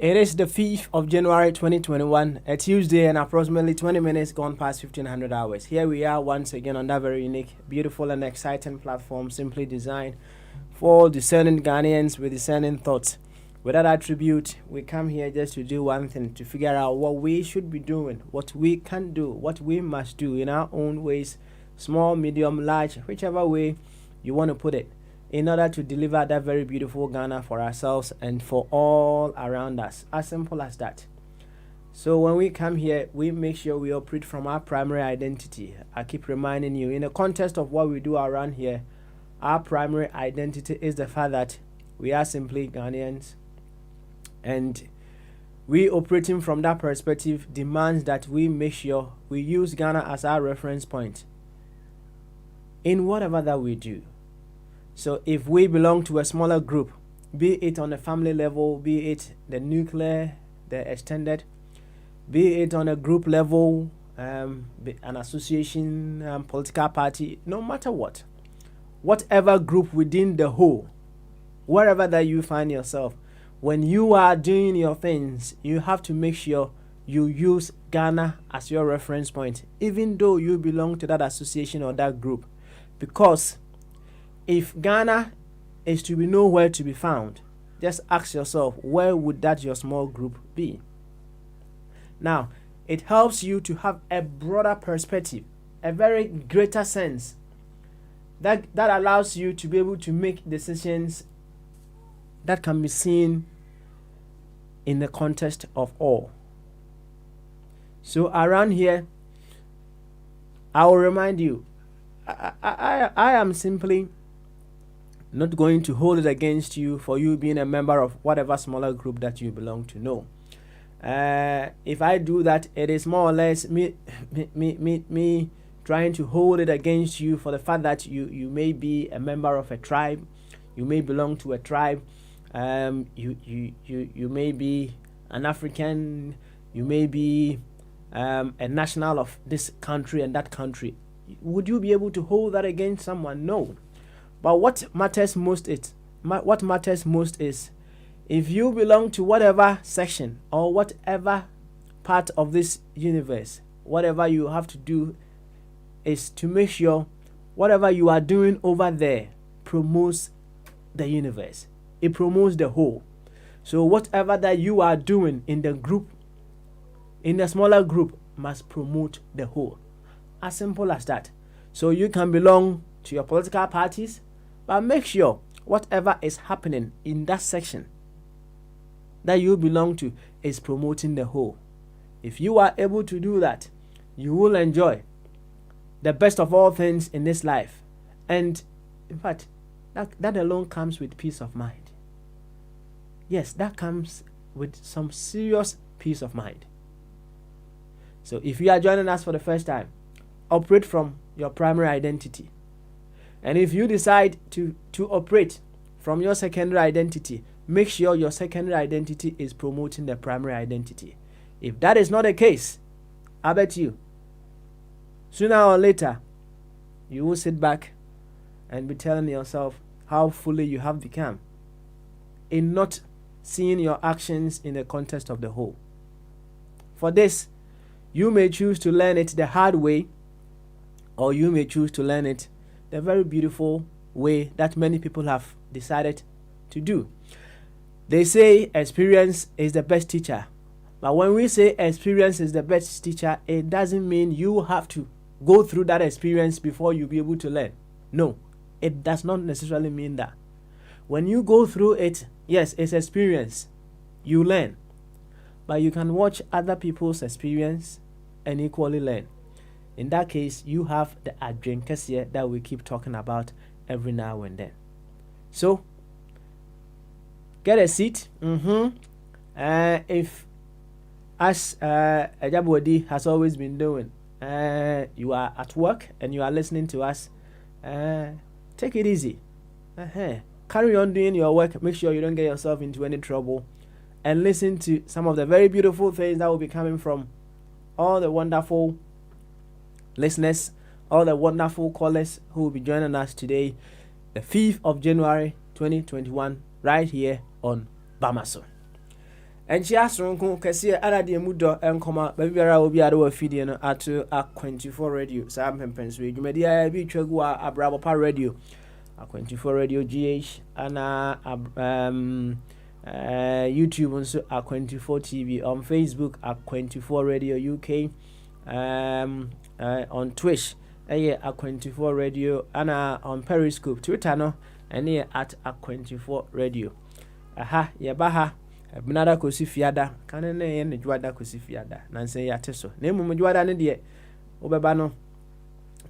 It is the 5th of January 2021, a Tuesday, and approximately 20 minutes gone past 1500 hours. Here we are once again on that very unique, beautiful, and exciting platform simply designed for discerning Ghanaians with discerning thoughts. With that attribute, we come here just to do one thing, to figure out what we should be doing, what we can do, what we must do in our own ways, small, medium, large, whichever way you want to put it, in order to deliver that very beautiful Ghana for ourselves and for all around us. As simple as that. So when we come here, we make sure we operate from our primary identity. I keep reminding you, in the context of what we do around here, our primary identity is the fact that we are simply Ghanaians. And we operating from that perspective demands that we make sure we use Ghana as our reference point in whatever that we do. So if we belong to a smaller group, be it on a family level, be it the nuclear, the extended, be it on a group level, an association, political party, no matter what, whatever group within the whole, wherever that you find yourself, when you are doing your things, you have to make sure you use Ghana as your reference point, even though you belong to that association or that group. Because if Ghana is to be nowhere to be found, just ask yourself, where would that your small group be? Now, it helps you to have a broader perspective, a very greater sense that allows you to be able to make decisions that can be seen in the context of all. So around here, I will remind you, I am simply not going to hold it against you for you being a member of whatever smaller group that you belong to. No. If I do that, it is more or less me trying to hold it against you for the fact that you may be a member of a tribe, you may belong to a tribe, you may be an African, you may be a national of this country and that country. Would you be able to hold that against someone? No. But what matters most is if you belong to whatever section or whatever part of this universe, whatever you have to do is to make sure whatever you are doing over there promotes the universe. It promotes the whole. So whatever that you are doing in the group, in the smaller group, must promote the whole. As simple as that. So you can belong to your political parties, but make sure whatever is happening in that section that you belong to is promoting the whole. If you are able to do that, you will enjoy the best of all things in this life. And In fact, that alone comes with peace of mind. Yes, that comes with some serious peace of mind. So if you are joining us for the first time, operate from your primary identity. And if you decide to operate from your secondary identity, make sure your secondary identity is promoting the primary identity. If that is not the case, I bet you, sooner or later, you will sit back and be telling yourself how fully you have become in not seeing your actions in the context of the whole. For this, you may choose to learn it the hard way, or you may choose to learn it the very beautiful way that many people have decided to do. They say experience is the best teacher. But when we say experience is the best teacher, it doesn't mean you have to go through that experience before you be able to learn. No, it does not necessarily mean that. When you go through it, yes, it's experience. You learn. But you can watch other people's experience and equally learn. In that case, you have the adrenkesiye that we keep talking about every now and then. So, get a seat. If, as Ejabodi has always been doing, you are at work and you are listening to us, take it easy. Carry on doing your work. Make sure you don't get yourself into any trouble. And listen to some of the very beautiful things that will be coming from all the wonderful listeners, all the wonderful callers who will be joining us today, the 5th of January 2021, right here on Bamaso. And she asked Ronko Cassia Aradi Mudo and Coma, Babiara will be at our feeding at 24 radio, Sam Pempens, you may be Chagua, a Bravo radio, a 24 radio GH, and YouTube also a 24 TV, on Facebook a 24 radio UK, on Twitch a 24 radio, and on Periscope, Twitter no, and here at a 24 radio. Aha, yabaha. Binada kosi fiada kan ne ye ne dwada kosi fiada na nse ya teso na emu dwada ne de obeba no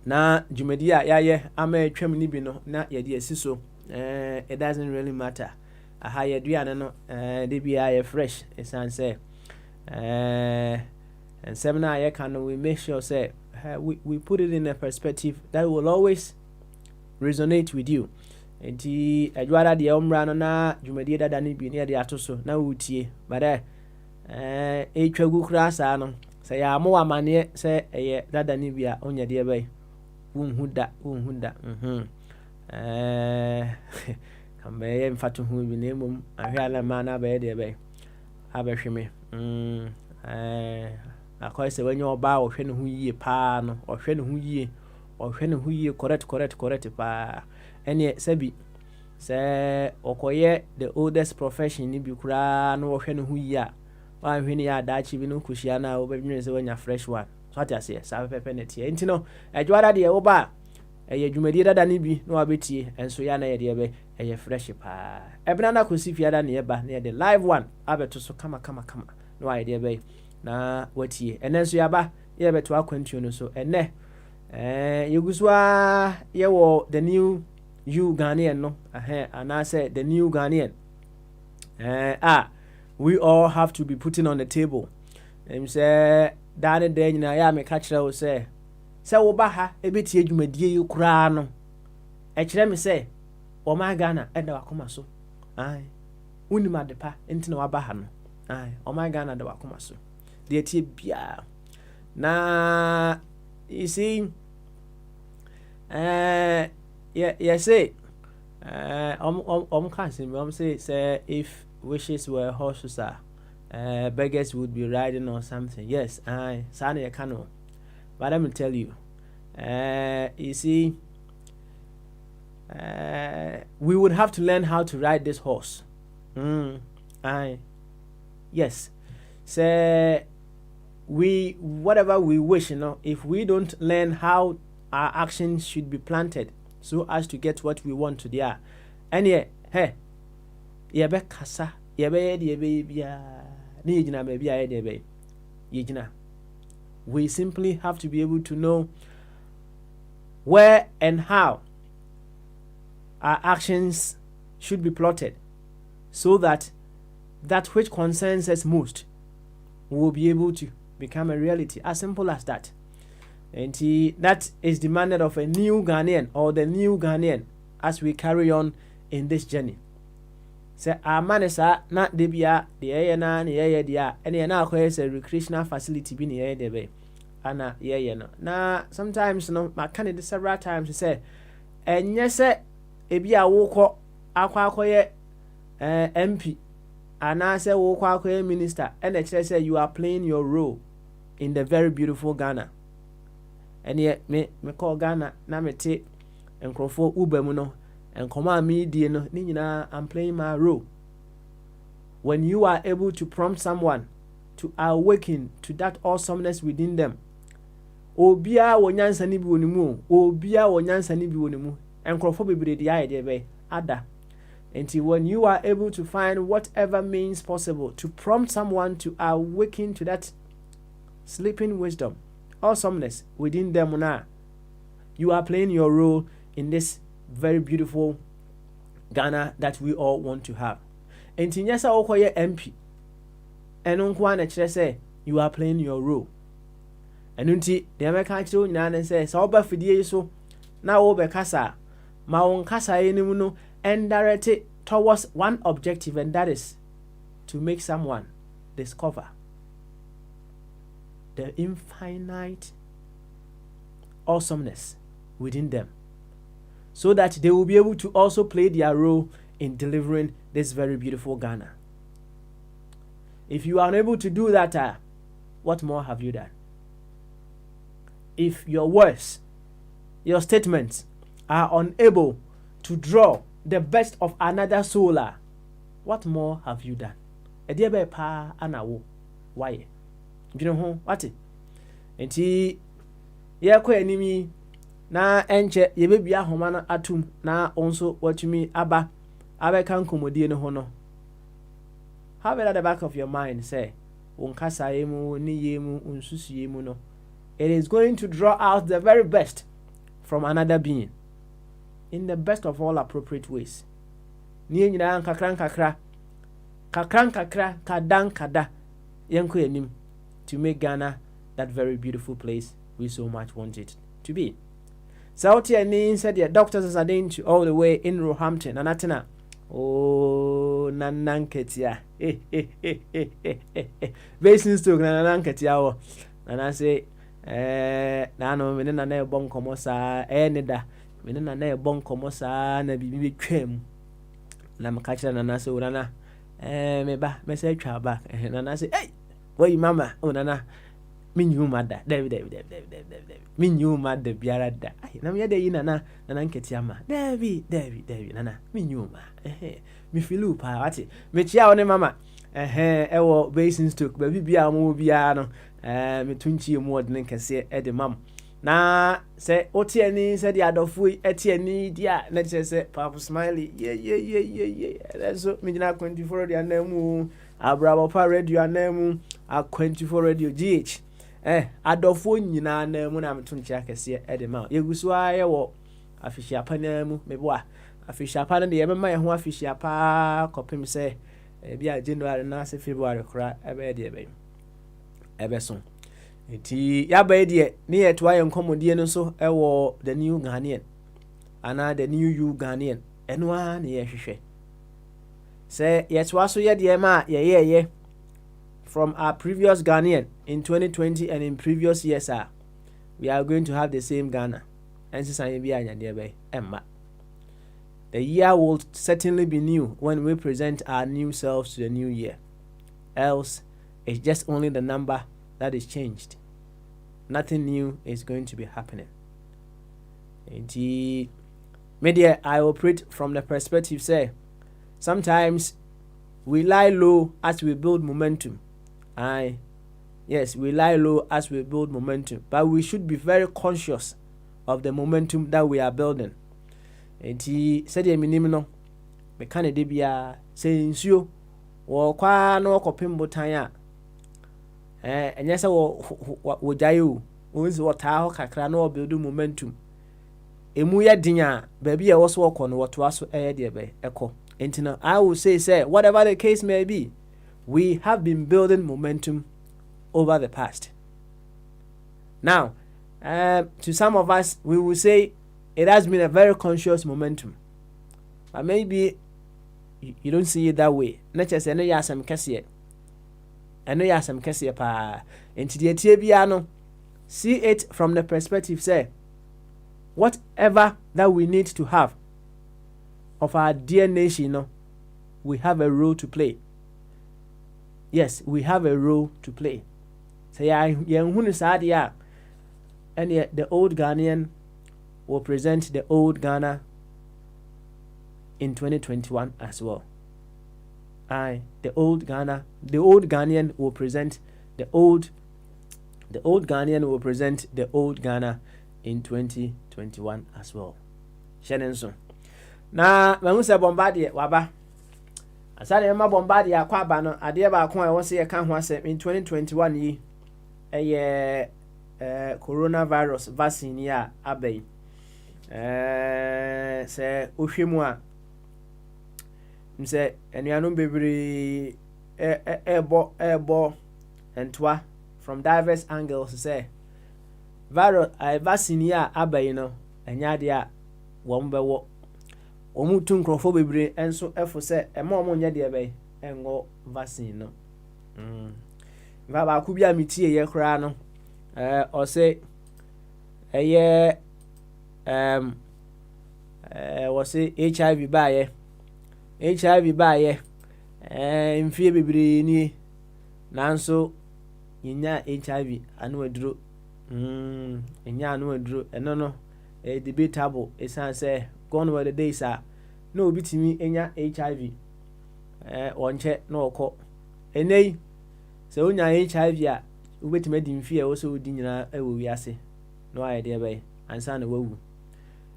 na dwumadi a yaye ama atwam ni bi no na ye de asiso it doesn't really matter. Aha ye duane no de bia ye fresh esanse and seminar ye can we make sure say we put it in a perspective that will always resonate with you. Enti adwara de omra no na dwumadi dada ne bi ne de atoso na wutie but etwagu kura sa no se ya mo amane se eye dada ne bi a onya de bai unhuda kambe mfatu hu bi ne mum ahwe ala ma na bai de bai abehweme akoy se wanyo oba ohwe ne hu yie pa no ohwe ne hu yie correct pa ene sabi se okoye the oldest profession ni bi kura no ohwe ne hu yie a wa hwe ne ya dachi bi no kushia na obedwene se wanya fresh one so ati ase sa pepe ne tie enti no adwara de wo ba eye dwumadi dada ne bi no abetie enso ya na ye de be eye fresh pa ebna na kosi fiada ne ye ba ne the live one abeto so kama no aye de be na watie enenso ya ba ye beto akwantuo no so ene yeguswa ye wo the new you Ghanaian no and I said the new Ghanaian we all have to be putting on the table. Say that day na ya me catch will say wo ba ha ebeti adwumadie yi kura no e kire me say o ma Ghana e da wakoma so unima de pa enti na wa ba ha no o ma Ghana da wakoma so de tie bia na you see say can't say if wishes were horses beggars would be riding or something. Yes, Sani Kano. But let me tell you, you see, we would have to learn how to ride this horse. Yes. Say whatever we wish, if we don't learn how our actions should be planted so as to get what we want to there. And yeah, yebe kasa, yebe bia, ni yijina be bia yebe yijina. We simply have to be able to know where and how our actions should be plotted so that that which concerns us most will be able to become a reality. As simple as that. And that is demanded of a new Ghanaian or the new Ghanaian as we carry on in this journey. So our man is not debia the air na the dia and na a recreational facility be near the bay. Ana no. Na sometimes no my candidate several times say and yes ebia wo akwa MP and I say wo minister and they say you are playing your role in the very beautiful Ghana. And yet me call Ghana na me te enkrofo ube mu no enkoma me die no ni nyina I'm playing my role. When you are able to prompt someone to awaken to that awesomeness within them, obia wonyansa ni bi wonimu obia wonyansa ni bi wonimu enkrofo bebre de aye be ada. Until when you are able to find whatever means possible to prompt someone to awaken to that sleeping wisdom, awesomeness within them now, you are playing your role in this very beautiful Ghana that we all want to have. And Tinyasa Okoye MP and Unkwana Chere say you are playing your role. And unti the American children and say Sauba Fidie so now over Kasa Maon Kasa Enimuno and direct it towards one objective, and that is to make someone discover the infinite awesomeness within them, so that they will be able to also play their role in delivering this very beautiful Ghana. If you are unable to do that, what more have you done? If your words, your statements are unable to draw the best of another soul, what more have you done? Ediebe pa anawo why? You know what? Enti ye kwa enimi na enche ye bebi ahoma na atum na onso watumi abeka nkomodie ne ho no. Have it at the back of your mind, say unkasa yemu ni yemu unsusu yemu no. It is going to draw out the very best from another being in the best of all appropriate ways. Ni nyina kakra kadan kada yenko enim to make Ghana that very beautiful place we so much want it to be. Sauti ani said the doctors are doing to all the way in Roehampton and Atena. Oh nananketia. Basin stoke nananketia o. And I say na no me na na ebon komo sa enida. Me na na ebon komo sa na bibi twam. Na me catch na say urana me ba me say twa back. Na say hey why mama unana minyu mada David minyu mada biara da na me dey na nketia ma David nana minyu ma me filu pa ati me chia one mama ewo basin stoke ba bibia mo bia no me tunchi mu odne kese e de mam na se oti ani se de adofo eti ani dia na che se papa smiley ye so me gina 24 radio anamu abrabo pa radio anamu a 24 radio GH adofo nyina anamu na me tunchi akese e de mam yegusu aye wo afishia panamu me boa afishia pana de ye mema ye ho afishia pa kopem se bia January na se February kra ebe de ebe so enti yaba de ne yeto aye nkomodie no so ewo the new Ghanaian ana the new you Ghanaian eno a ne ye hwehwe se yeto aso ye de ma ye from our previous Ghanaian in 2020 and in previous years we are going to have the same Ghana and sisan bi anya de be emma. The year will certainly be new when we present our new selves to the new year. Else, it's just only the number that is changed. Nothing new is going to be happening. Media, I operate from the perspective, say, sometimes we lie low as we build momentum. Yes, we lie low as we build momentum. But we should be very conscious of the momentum that we are building. Enti sede minim no me kan de bia se nsuo wo kwa na okopem botan a enye se wo jaye o wonsi wo taa ho kakra na o build momentum emu yɛ den a baabi a ɛwɔ so wɔkɔ no wɔtoa so ɛyɛ deɛ bɛyɛ ɛkɔ nti no I will say whatever the case may be, we have been building momentum over the past. Now, to some of us, we will say it has been a very conscious momentum, but maybe you don't see it that way. Not just any yasam kesiye, any yasam kesiye pa. Into the TBiano, see it from the perspective say, whatever that we need to have of our dear nation, we have a role to play. Yes, we have a role to play. So yeah, and yet the old Ghanaian will present the old Ghana in 2021 as well. The old Ghanaian will present the old Ghanaian will present the old Ghana in 2021 as well. Shannon so. Na mahu se Bombardier waba. Asade ma Bombardier akwa ba no ade ba ko e wo se ye ka ho asem in 2021 yi coronavirus vaccine ya abai. Se ohwemu a mse enuanom bebre ebo entwa from diverse angles say virus vaccine ya abai no enya de a wo mbewo omu tu nkrofo bebre enso efo se ema omo nya de bai engo vaccine no ba ku bia metie ye kra no o say eye wo say HIV ba ye mfie bebre ni nanso yinya HIV anu aduro enya anu aduro eno no debatable esan say gone were the days no obi timi enya HIV onche na okọ enei se onya HIV a ubetime di mfie wo so odi nyina ewo wiase no aye de bai ansa na wawu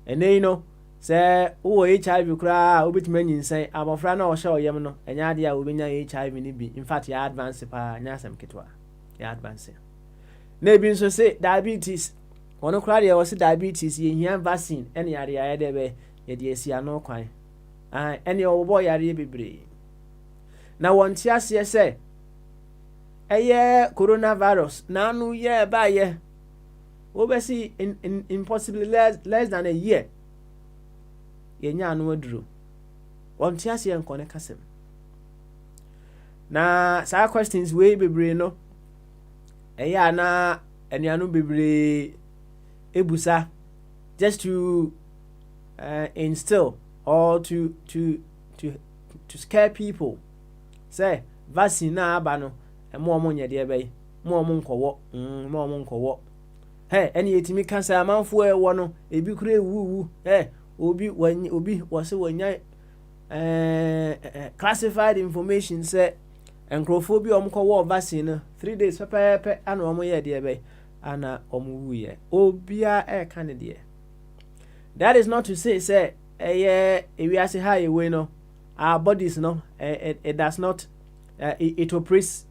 enei no se wo HIV kura ubetime nyinsan abofra na ohye oyem no enya de a obenya HIV ni bi in fact ya advance pa nya asem ketwa ya advance na ebi nso se diabetes ono kura de wo se diabetes ye hia vaccine ene yare ya de bai ye de esi ano kwan ene obo yare bebre na wonti ase se eye coronavirus na anu ye ba ye obesi in possibly less than a year ye nya anu aduro wonti ase enkone kasem na sa questions we bebre no eye ana enuanu bebre ebusa just to instill or to scare people say vaccine na aba no mo nye de bai mo nkowo eni etimi kansa amanfo ewo no ebi kura ewuwu obi wose wanya classified information say enkrofo bi omkowo vaccine no 3 days pepepe ana omo ye de bai ana omo wuye obia kan de. That is not to say we are say high way no our bodies no it does not it operates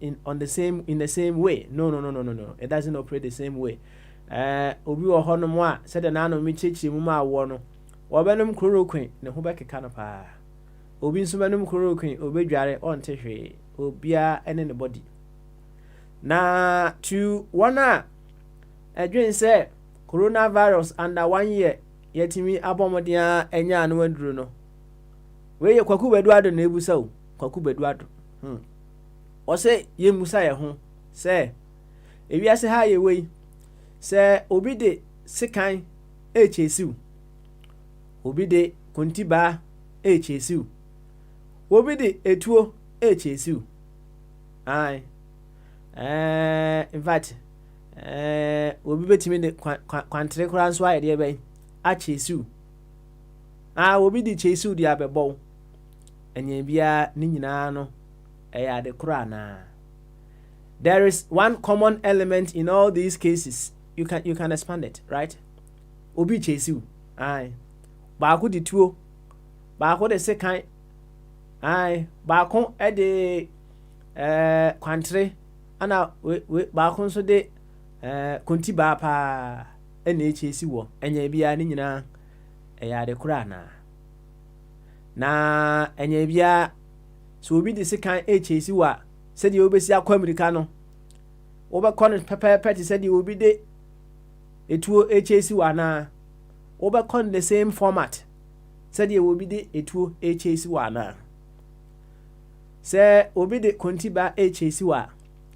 in the same way. No, it doesn't operate the same way. Obi wo hono mo a said na no mi chechi mu ma wo no wo benum chloroquine ne ho bekeka no pa obi nso benum chloroquine obedware on tehwe obia ene ne body na to one adwen say coronavirus under 1 year yetimi abomodia enya anu aduro no we ye kwaku beduado na ebusa o kwaku beduado o se ye musa ye ho se ewiase ha ye we se obi de sekan chesiu obi de kontiba chesiu obi de etuo chesiu in fact obi betimi de kwantre kura nso aye de ben a chesiu obi de chesiu de abebo enye bia ni nyina no eya de kura na. There is one common element in all these cases. You can expand it, right? Obi chesiu ba ko de tuo ba ko de sekan ba ko e de kwantre ana we ba ko nso de konti ba pa ɛna ɛkyɛsi wɔ ɛnyɛ biara ne nyinaa ɛyɛ ade koro anaa na ɛnyɛ biara sɛ obi de sekan ɛkyɛsi wɔ a sɛdeɛ wobɛsi akɔ Amerika no wobɛkɔ no pɛpɛɛpɛ te sɛdeɛ obi de etuo ɛkyɛsi wɔ anaa wobɛkɔ no the same format sɛdeɛ obi de etuo ɛkyɛsi wɔ anaa sɛ obi de kontiba ɛkyɛsi wɔ a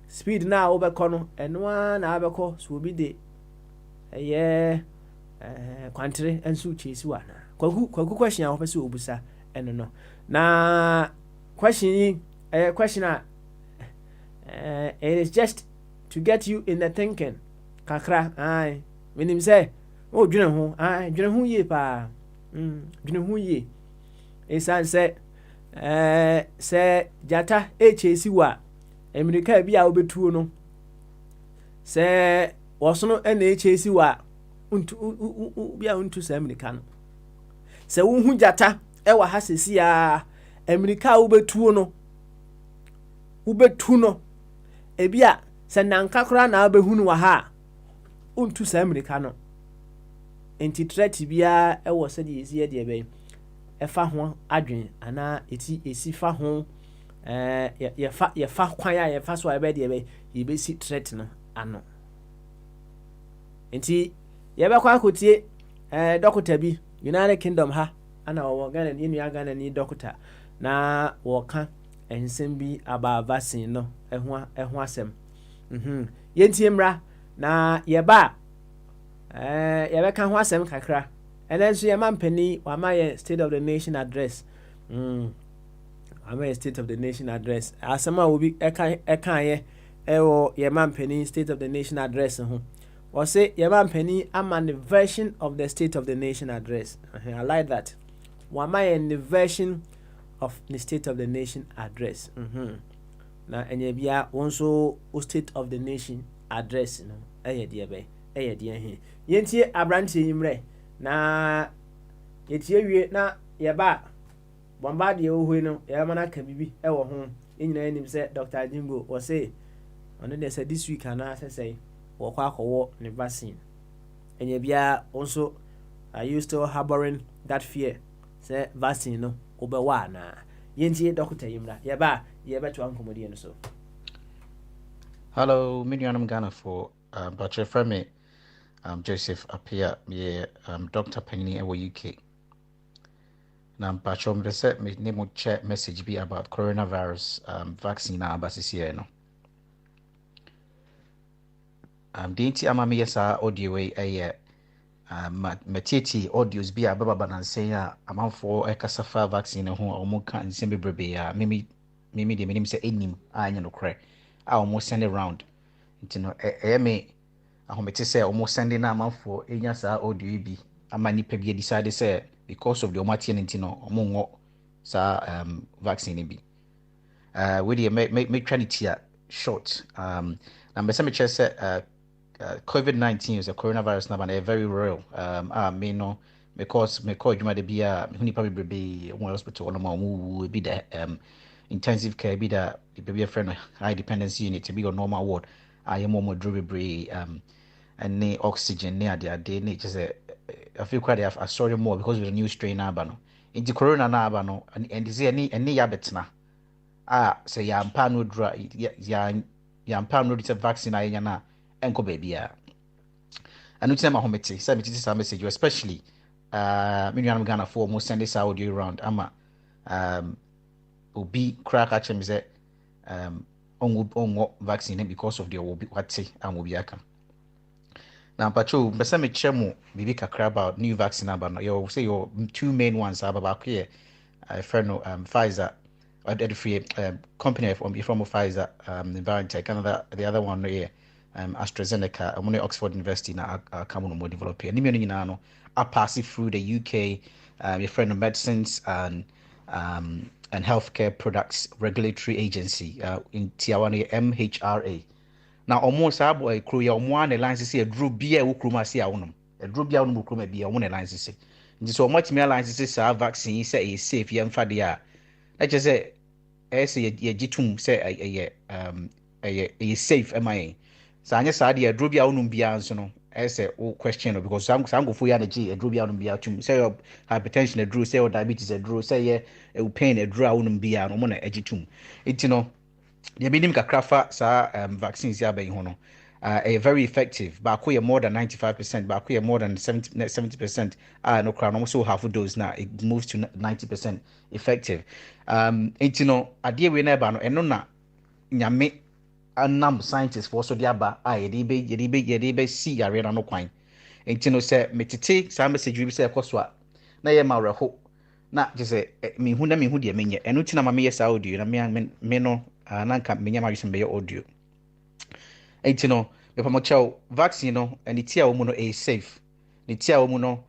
speed na wobɛkɔ no ɛnoa na abɛkɔ so obi de ɛyɛ kwantere nso kyɛsi wɔ anaa kwaku question a wɔpɛ sɛ obusa ɛno no na question yi question a it is just to get you in the thinking kakra ai menim sɛ dwene ho dwene ho yie paa dwene ho yie ɛsiane sɛ sɛ gyata ɛkyɛsi wɔ a Amerika bi a wobɛtuo no sɛ wɔsono ɛna ɛkyɛsi wɔ a bi a wontu sɛ Amerika no sɛ wohu gyata ɛwɔ ha sɛsi a Amerika a wobɛtuo no wobɛtu no ebi a sɛ nanka koraa na wobɛhu no wɔ ha a wontu sɛ Amerika no enti threat biara ɛwɔ sɛdeɛ ɛsi deɛ bɛyɛ ɛfa ho adwen anaa esi fa ho yɛfa kwan a yɛfa so a yɛbɛdeɛ bɛyɛ yɛbɛsi threat no ano enti yɛbɛkɔ akɔtie dɔkota bi United Kingdom ha ana wɔwɔ Ghana ne nua Ghana ni dɔkota na wɔka nsɛm bi aba vaccine no ɛho asɛm yɛntie mmra na yɛba yɛbɛka ho asɛm kakra ɛnɛ nso yɛma mpani wama yɛ State of the Nation address wama yɛ State of the Nation address asɛm a obi ɛka yɛ ɛwɔ yɛma mpani State of the Nation address ho wɔse yɛma mpani ama the version of the State of the Nation address I like that wama yɛ the version of the State of the Nation address na ɛnyɛ bia wonso State of the Nation address no ɛyɛ deɛ bɛ ɛyɛ deɛ he yɛntie abrante yimrɛ na yɛtie wie na yɛba bomba deɛ wɔhoi no yɛma na ka bibi ɛwɔ ho nyina anim sɛ Dr. Jingo wɔse ɔno deɛ sɛ this week ana sɛ wɔkɔ akɔwɔ ne vaccine ɛnyɛ bia also are you still harboring that fear sɛ vaccine no wobɛwɔ anaa yɛntie Dr. Yimra yɛba yɛbɛto ankɔmmɔdeɛ no so. Hello, Minianum Ghana for Bachelor Frame, Joseph Apia, Dr. Penny in UK. Now, Bachelor, the set me name would check message be about coronavirus vaccine basis here. No, DT Amami yesa audio a matiti audios be a baba and say amount for a casafa vaccine who almost can't send me mimi the minimum say enim I no crack. I almost send it around. You know, me ahomete say almost sending a man for enya sa audio bi ama nipa bi decide say because of the omatie ntino omongo sa vaccine bi we dey make try to short na me say me say COVID-19 is a coronavirus number and very real me no because me call juma de bia huni pa be one hospital no ma be the intensive care be the baby friend high dependency unit to be on normal ward I am more delivery and ne oxygen ne ade ne just I feel quite I sorry more because of the new strain abano into corona na abano and is any yabetna say ya mpa no dra ya mpa no the vaccine ayanya na enko baby ya anu tina ma homete say me titi sa message especially me nua Ghana for almost send this audio around ama obi crack at him say onwo vaccine because of the obi wate and obi aka now patrol be say me chemo bibi kakra about new vaccine about you say your two main ones are about here friend Pfizer or the free company from Pfizer BioNTech Canada the other one here AstraZeneca and Oxford University na come on more develop here ni me nyina no a pass it through the UK your friend of medicines and healthcare products regulatory agency in Tiawane MHRA now almost abo ekru ya omo an license e dru bia e wokruma se awonum e dru bia wonum wokruma bia omo ne license nti so omo timi license sa vaccine say e safe ye mfa de a na che say e say ye gitum say e safe am I sa anya sa de e dru bia wonum bia nso no as a question because some go for ya na G a drew bia no bia tum say your hypertension a drew say your diabetes a drew say ye pain a drew a wonum bia no mo na agitum it no the minim kakra fa sa vaccines ya ben ho no very effective ba ko more than 95%, ba ko more than 70%. No kra no so half dose now it moves to 90% effective. It no ade we na ba no eno na nyame anam scientists for so dia ba yede be see yare na no kwan. It no say metete sa message we say ekoso a na ye ma reho na je say me hu de menye eno tina ma me yes audio na me no nanka menya ma be audio. Enti no me chow vaccine no and tia wo mu no is safe. The tia wo mu no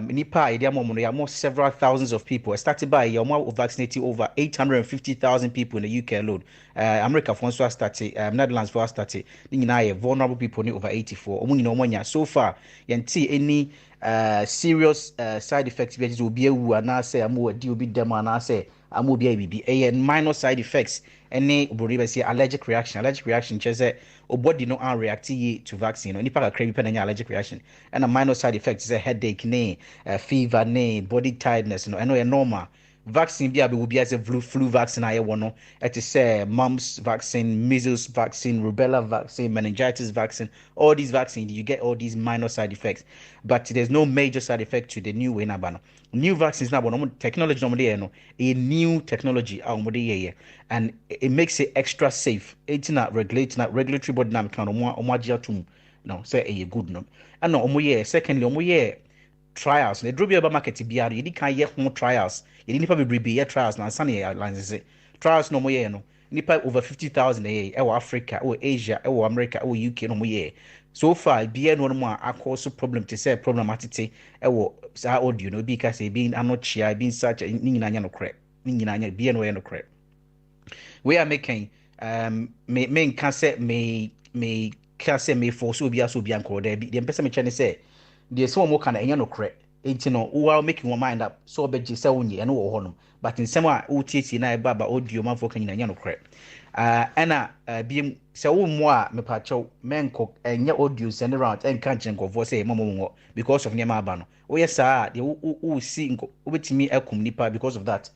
nipa a yede no ya more several thousands of people. Started by you vaccinating over 850,000 people in the UK alone. America for so started, Netherlands for started. Ni nyina vulnerable people ni over 84. Omo nyina omo nya so far yenti any serious side effects bi just obi awu ana say amu adi obi dem ana say amu obi abibi minor side effects any obori be say allergic reaction just or body no and react to vaccine no nipa ka crave pen allergic reaction and a minor side effects is a headache fever body tiredness no and normal vaccine bi will be as a flu vaccine aye wono it is mumps vaccine, measles vaccine, rubella vaccine, meningitis vaccine. All these vaccines you get all these minor side effects but there's no major side effect to the new way na new vaccines na technology no a new technology and it makes it extra safe. It's not regulatory body na kan omo no say a good no and no omo secondly omo trials na drobia ba market biara yedi kan ye ho trials yedi nipa bebrebe ye trials na ansa na license trials no mo ye no nipa over 50,000 e Africa or Asia or America or UK no mo ye so far bia no mo akọ problem to say problem atete sa audio no bi ka say being anochia being such ni nyina nya no kre ni nyina nya bia no ye no kre we are making me can say me can say me for so bia nko there the person me chane say the so mo kana enya no kre enti no we are making one mind up so obeji say wonye eno wo hono but in some a utieti na eba ba audio man for kan enya no kre ana biem say wo mo a me pa chew menko enya audio send around en kan chen ko say mo because of nyama aba no wo yes a the wo see nko obetimi akum nipa because of that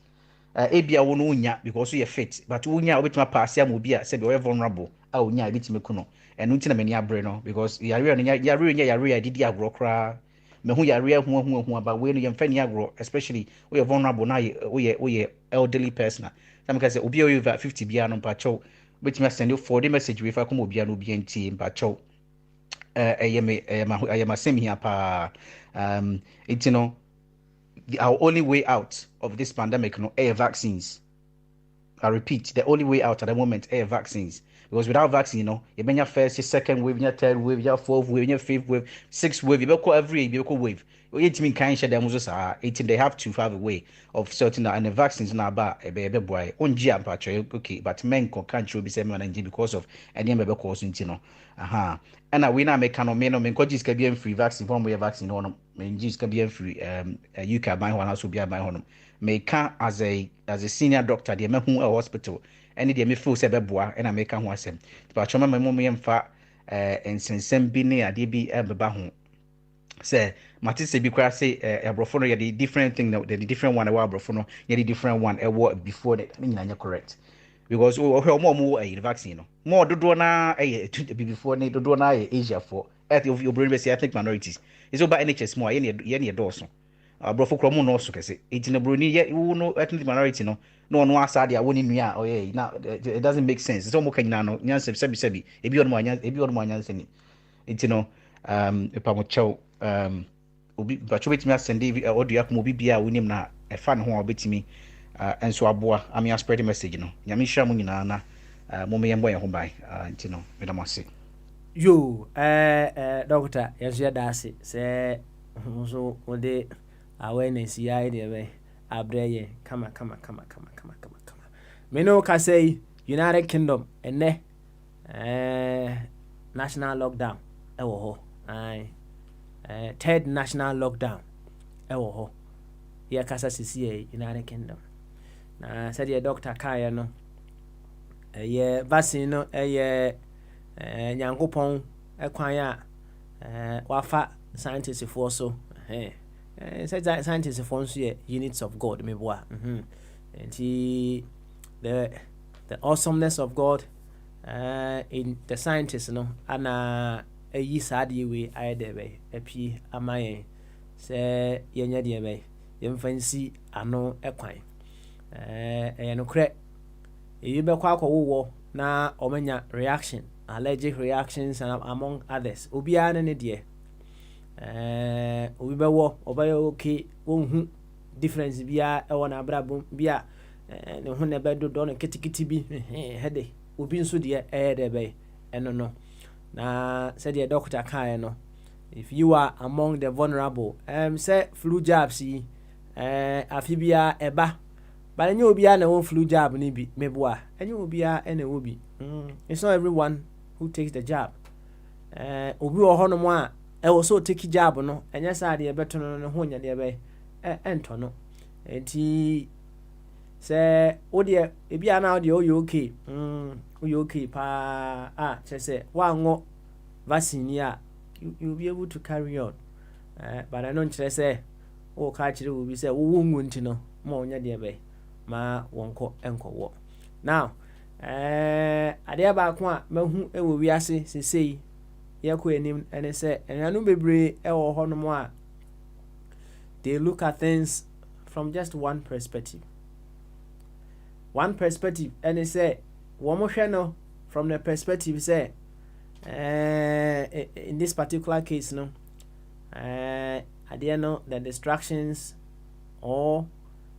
ebia wo no unya because you fit but unya obetuma pass am obi a say be vulnerable a unya ebetime kuno enu nti na mani abre no because yare no yare didi agro kra me hu yare hu aba we no yemfa ni agro especially we vulnerable na we elderly person some can say obi over 50 bia no pa chow betime send you for the message we fa kom obi no obi enti pa chow ayema same here pa it's our only way out of this pandemic, air vaccines. I repeat, the only way out at the moment, air vaccines. Because without vaccine, you may your first, your second wave, your third wave, your fourth wave, your fifth wave, sixth wave, you call every wave. It mean kind share them also they have to have a way of certain and the vaccines now about a baby boy. Okay, but men can't be same because of any member causing and we now make no men coaches can be free vaccine from where vaccine on men can be free UK buy one also be by honum. May can as a senior doctor, the men who a hospital and the me feel say beboa and I make ho asem. But choma my mom yemfa ensensem bi ne ade bi beba ho. Say matise bi kwa say abrofo no the different thing the different one abrofo no the different one before that me nyanya correct. Because more a vaccine no more dodo na before ne dodo na Asia for earth of your brain ethnic minorities. It's about NHS more ye doso. Brofo kromo no so kese enti na broni ye no ethnic minority no asade a woni nua oh now it doesn't make sense so mo kanyina no nyanse sebi ebi on mo anyanse ni enti no epa mo chew obi ba cho betimi asende audio akomo bibia wonim na efa ne ho obetimi enso aboa am spread message no nyame hira mo nyina na mo me yembo ye ho bai enti no me da mase yo doctor yeso ya dase se so ode awareness ya ide be abreye kama me no ka say United Kingdom ene national lockdown ewo ho third national lockdown ewo ho ya kasa sisi United Kingdom na said the doctor kaya no ye vaccine no ye nyankopon ekwan wafa scientists for so said that scientists for units of God me boa and the awesomeness of God in the scientists no ana yi saade we ayedebe epi amaye se yenya de be yemfansi ano ekwan no kre eyi be kwa akwo na omenya reaction, allergic reactions and among others obia ne de obi be wo obay okay wonhu difference bia e wona brabom bia ne ho ne be dodo no kitikiti bi hede obi nso de de be eno no na said the doctor kind no if you are among the vulnerable say flu jabs afibia eba but enye obia na won flu jab ni bi meboa enye obia ene wo bi it's not everyone who takes the jab obi wo hono mo a e wo so take jab no enye sa de beto no ne ho nya de be ento no enti se wo de ebia na wo de o okay okay pa say wango vaccine ya you'll be able to carry on but I don't say o ka kire will be say wo ngu nti no ma onya de be ma wonko enko wo now ade ba ko a mahu e wo wiase sesei yako enim ene say enanu bebre e wo hono mo a they look at things from just one perspective and say wo mo hwe no from the perspective say in this particular case no at the end the distractions or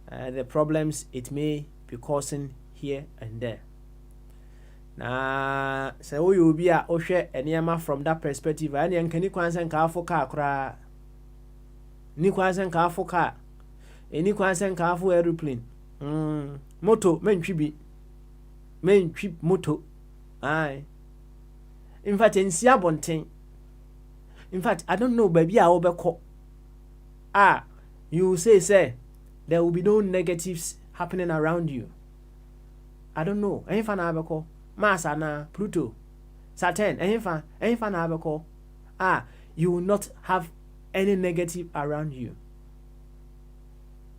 the problems it may be causing here and there na say wo you be a ohwe enema from that perspective and yan kani kwansen ka afo ka kra ni kwansen ka afo ka eni kwansen ka afo aeroplane moto mentwi moto ai in fact ensia bonten in fact I don't know baby a obeko you say there will be no negatives happening around you. I don't know enfa na abeko Mars na Pluto Saturn enfa na abeko you will not have any negative around you.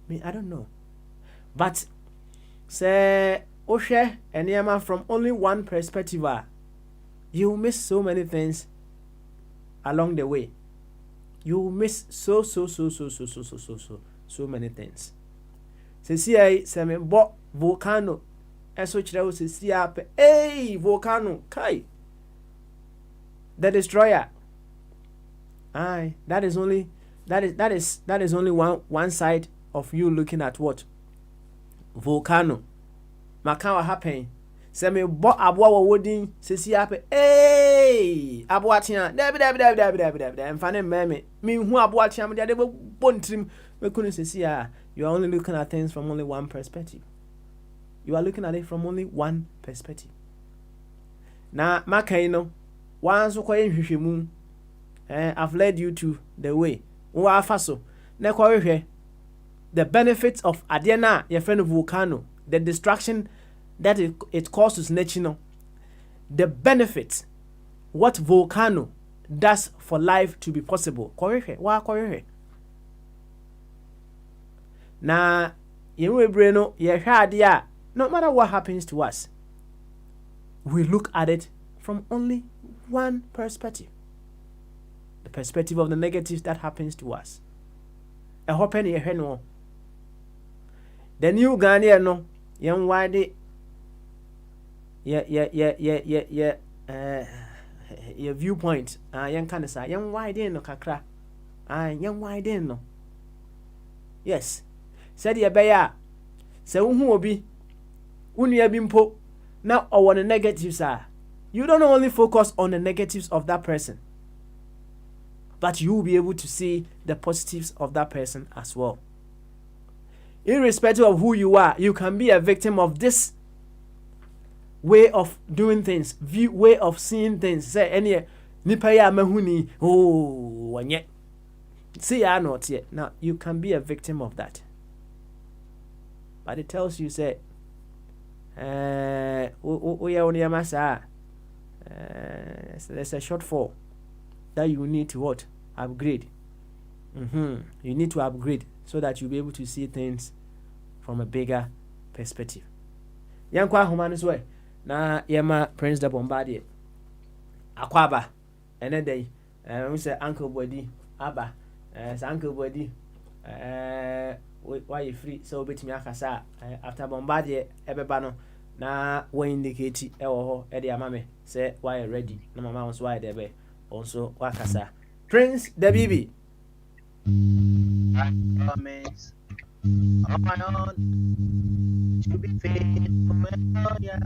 Me I don't know but say ohwe enema from only one perspective you miss so many things along the way. You miss so many things. Sesi se me bo volcano eso kire o sesi ape volcano kai the destroyer. That is only one side of you looking at what volcano makawa happen. Se me bo aboa wo wodin sesi ape aboa tia dabi mfane meme me hu aboa tia me de bo ntrim me kunu sesi you are only looking at things from only one perspective. You are looking at it from only one perspective. Na makai no wan so koye hwehwemu I've led you to the way wo afa so na koye the benefits of adena your friend volcano, the distraction that it causes nature, the benefits what volcano does for life to be possible. Na yewe no ye no matter what happens to us, we look at it from only one perspective. The perspective of the negatives that happens to us. A hopen ye no. The new Ghanaian no yan wide your viewpoint yan kind say yan wide no kakra yan wide no yes said ye beya se wo hu obi unua bi mpo na owo the negatives you don't only focus on the negatives of that person, but you will be able to see the positives of that person as well. Irrespective of who you are, you can be a victim of this way of doing things, way of seeing things. Say any nipa ya mahuni wanye. See ya not yet. Now you can be a victim of that. But it tells you say there's a shortfall that you need to what? Upgrade. You need to upgrade so that you'll be able to see things from a bigger perspective. Yankwa ahoma no so na yɛma Prince the Bombardier akɔ aba ɛnɛ da yi sɛ Uncle Body aba sɛ Uncle Body wayɛ free sɛ wobɛtumi akasa after Bombardier ɛbɛba no na wɔn indicate ɛwɔ hɔ ɛde ama me sɛ wayɛ ready na mama wo nso wayɛ dɛ bɛ ɔnso wakasa. Prince the Baby. I promise on my own to be faithful and loyal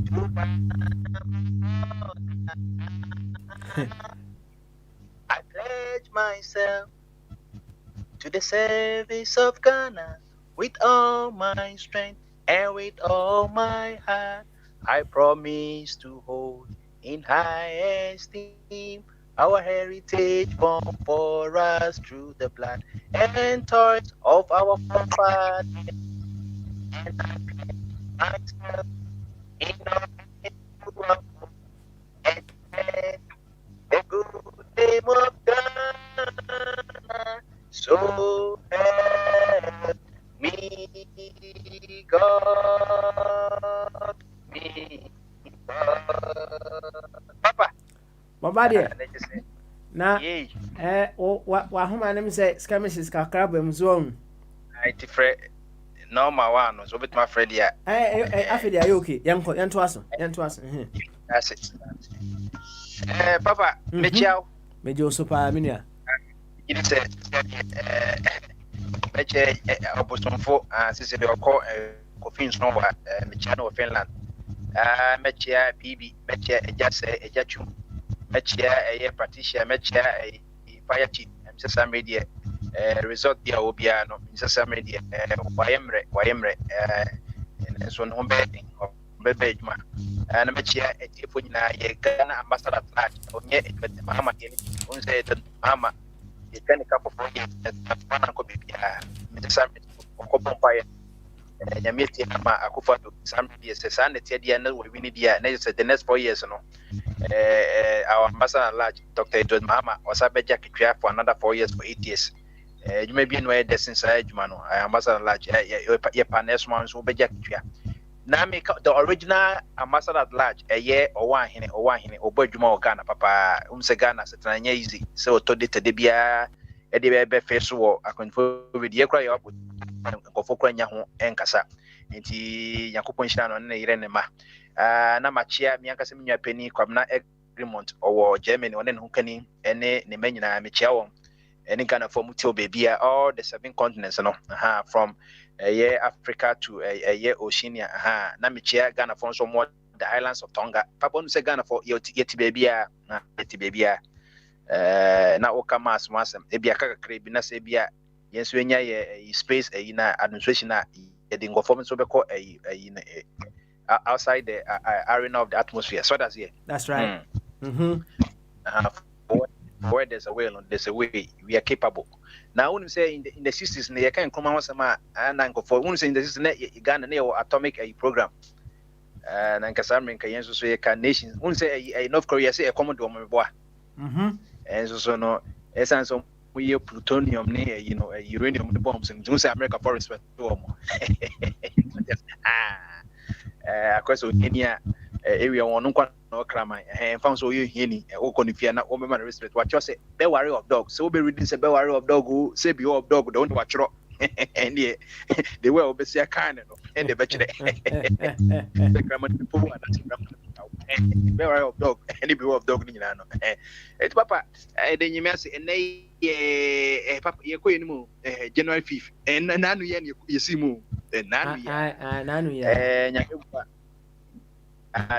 to I pledge myself to the service of Ghana with all my strength and with all my heart. I promise to hold in high esteem our heritage born for us through the blood and toils of our forefathers. And I pledge myself in order and defend the good name of Ghana. So help me, God, me, God. Papa. Bombardier. Na wahoma ne sɛ skirmishes kakra ba mu so I different normal one so bit my friend ya afɛ de ayɛ okay yɛnto aso that's it papa me ciao me jo so pa me nua you say me che obosomfo sisi de okɔ kofin so wa me chia no Finland me chia PB me chia ejatwum me chia Patricia me chia fire chief social media result dia obia no social media wayemre so no be adwuma na me chia etifo nyina ye Ghana ambassador at onye mama yeni unse mama ye kan ka for ye na ko bibia me social media ko bompa ye nyame tie ma akufa do some years say na tie dia na we win dia na say the next 4 years no our ambassador at large Dr. Edward Mahama osa beja kitwa for another 4 years for 8 years you may be no the since adwuma no ambassador at large ye panels man so beja kitwa na me the original ambassador at large ye owa hene obo adwuma o Ghana papa se Ghana setana nya easy so to de bia e de be face wo akonfo we de kra ye opo nkofo kra nya ho enkasa nti yakopon hira no ne yire ne ma na machia mi ankasa menwa pani kwamna agreement owo Germany one ne ho kani ene ne manyina mechia won ene Ghana for mutil bebia all the 7 continents no from Africa to Oceania na mechia Ghana for so more the islands of Tonga papa no say Ghana for yeti bebia na yeti bebia na okama asmasem ebia kakakre bi na se bia yenso enya ye space na administration na the ngofo so be call outside the arena of the atmosphere so that's here that's right where there's a will there's a way we are capable now when you say in the 60s na can come on sama na ngofo when you say in the 60s na Ghana na atomic program na nkasa menka yenso so ye can nations when you say North Korea say a common do mo boa and so no essence we plutonium near uranium the bombs and say America for respect to across Kenya area one no crama and found so you hini o konifia na o me respect what you say be worry of dog so be reading say be worry of dog who say be of dog don't watch ro and they were obviously a kind of and the bachelor the grammar people were be worry of dog and be of dog ni na no et papa then you me say and papa ye ko enimu January 5th and nanu ye see mu nanu ye nyakeba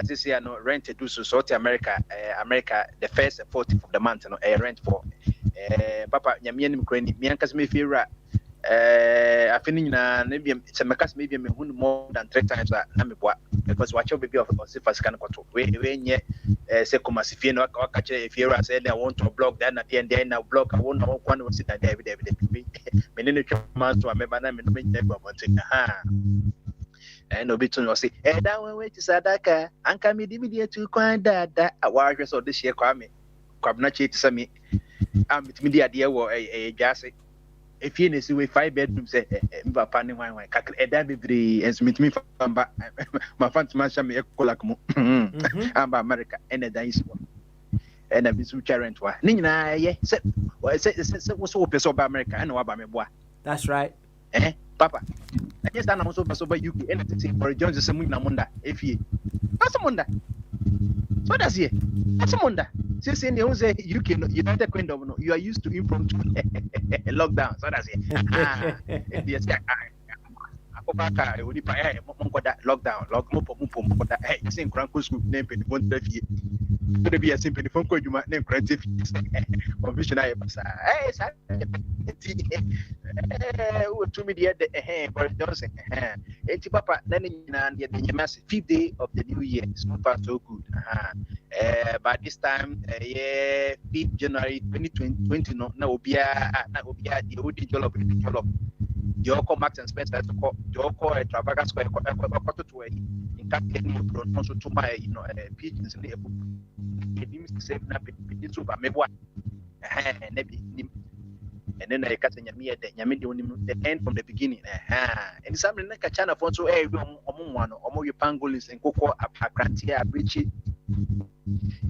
this year no rent to South America the first and 40th of the month no rent for papa nyame nim krani mi ankas me fiera afini nyina na bi se mekas me bi me hu more than 3 times na me boa because watch your baby of Osifa scan kwato we nye se koma sifie no aka kire fiera say they want to block that na then now block I want no kwan sit that David me ne ne twama so ameba na me no me nyɛ gba mountain and obitun say that one wait sadaka anka me di to kwan dada awahwe so de hye kwame kwabna che ti sami mitimi dia de wo dwase efie na siwe 5 bedroom say mba pa ne wan kakra eda bebre enso mitimi fa mba ma fantima sha me ekola komo amba America ene dan isi ena bi su rent wa ni nyina ye se wo so pese oba America ena wa ba me boa. That's right. Papa enye sa na wo so pese oba UK ena tete for Jones se mu na monda efie asa monda so that's here asa monda say they say UK no United Kingdom no you are used to impromptu lockdown so that's here yes akobaka oni pa mo da lockdown mo po da sin kran ko school na pe bon trafie so de bi ya sin pe fon ko adwuma na kran trafie confusion aye basa sa o to me the Boris Johnson enti papa na ni na the nyamase 5th day of the new year so far so good by this time 5th January 2020 no na obia the old jollof Joko Max and Spencer to call Joko Travaga Square to in Captain Pro so to my pigeons in the book. It means to save Nappy Super Mebwa and then I cut me at the end from the beginning. And something like a channel for so one or more pangolins and cocoa apacrantia bridge.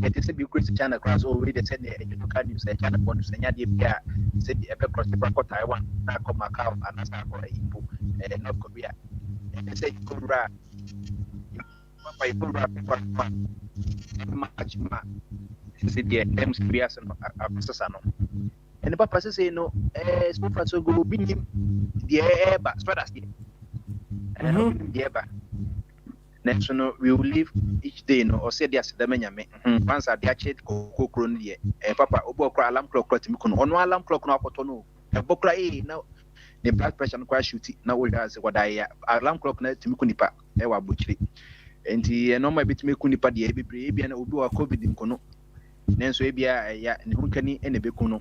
It is a big Christian channel across already the send the news and channel bonus and Yadia said the ever cross the Braco Taiwan, Nako Macau, and Asako Ipo, and North Korea. And they say Kura. Papa Kura much ma. Said the names Krias and Sasano. And the papa says, no, Spuffer so go be him the air back, so that's it. And the air back. Next, no, we will live each day, no, or say there's the many. Once I chat go crown here. Papa, Obokra alarm clock, on alarm clock, no, no, a bokra, now the blood pressure and crash shooting. Now we has what I alarm clock, no, to Mikunipa, Ewa Butchery. And the normal bit me Kunipa, the baby, and Ubu a COVID in Kono. Nanso ebia ya ne hunkani ene bekuno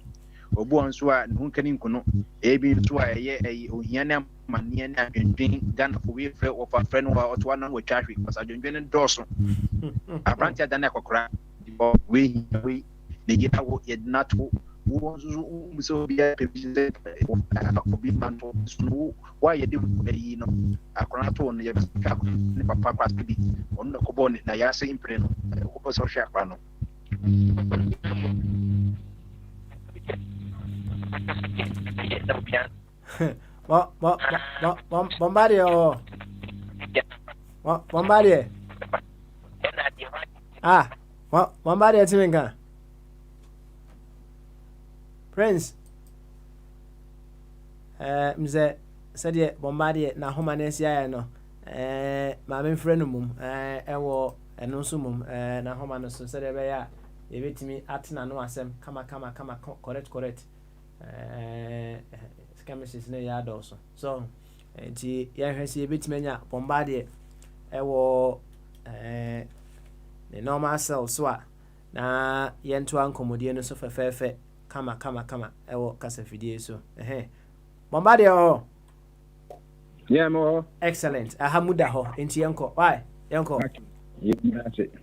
obu onso a ne hunkani nkono ebi nso a ye ohia ne amane ne adwendwen Ghana for we frɛ of a friend wa oto na wo twahwe because adwendwen ne dɔso abrantia da na kokora we ne gita wo ye na to wo nso so bia pebise obi manto so wa ye de yi no akora to no ye ka ne papa kwase bi on no kobo na ya se impre no ko so hwe akora no Bombardier. Bombardier. Bombardier Timinga. Prince. Mze said Bombardier na homa nesia no. Ma me frɛ no mum. Ɛwɔ ɛno nso mum. Na homa no so said be ya ebetimi atena no asem kama correct scamises na ya also so enti ya hwese ebetimi anya Bombardier ewo the normal cell so a na yento ankomodie no so fefefe kama ewo kasafidie so Bombardier yeah mo excellent ahamuda ho enti yenko why yenko that's it.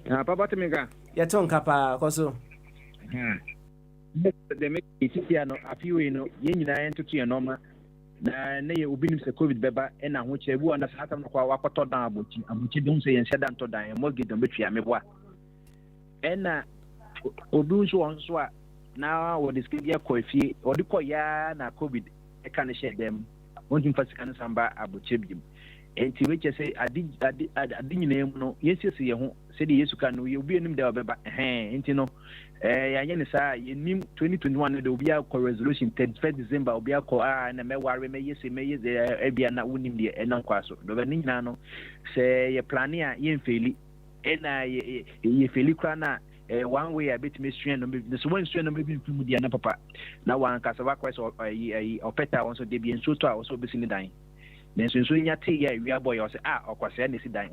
Papa Timinga. Yaton kapa koso. The make it no afiwe no ye nyina entutu ye normal na na ye obi nim se covid beba e na ho che bu na sa atam no kwa wakoto dan abochi dum se ye nhyeda nto dan mo gidon betwa meboa e na obi nso won so a na wo discipline ko afie odi ko ya na covid e kan she dem won fasika no samba abochi bim enti we che se adi nyina mu no yesese ye ho se de yesu kan no ye obi enim da obeba enti no ya nye ne sa ye nim 2021 de obi akọ resolution 31 December obi akọ na meware meyese ebia na wonim de enan kwaso do be nyina no se ye plan a ye mfeli na ye feli kra na one way a bit mystery no be so one stream no be film dia na papa na wan kasa wa kwaso opeta won so de bi enso to a so be sini dan nenso nso nya te ya wi aboy o se okwase na si dan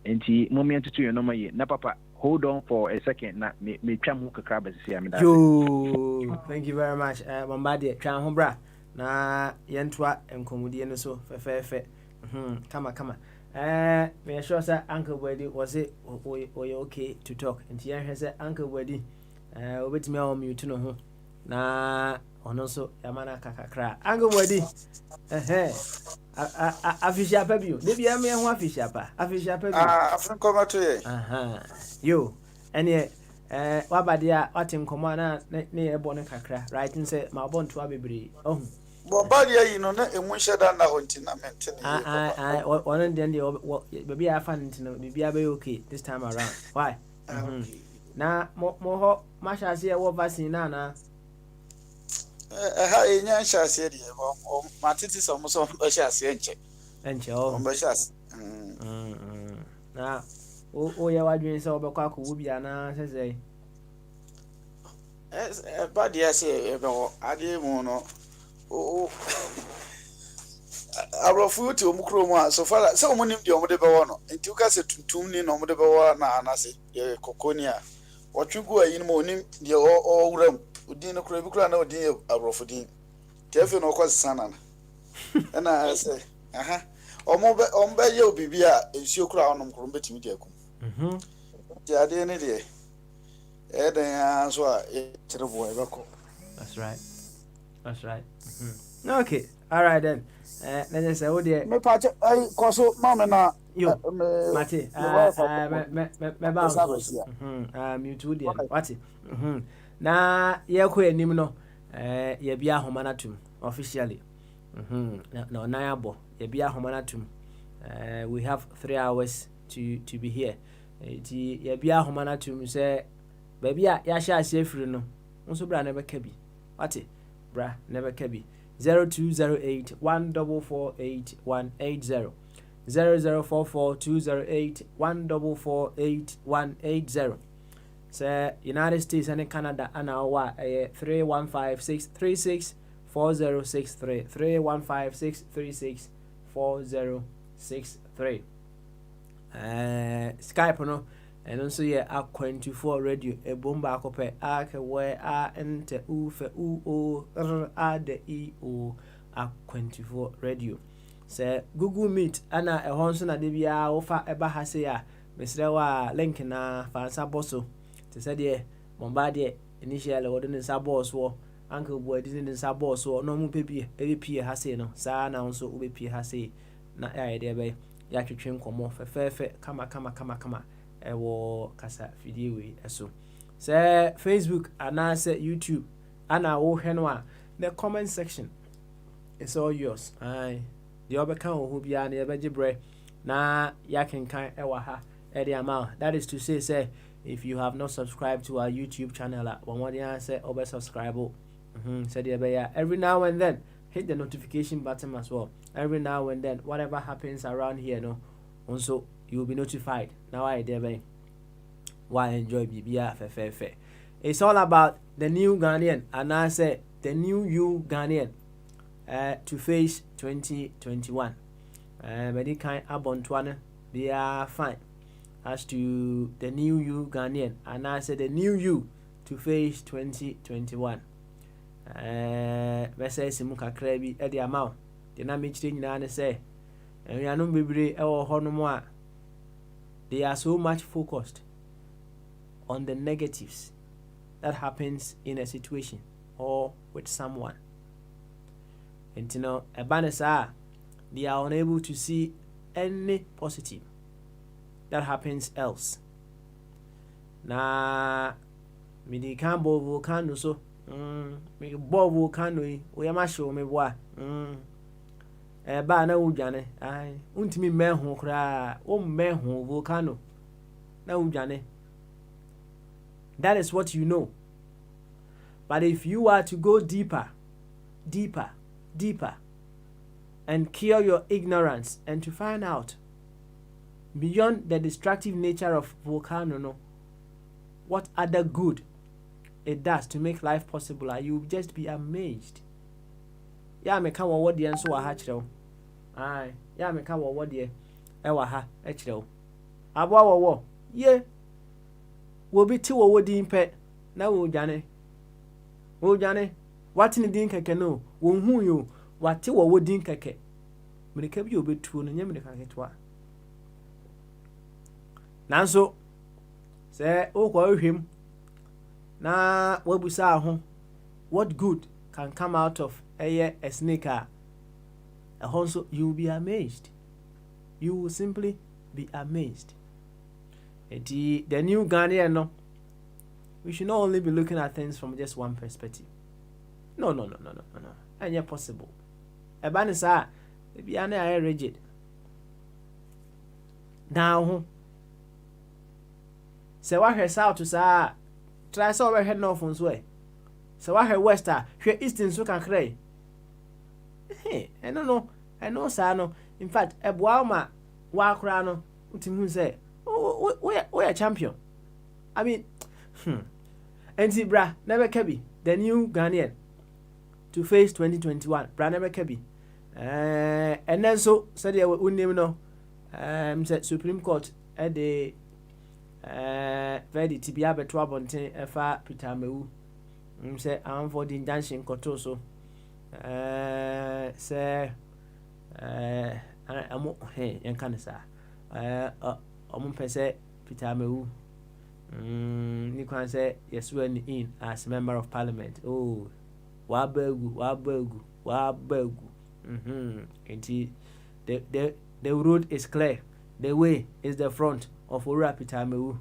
enti moment to you no maye na papa hold on for a second na me twa mu kakra ba sisi am da yo thank you very much Bombardier twa ho bra na yentoa enkomudie no so fefefe kama Me sure say Uncle Weddy was it okay to talk. Nti yan hwɛ sɛ Uncle Weddy obetumi a mute no ho. Na ɔno nso yamana kakakra. Uncle Weddy. Afishia pa bio. Debi am ho afishia pa. Afishia pa bio. Afin koma to ye. Yo. Ɛne wabade a watem kɔmɔ na ne yɛbɔ ne kakra. Right nse ma bɔ ntoa bebree. Ohun. Bobadi yi no na emu hyeda na honti na maintain. One then the baby I found to be okay this time around. Why? Na mo masha say what vaccine na Ha enya nhyase de o matiti some be hyase enche o be hyase na o ye wadwen say obekwa akwo bia na say body say e be ade mu no o abrofu ti omukro mu a so far say omunim de omude be wo no nti uka se tuntum ni no omude be wo na anase ye kokoni a otwegu ayi no onim de o wuram udin no kro bi kro na odin abrofu din tefe no ko sana na na say ombe ye obibi a ensuo kro anom kro betimi de akum ti ade ne de den so a tirebo e beko. That's right. Okay. All right then. Let's say, oh dear. Me patch I koso mama na yo Mate. Me bounce. Me too dear. What? Na ye ko anim no ye bia homa na tum officially. Na na abo ye bia homa na tum. We have 3 hours to be here. Ye bia homa na tum say baby a ya sha asefiri no. Nso bra na be ka bi. What? Bra never kebi 0208 144 180 0044 208 144 180. Say United States and Canada and our 315636 4063 315636 4063. Skype no. And also A24 radio a bomba cope a where enter fe a de eo A24 radio. Say Google Meet ana a honson a debia ofa eba hasea Mr. link na fansa bosso to say de bombardier initially ordering sabos war Uncle Boy didn't sabos or no mu pepi ebi hase no sa na nso ubepi hase na idea be ya twetwen komo fe kama ewo kasa video we eso say Facebook and say YouTube ana wo hwenwa the comment section is all yours. Aye the obeka ho bia na ebegibre na yakenkan ewa ha e amount. That is to say if you have not subscribed to our YouTube channel one more say obe subscribe say the every now and then hit the notification button as well. Every now and then whatever happens around here no also you will be notified. Now I there why enjoy BBA fe. It's all about the new Ghanaian and I say the new you Ghanaian to face 2021. Many kind abontuane they are fine. As to the new you Ghanaian and I say the new you to face 2021. Message simu kakra bi e de amount. The na me chire nyina ne say enwianom bebre e wo ho no mo a they are so much focused on the negatives that happens in a situation or with someone. And you know, they are unable to see any positive that happens else. Na me di kan bo volcano so me bo volcano yi o yama show me boa ba na udwane ai untimi mehu kra o mehu volcano na udwane. That is what you know. But if you are to go deeper and cure your ignorance and to find out beyond the destructive nature of volcano no what other good it does to make life possible, you will just be amazed. Ya me kan wo de enso wa ha kire wo. Ai, ya me kan wo de e wa ha e kire wo. Abo wo ye wo bi ti wo din pe na wo dwane what ni din keke no wo hu yo wate wo din keke mirika bi obetuo no nya mirika ketwa nanso sɛ wokɔ hwehwɛm na wabusa ho what good can come out of a snake a ɛhɔ nso you will be amazed. You will simply be amazed. The new Ghanaian, no, we should not only be looking at things from just one perspective. No. And yet possible. Ebani sa, ebi ane aye rigid. Now, se wa hwe south to sa, try so we head north on way. Se wa hwe west a, hwe eastern so kakra. I don't know. I know sa no. In fact, eboa ma wa kra no, utimu say, we are champion. I mean, NT bra never kebi the new Ghanaian to face 2021. Bra never kebi. And then so said ya we name no. Said Supreme Court at the verdict be able to abonten efa Peter Mewu. Say am for the injunction koto so. Say amo hey yanka sa. Omo pese Peter Mewu. Ni kwan say yes when in as member of parliament. Oh, wabegu. Indeed, the road is clear. The way is the front of Ora Peter Mewu.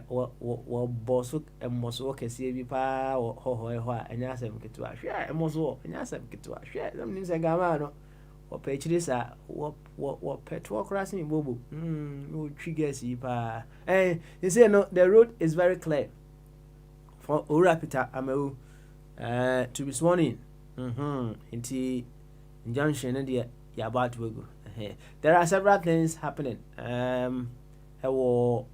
Wa bosu emoso kese bi pa ho enya asem ketua. Hwe emoso enya asem ketua. Hwe them nim se gama no. Wo pe chiri sa wo petrol crossing bobo. No triggers yi pa. You say no, the road is very clear for Ora Peter Mewu to be sworn in. Inti injunction and ya about to go. There are several things happening. Oh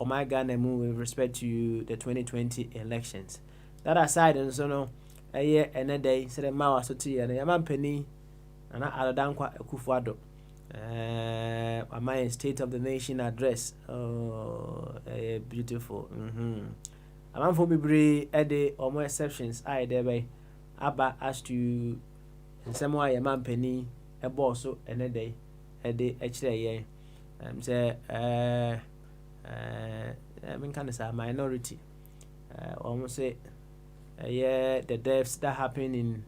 my Ghana move with respect to the 2020 elections. That aside, and so no, a year and a day, said a mawa so tea and a man penny, and I don't quite a kufuado. My State of the Nation address. Oh, beautiful. A man for me, bri, a day or more exceptions. I thereby Abba as to in some way a man penny, a boss, so and a day, actually, say, I mean, kind of a minority. Almost say, the deaths that happened in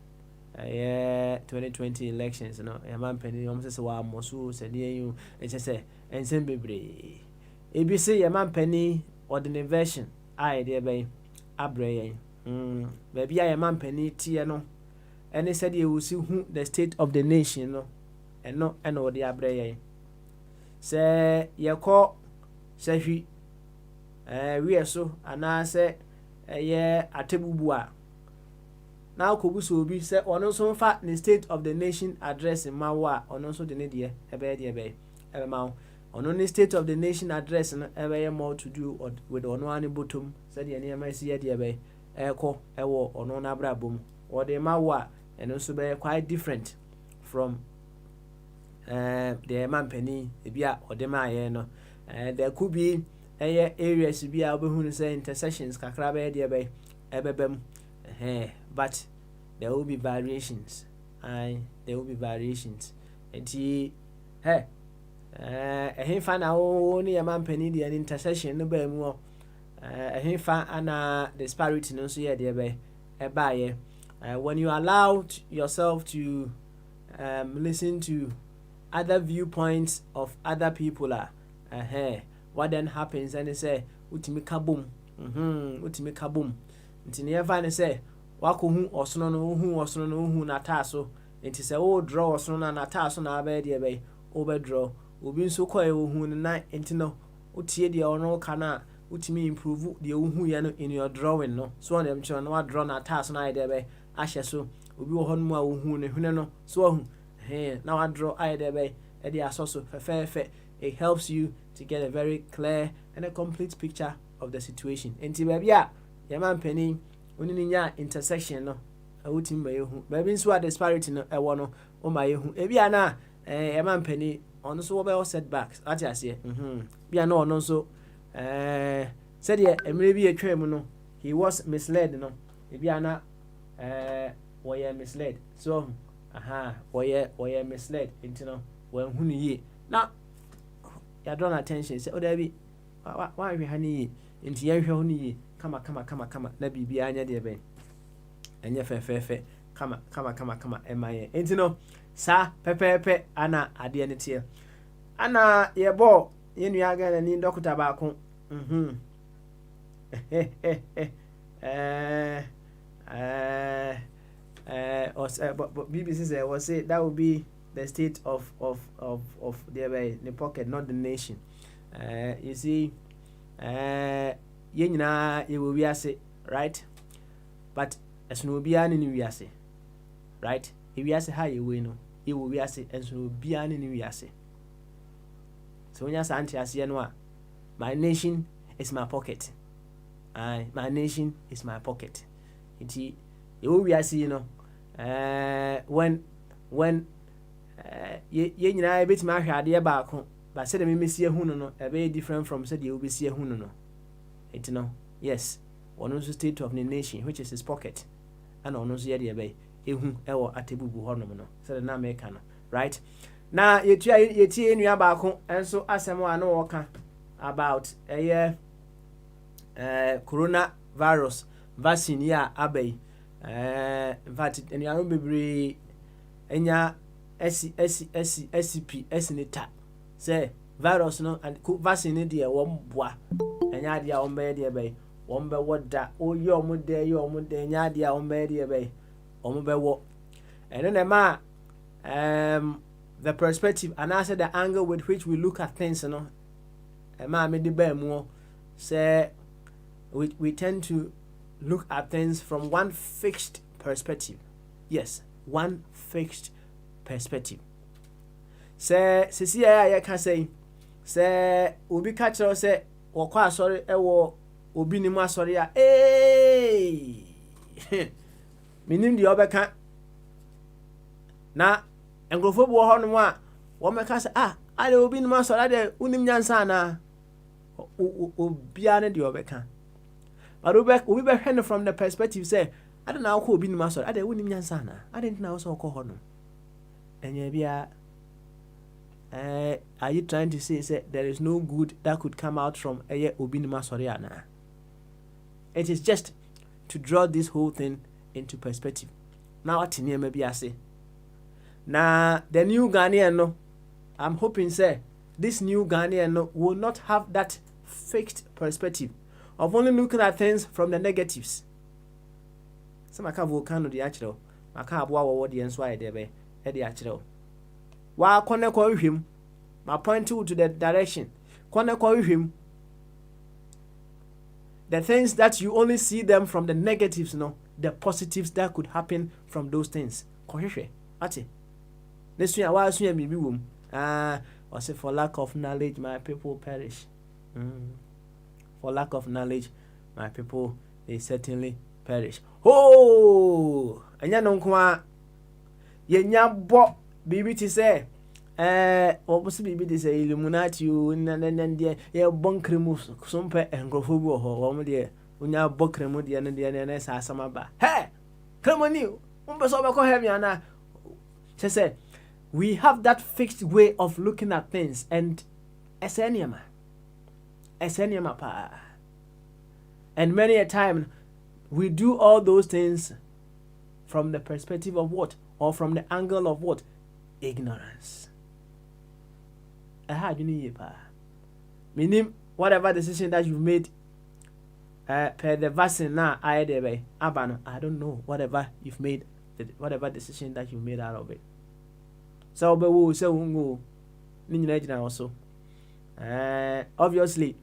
2020 elections, you know, a man penny almost says, wow, Mosu said, you, and just say, and send baby. ABC, a man penny, or the version, I dear bay, Abre, baby, I am man penny, Tiano, and they said you will see who the state of the nation, no, and no, and all the Abre. Say, you call. Say we are so and I say a table now Kobuso be said on also fat the state of the nation address in Mawa on also the Nadia a bed on only state of the nation address and ever more to do with on one bottom said the near my see dear bay echo ewo on on abrabum or the Mawa and also be quite different from the man penny bia or the no. There could be areas to be able to say intersections kakrabe dia bay ebebem but there will be variations and there will be variations and fan only a man penny the intersection no be more fan and disparity no so yeah dia bay when you allow yourself to listen to other viewpoints of other people what then happens and they say utimi kabum utimi kabum nti ne fa ne say wako hu osono no hu na taso nti say o draw osono na taso na aba de be o be draw obi nso koy o hu na nti no utie de ono kana utimi improve de o hu ya no in your drawing no so on them cho na draw na taso na de be ahye so obi wo hon mu a o hu ne hune no so hu na wa draw ai de be e de asoso fe it helps you to get a very clear and a complete picture of the situation. Enti baby a your man penny only nya intersection no awutim ba yehu baby nso a disparity no ewo no o ma yehu ebi ana your man penny on so wo be setbacks ati ase bia na ono nso said ye emre bi atwam no he was misled no ebi ana were misled so were misled into no when hu ni ye na ya draw attention say o da bi Why we honey into your honey? Kama na bibi anya de ben enye fe kama emaye enti no sa pepepe ana ade ne tie ana ye bo ye nua ga na ni doctor ba ko BBC said was say that would be the state of the pocket, not the nation. You see, yenina ye will be ase, right? But as no be an in ase, right? If you ase how you win, you will be ase, and so be an in ase. So when you say anti ase no, my nation is my pocket. My nation is my pocket. Iti you will be ase, you know. When ye nyina bit ma hwade ba ko ba se de me mesie hu no e be different from said you be see hu no it no yes one also state of the nation which is his pocket and on also ye de be ehu e wo atebubu ho no no said na America no right na ye tie enua ba ko enso asem a no woka about coronavirus vaccine ya abai in fact enua no bebre enya SCP esnita say virus no and vaccine de won boa enya de a won be de be won be woda o ye omo de enya de a won be de be omo be wo and then ma the perspective and also the angle with which we look at things no ma me de ba mu say we tend to look at things from one fixed perspective. Yes, one fixed perspective. Say ya can say obi ka kire say wo kwa asori ewo obi ni mu asori a minim di obeka na engrofo bo ho no mu a wo meka say ale obi ni mu asori ade unim nyansa na obia ne di obeka but obi be hwe from the perspective say I don't know who be in master. I don't know. I didn't know so call and yeah, are you trying to say there is no good that could come out from a Obin Masoriana? It is just to draw this whole thing into perspective. Now, what in maybe I say. Now, the new Ghanaian, no, I'm hoping, say, this new Ghanaian no, will not have that fixed perspective of only looking at things from the negatives. Some aka volcano di achiro maka aboa wo de enso aye de be e de achiro wa kone kwa hwem ma point you to the direction kone kwa hwem the things that you only see them from the negatives no the positives that could happen from those things ko hwehwe ati nesu wa asu ya bibi wom or say for lack of knowledge my people perish for lack of knowledge my people they certainly perish. Oh, anya no kwa ye nya bo bibi ti say obosi bibi ti say illuminati na ye bon kremu so mpe engrofo bi ho wo mo de onya bo kremu de na sa asama ba he kremu ni umbe so be ko heaven ana say we have that fixed way of looking at things and eseniama pa and many a time we do all those things from the perspective of what? Or from the angle of what? Ignorance. Meaning, whatever decision that you've made, per the vaccine now, I don't know whatever you've made, whatever decision that you made out of it. So, but we will say, also. Obviously,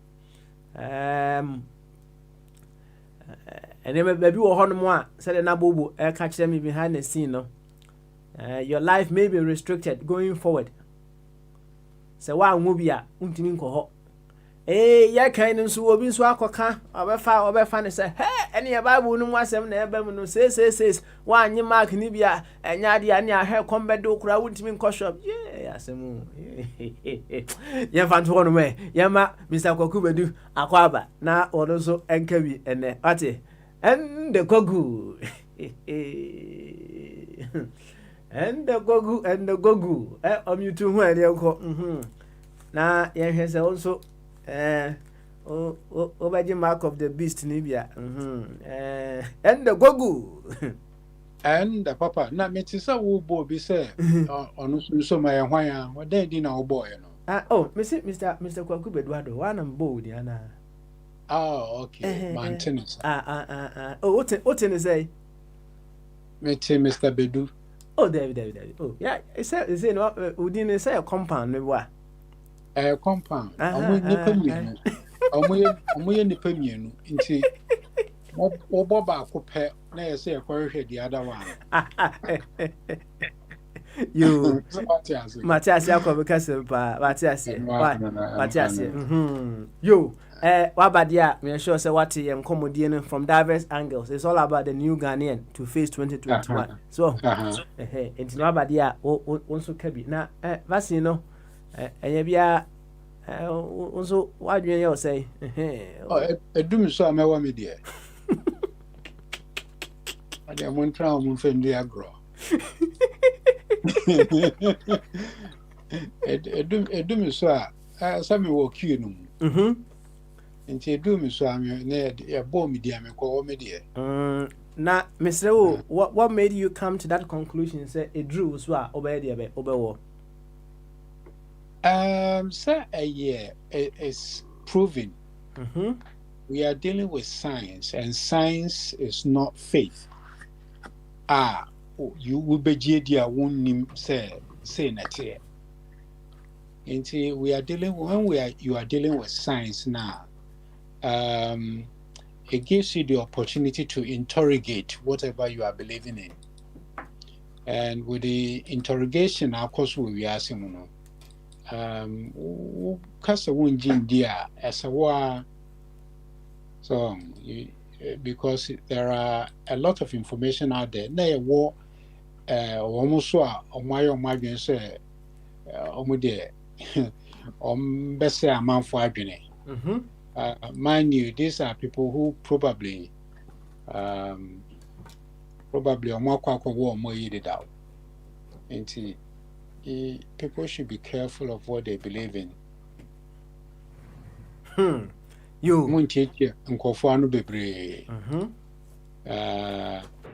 and then maybe we have more. Said na bobo, catch them behind the scene. No, your life may be restricted going forward. So why movie a untimi nko ya kan nso obi nso akoka obefa ne say hey any bible no mu asem na ebe mu no says wa anyi mark ni bia enya de ani ahwe kombedo kura untimi nko shop yeah asem ya fan to no me ya ma Mr. Kwaku Bedu akwaba na odo so enka bi ene ate and the gogu and the gogu you too hu ene nko na ye hwe say also Obaji mark of the beast Nibia. And the gogu. And the papa, na me ti say wo bo bi say ono so ma ye hwan a, wo den di na wo boy no. Mr. Kwaku Bedwado, one and bold, Yana. Ah, okay. Maintenance. Oh, what in say? Me ti Mr. Bedu. Oh, David. Oh, yeah, it's no, we didn't say a compound, maybe what? Compound. Nipa mienu. Omo ye nipa mienu. Nti wo bo ba ko pe na ye say e kwahwe the other one. You Matias. Matias yakọ because pa Matias. Why? Matias. Yo, what about there? Me sure say what you comedy from diverse angles. It's all about the new Ghanaian to face 2021. So, it's no about there. Also kabi. Na vaccine no. Enya bia also what do you say? Edum so amewa me die. Ade mon tra mon fendi agro. Edum so a some wo queue no. Nti edum so am na e bo me dia me ko me die. Na Mr. What made you come to that conclusion? Say it drew so obey there be obewo. Sir, a year is proven. We are dealing with science, and science is not faith. You will be JD won't say that here. Until we are dealing you are dealing with science now. It gives you the opportunity to interrogate whatever you are believing in. And with the interrogation, of course, we are asking, kasa wonjin dia as a wa. So because there are a lot of information out there. Na wo almost so omayo madwen say omude bese amanfo adwene. Mind you, these are people who probably omakwa wo omo yidi daw. Enti people should be careful of what they believe in. You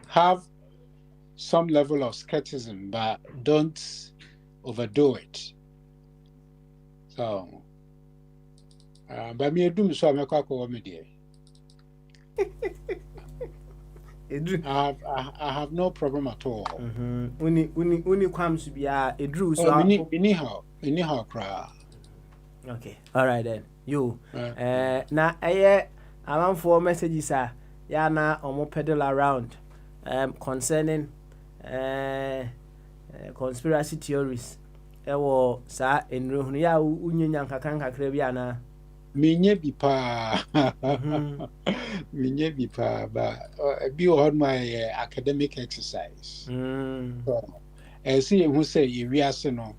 have some level of skepticism, but don't overdo it. So, but me do so I'm a media. I have no problem at all. Uni comes to be a drew so anyhow cry. Okay, all right then. You na amount for messages ya na omo pedal around concerning conspiracy theories ewo sa enrohunu ya unyenya nkakra bi ana Minye bi pa ba bi on my academic exercise. So see who say no,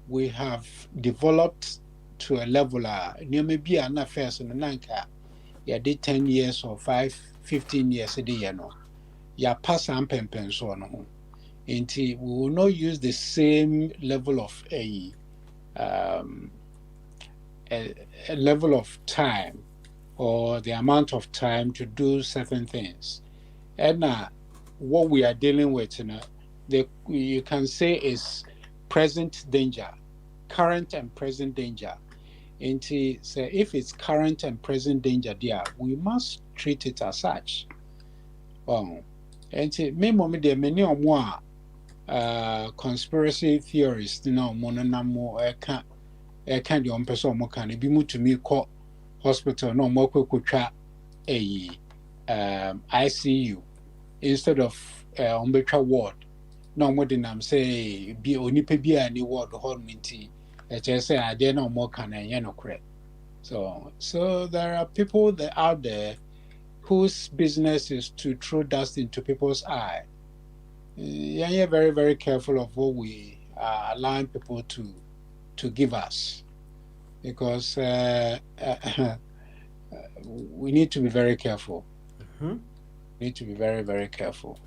we have developed to a level maybe an affairs in Nanka. Ya did 10 years or 15 years a day, ya pass and pen so no. We will not use the same level of a level of time or the amount of time to do certain things. And what we are dealing with, you can say is present danger, current and present danger. And say if it's current and present danger there, we must treat it as such. And me many conspiracy theorists, kind of person mo can be moved to me call hospital no more quick a ICU instead of umbetra ward. No more than I'm say be only be any ward hall minty. Just say I dare no more can correct. So there are people that out there whose business is to throw dust into people's eye. Yeah, very, very careful of what we are allowing people to give us, because we need to be very careful. We need to be very, very careful.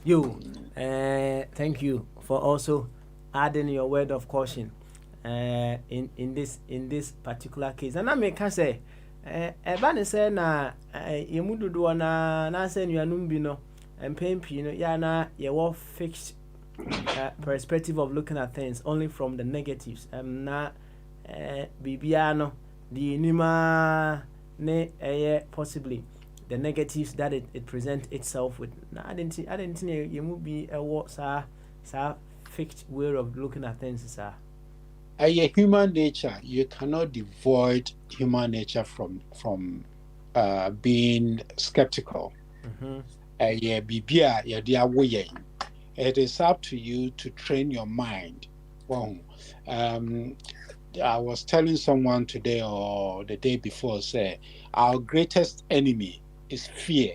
You, thank you for also adding your word of caution. in this particular case. And I may can say, Ebani say na yemudu do na say nuanum bi no mpem pii no ya na ye wo fixed perspective of looking at things only from the negatives. Na bibia no the nima ne possibly the negatives that it presents itself with. Na I didn't think you be a what sa fixed way of looking at things, sir. Human nature, you cannot devoid human nature from being skeptical. It is up to you to train your mind. Well, I was telling someone today or the day before, say our greatest enemy is fear.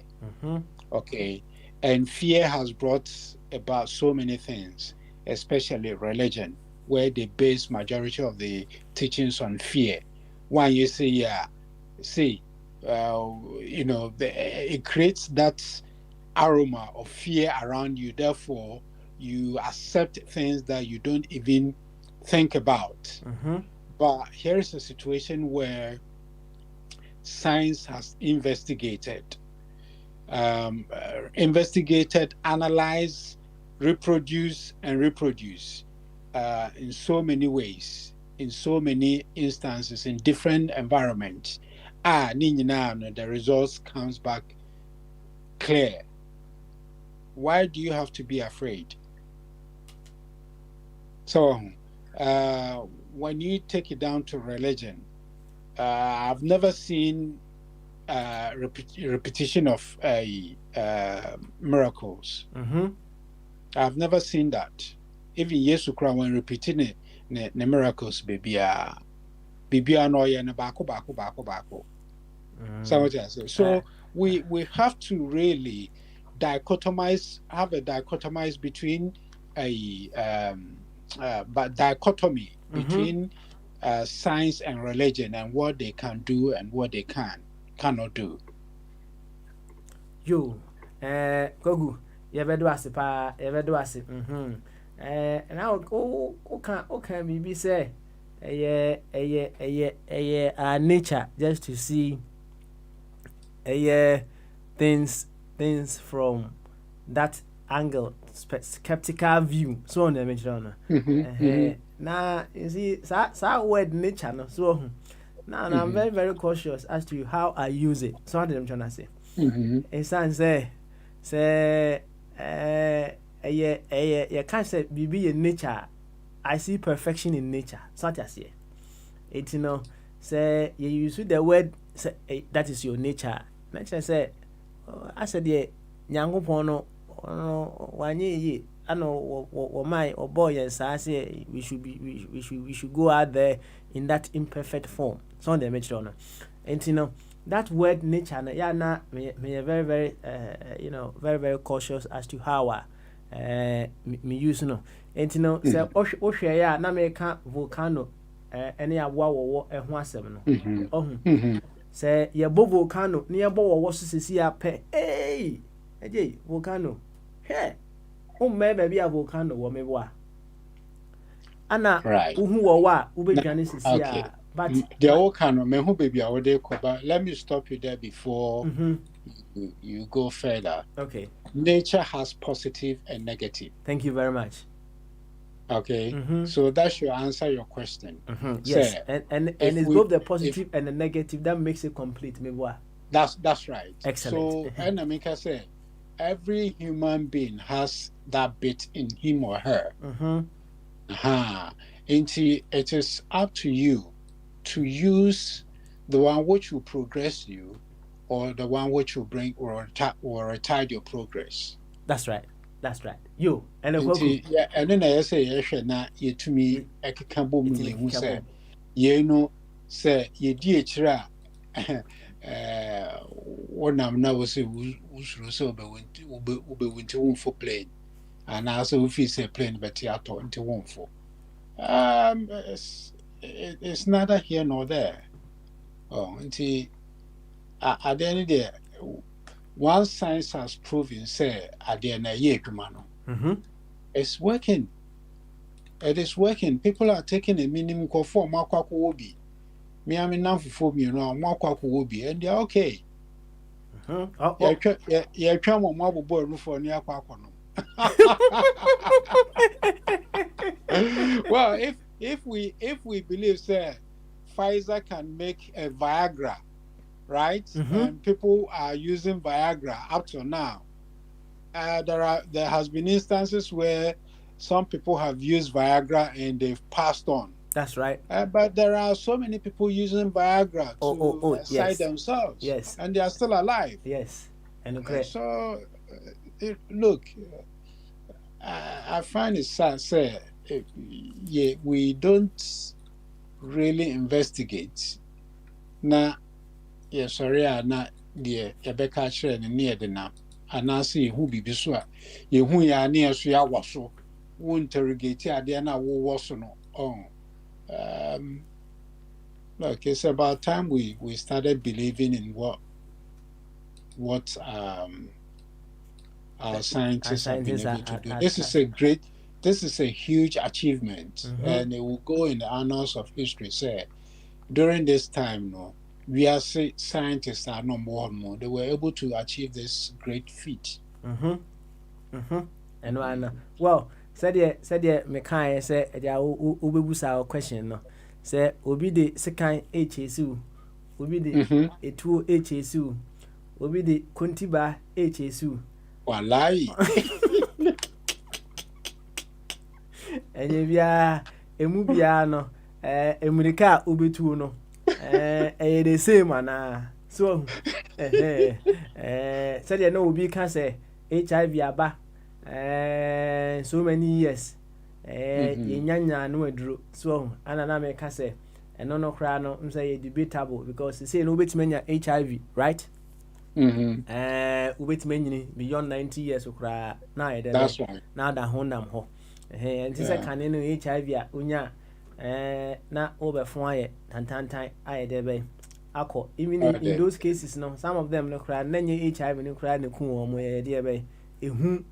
Okay, and fear has brought about so many things, especially religion, where they base majority of the teachings on fear. When you say, it creates that aroma of fear around you. Therefore, you accept things that you don't even think about. But here is a situation where science has investigated, analyze, reproduce in so many ways, in so many instances, in different environments. The results comes back clear. Why do you have to be afraid? So when you take it down to religion, I've never seen repetition of miracles. I've never seen that. Even Yesu Christ, when repeating the miracles, baby, no bako. So we have to really have a dichotomize between dichotomy between science and religion, and what they can do and what they cannot do. Kogu, yebedo ase pa, yebedo ase. And I okay maybe say nature, just to see things from that angle, skeptical view. So on the mention. Now you see that word nature no. So now I'm very, very cautious as to how I use it. So what I'm trying to say. It sounds say you can't say be in nature. I see perfection in nature. So what I say. It say you use the word say that is your nature. Nature say I said yeah Nyankopon no wanye ye ano my or boy and say we should go out there in that imperfect form. So on the mention and that word nature na me very very very very cautious as to how me use no and say ohwe ya na me ka volcano any aboa wo ho asem no say ye bo volcano na ye bo wo sisi ape eje volcano maybe a volcano wo me boa ana uhu wo wa ubedwane sisi a but the volcano me hu baby a wo dey koba. Let me stop you there before you go further. Okay. Nature has positive and negative. Thank you very much. Okay, so that should answer your question. Yes, and it's both the positive and the negative that makes it complete. That's right. Excellent. So, and I say, every human being has that bit in him or her. It is up to you to use the one which will progress you, or the one which will bring or retard your progress. That's right. You and and then I say na you to me ekeka bom ni hu say you know say ye di echira wonam na wo say usuro so be wonti won for plane and also if you say plane but ya to nti won for it's neither here nor there. Nti at the end of the day, once science has proven say at the end of the year, it's working. It is working. People are taking a minimum for Makwaku Obi. Me, I'm enough for me, Makwaku Obi, and they're okay. Yeah, try more marble boy for near Quacono. Well, if we believe, say, Pfizer can make a Viagra, right? And people are using Viagra up to now. There has been instances where some people have used Viagra and they've passed on. That's right. But there are so many people using Viagra to side themselves. Yes. And they are still alive. Yes. And so, look, I find it sad, say, we don't really investigate. Now, yes, sorry, not the Rebecca Shren near the nap. And I see who be biswa. You who ya near so ya was so. Who interrogate ya, they are now was no. Look, it's about time we started believing in what our scientists have been able to do. This is a huge achievement, and it will go in the annals of history. Say, during this time, we are scientists are no more. They were able to achieve this great feat. And well, said me kind say there will question no. Say obi the second HSU, obi the a two HSU, obi the Kuntiba HSU. Wallahi. Enye bia emu bia no emirika obetu no the same ana so said no obi can say HIV aba so many years yenya no aduro so ana na me ka say eno no kra no say debatable because say no betimanya HIV, right? Ubetimanyini beyond 90 years kra na that's right. Now da honam ho nti say kan no HIV a unya na obefon aye tantantan aye de be akọ even in those cases no some of them no kra na nye HIV no kra ne ku wo mo ye de be ehu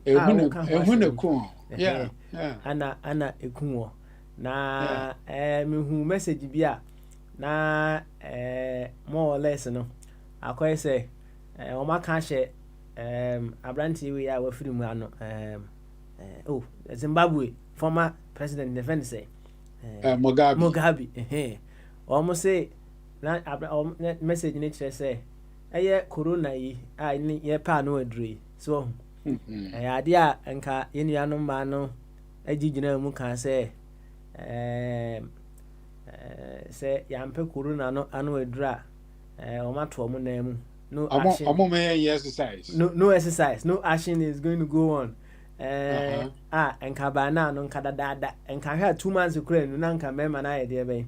ne ku yeah ana eku wo na me hu message bia na more or less no akoy say o ma kan hye abranti we ya wafiri mu ano Zimbabwe former president defend say Mugabe almost say na message ni chere say corona yi ni ye pa no adure so ade a nka yenuanom ma no agigina mu kan say say yampe corona no anu adura o ma to mo na mu no action no exercise no action is going to go on enka ba na no nka dada enka ha 2 months kura no na nka mema na ye de be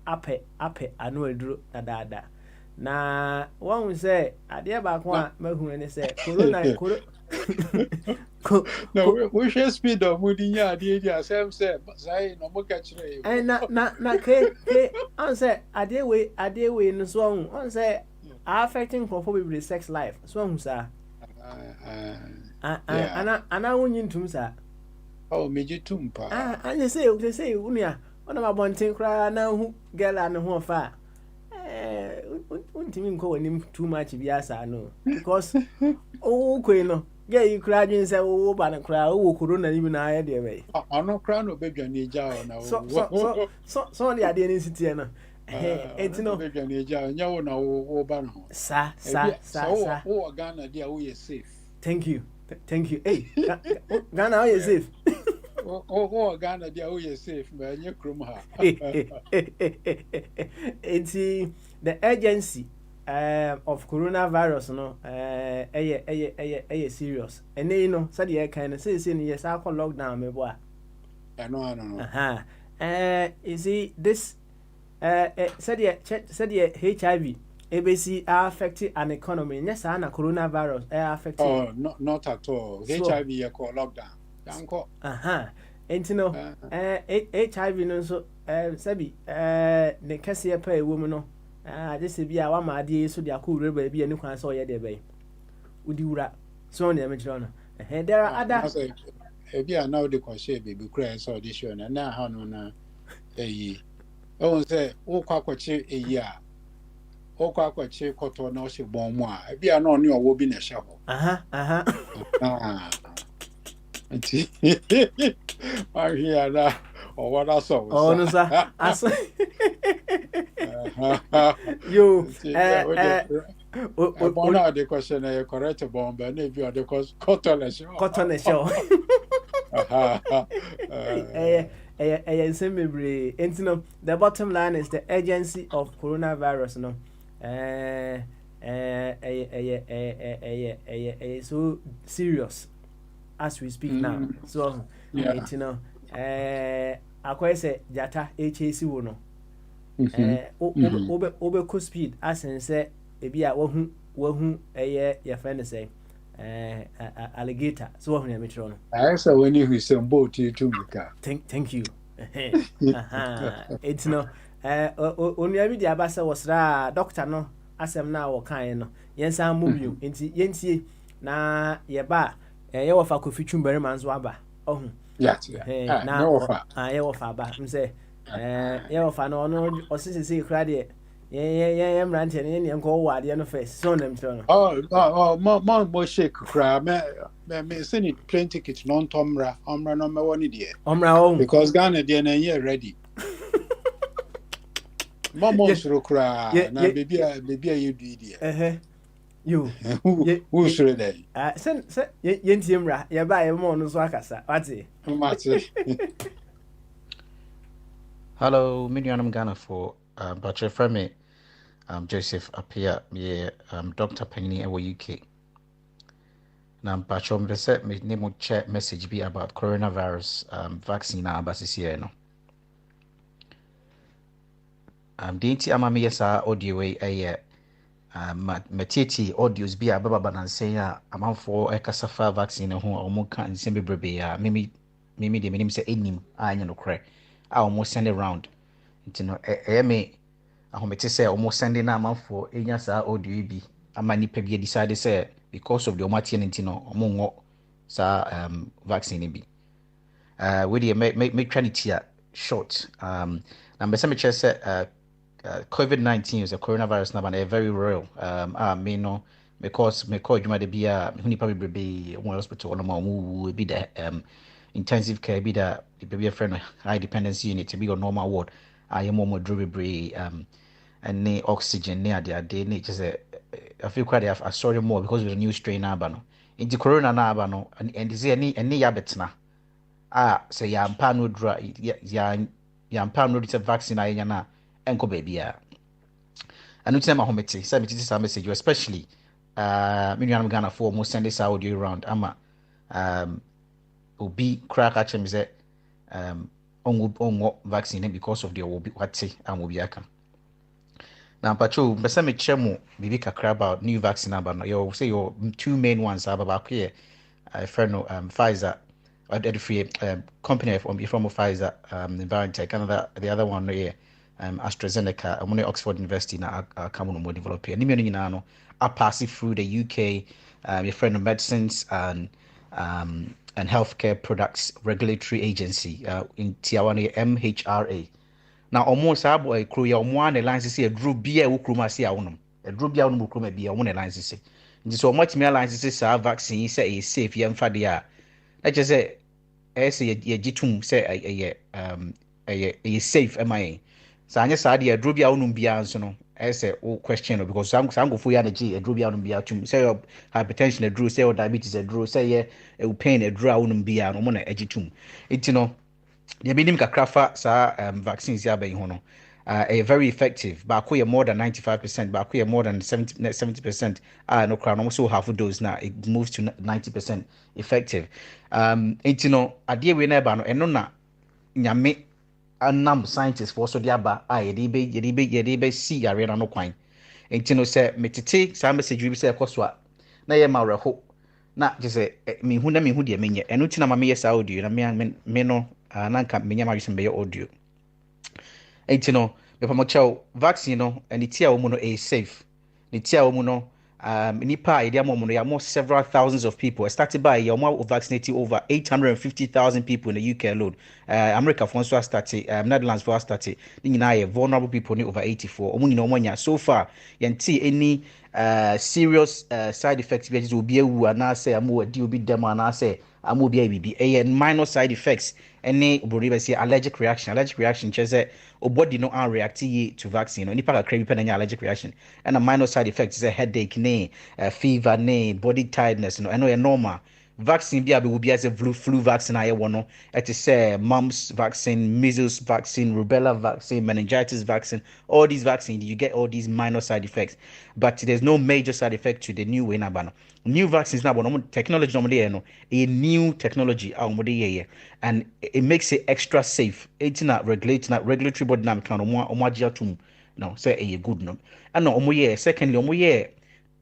ape anu aduro dada na won say ade ba ko a mahu ne say corona no we share speed of mudinya ade dia same say sai no mo ka kire e na ke on say ade we no so on say affecting for sex life so on say ana wonyi ntum sa meji tumpa anya say unia ona ma bonten kra na hu gela ne ho fa untimi nko wani too much biasa no because kwei no get you kra dwen say wo ba na kra wo corona ni bi na aye de be ono kra no bedwa ni ja na so the ade ni sitie no etino bedwa ni ja nya wo na wo ba no sa wo Ghana dia wo ye safe. Thank you. Hey, Ghana, how you safe? Oh, Ghana, they are safe, man. You come ha. It's the urgency of coronavirus, no, serious. And then, you know, so the kind of say, yes, I call lockdown, me boy. I know. You see, this, said the HIV. ABC are affecting an economy. Yes, and a coronavirus are affecting. Oh, not at all. So, HIV you call lockdown. And you know, HIV no so sabi the kase pay woman no. This be a one my dear so they are cool baby and you can saw ye there bay. Would you rap so on the image on? There are other ebi a now the question baby cry so audition na ha no na oh say wo kwakwache a wo kwakwache koto na o se bon mu a ebi a na oni owo bi na hye ho ah nti ahia or what so Oh no sir. Yo one of the question is correct bomb but if you are the cotton show the bottom line is the agency of coronavirus no so serious as we speak now. So you know akwai say jata HAC wo no obe speed asense ebi a wahu your friend say alligator so wahu na metro no I say when you say boat you too thank you it's no onua bi di abasa wasra doctor no asem na wo kan no yensa mobile enti yentie na ye ba ye wo fa kofi twumbere manzo aba ohun na wo fa ye wo fa ba mse ye wo fa no no osisi kra de ye mrante ne ne nko wo ade no first so nem tro no mo shake kra me send it plane ticket non tomra omra no me woni de omra because Ghana de na ye ready mama suru kra na baby a you do de you who sure dey sen yentie mra ye ba ye mo no so akasa wati Hello, Minianum Ghana for Bachelor Frame, Joseph Apia, Dr. Penny, UK. Now, Bachelor, me set me name chat message be about coronavirus vaccine basis here no. Dinti amami yesa audio way matiti audios be ababa nan say amanfo ekasafa vaccine ho omo kan nsembe brebe ya mimi de minim say enim anya no kre almost send around nti no me ahomete say almost sending na amanfo enya sa audio bi ama nipa bi decide say because of the omatie nti no omo ngo sa vaccine bi we dey make trinity short na me say me che say COVID-19 is a coronavirus now, but a very real. Me no because me call you might be a probably be one hospital or more be the intensive care be the be a friend high dependency unit to be on normal ward. I am more delivery and ne oxygen near the day just I feel quite I saw more because of the new strain abano. In the corona na abano and is any yabetna. Say ya pano dra ya pano it's a vaccine I na enko baby a anu tina ma homete say me titi sa message especially me nuanam Ghana for almost send this audio around ama obi crack at me say ongo vaccine because of the obi wate am obi aka na pacho besa me chemo bibi kakra about new vaccine about no you say your two main ones are about here friend Pfizer the free company from Pfizer BioNTech and the other one here AstraZeneca and Oxford University na come on more develop here. Nimi nyina no a pass through the UK your friend of medicines and healthcare products regulatory agency in Tiawane MHRA. Now almost abo e kro ya omo an license say adru bia wo kro ma say awonom. Adru bia wonom kro ma bia omo license say. Nti so omo timi license say vaccine say e safe ye mfa de a. Na je say e say ye gitum say e safe am I. So anya saa de adro bia wonum bia nso no say o question because sango fo ya na ji adro bia wonum bia tum say hypertension adro say diabetes adro say ye pain adro wonum bia no mo na agitum enti no the bidim kakrafa sa vaccines ya ben ho no very effective ba ko ye more than 95% ba ko ye more than 70% no kra no so half dose now it moves to 90% effective enti no ade we na ba no eno na nyame anam scientists for so dia ba yede be see yare na no kwan enti no say metete sa message bi say ekoswa na ye ma reho na je say me hu de menye eno tina ma me yes audio na me no nanka menya ma wisem be audio enti no me pa mo vaccine no and it wo mu no is safe it wo mu no nipa idea more several thousands of people. Started by more vaccinating over 850,000 people in the UK alone. America for so started, Netherlands for started. Vulnerable people over 84. So far, see any serious side effects will be and I say I'm deal with them and I say I'm be a minor side effects. Any say allergic reaction just body no react to vaccine no nipa kakra bi pe allergic reaction and a minor side effects is a headache fever body tiredness no and normal vaccine bi will be as a flu vaccine aye no it is mumps vaccine, measles vaccine, rubella vaccine, meningitis vaccine. All these vaccines you get all these minor side effects, but there's no major side effect to the new way na new vaccines now but technology no a new technology and it makes it extra safe. It's not regulatory body na kan omo no say a good no and no secondly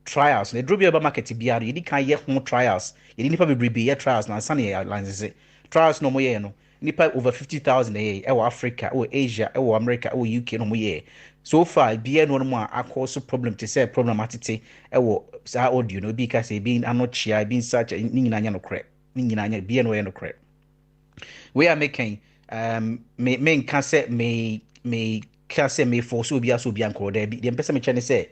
trials na duro bi eba market biara yedi kan yɛ ho trials yedi nipa bebrebe yɛ trials na ansa na yɛ license trials no mo yɛ no nipa over 50,000 ɛwɔ Africa ɛwɔ Asia ɛwɔ America ɛwɔ UK no mo yɛ so far biara no mo a akɔ so problem te sɛ problem atete ɛwɔ saa audio no bi ka sɛ bi ano kyia bi such ni nyina nya no korɛ ni nyina nya biara no yɛ no korɛ we are making me nka sɛ me ka sɛ me force obi aso obi ankɔ da bi dem pɛ sɛ me kyɛ ne sɛ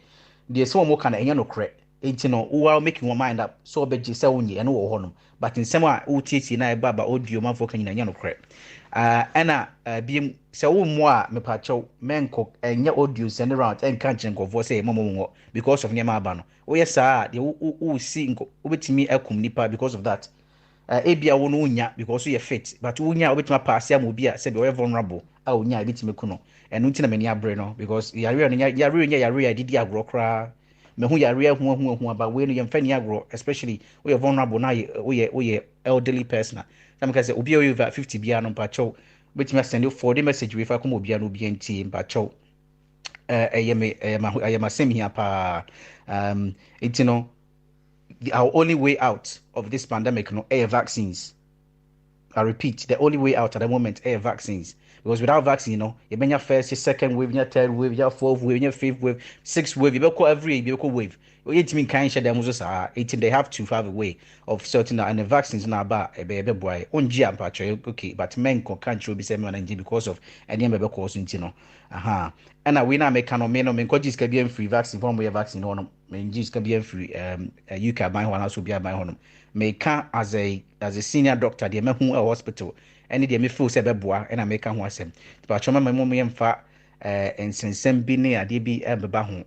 deɛ sɛ wɔn ka na ɛnyɛ no korɛ enti no wo making your mind up so ɔbɛgye sɛ wonye ɛno wɔ hɔ nom but nsɛm a wotietie na ɛba audio manfoɔ ka nyina ɛnyɛ no korɛ ɛna biem sɛ wo mu a mepakyɛw mɛnkɔ ɛnyɛ audio send around ɛnka nkyerɛ nkɔfoɔ sɛ ɛma mo wɔ because of nneɛma aba no woyɛ saa deɛ wosi wobɛtumi akum nipa because of that ebia wo no wonya because you're fit but wonya wobɛtumi pass am obi a sɛ be vulnerable a wonya ebɛtumi ku no ɛno nti na mani abrɛ no because yare no yare didi agro kra me hu yare hu aba we no yɛmfa ni agro especially we are vulnerable na we elderly person na me say obi over 50 bia no pa chow wobɛtumi send you for the message we fa kom obi a no obi ntie pa chow ɛyɛ masɛm hia pa it no our only way out of this pandemic no air vaccines. I repeat, the only way out at the moment air vaccines. Because without vaccine, you been your first, your second wave, your third wave, your fourth wave, your fifth wave, sixth wave, you call every you call wave. It mean kind share them was they have to have a way of sorting out and the vaccines now about a baby boy on GM patch, okay, but men can't be same because of any member causing and we now make no men coaches can be free vaccine from we vaccine on men can be free UK buy one also be a buy home. May can as a senior doctor, the who a hospital, any the me feel say beboa and I make one sem. But choma my mom yemfa and sensem bi ne ade bi beba ho.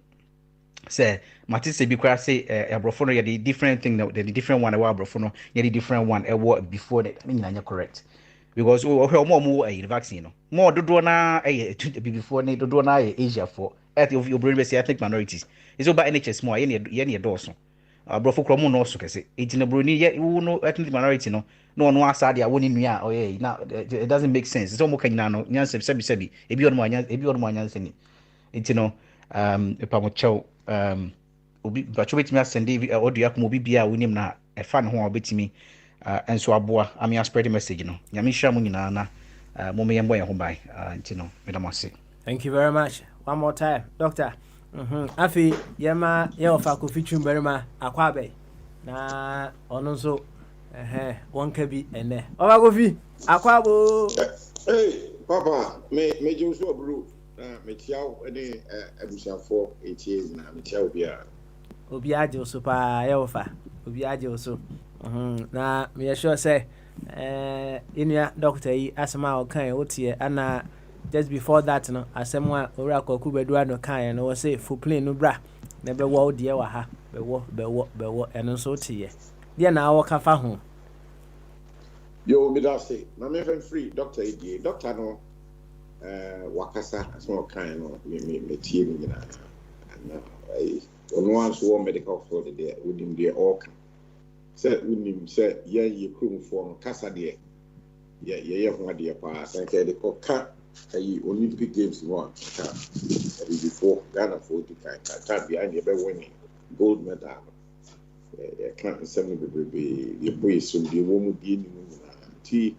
Say Martin say bi kwa say abrofo no the different thing the different one about abrofo no the different one before that nyina correct. Because we more a vaccine no more dodo na before ne dodo na Asia for of your brain ethnic minorities it's about NHS more ye dawson abrofo kro mu no so kese etina broni ye wo no ethnic minority no no asade a woni nua oh now it doesn't make sense it's almost kanyina no nyanse sebi ebi ono anyanse ni etino epa mo chew obi bacho betimi asende audio akomo obi bia wonim na efa ne ho obetimi enso aboa amia spread message no nyame hia mo nyina na mo me yembo ye ho bai ntino medamase. Thank you very much. One more time, doctor. Afi yema ye ofa ko fitrum berima akwabe na ono nso wonka bi ene ofa ko fi akwabo papa me jumso bro me tiaw ene abusafo etie na me tiaw obi aje so pa ye ofa obi aje so na me sure say inua doctor yi asema o kan o tie ana just before that no asemwa ora kwaku bedua no kan no say for plane no bra na be wo de wa ha be wo eno so tie de na awo kafa ho yo me da say na me free doctor edie doctor no wakasa asema kan no me tie ni na ono one so medical field there within the all say unim say ye krum for no kasa de ye ho de pa say de ka Olympic Games one before Ghana 40 can't be any winning gold medal. Can't send me the boys so the woman being tea.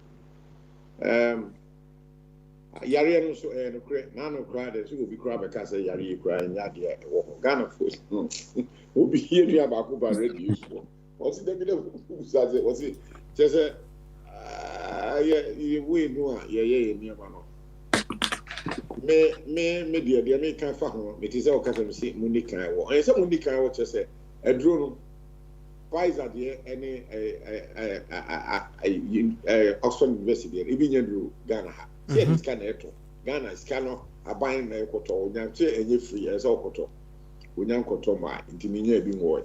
yare no so no kure na no kura de so obi kura be ka say yare kura nya de wo Ghana food obi here dua ba ko ba radio so o si de bi de sa se o si say ye we no a ye ni ma no me de me kan fa ho me ti say o ka se me si muni kan wo e say muni kan wo say edro no Pfizer de any Oxford University e bi nya duro Ghana ha say this kind of Ghana is kind of aban na ekoto onya che enye free e say okoto onya nkoto ma intiminya e bi wo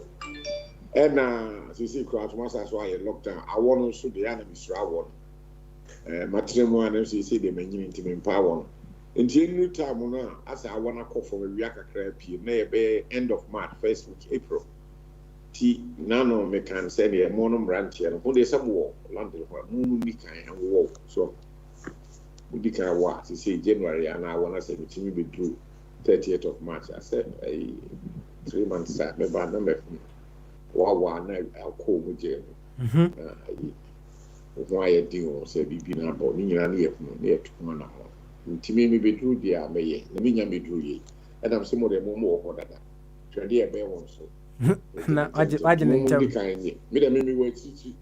e na sisi kra to masa so aye lockdown awon so de ya na misra awon matremu ana sisi de manyin intimi pa awon nti new time no asa awon akofo we akakra pie na e be end of March first week April ti nano me kan say de mono branch no de sabo London ho mu ni kan wo so udi kan wa sisi January ana awon asa mitimi be do 30th of March I said 3 months time me ba na me wa na alcohol mu je why a deal say be na bo ni nyina na yefunu na yetukuma na ho ntimi me bedru dia meye na me nya bedru yi and am say mo de mo wo dada twede e be won so na waje ne ntem me de me wo chichi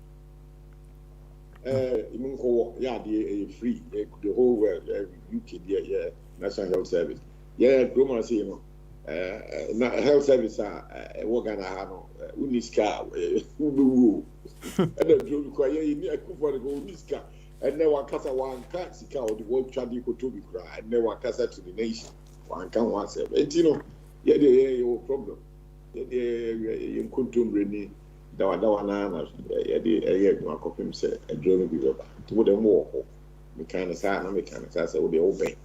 imun ko ya de free the whole world UK there National Health Service groma say you know na health service wo Ghana ha no uniska ubu and do ko ye ni akufo de uniska and ne wakasa wanka sika o de wo twade ko to bi kra and ne wakasa to the nation wanka wan say entino ye de problem ye de kuntum reni dawa na ye de ye ko akopim say adro bi baba to mo de mo ho me kan sa say wo de obey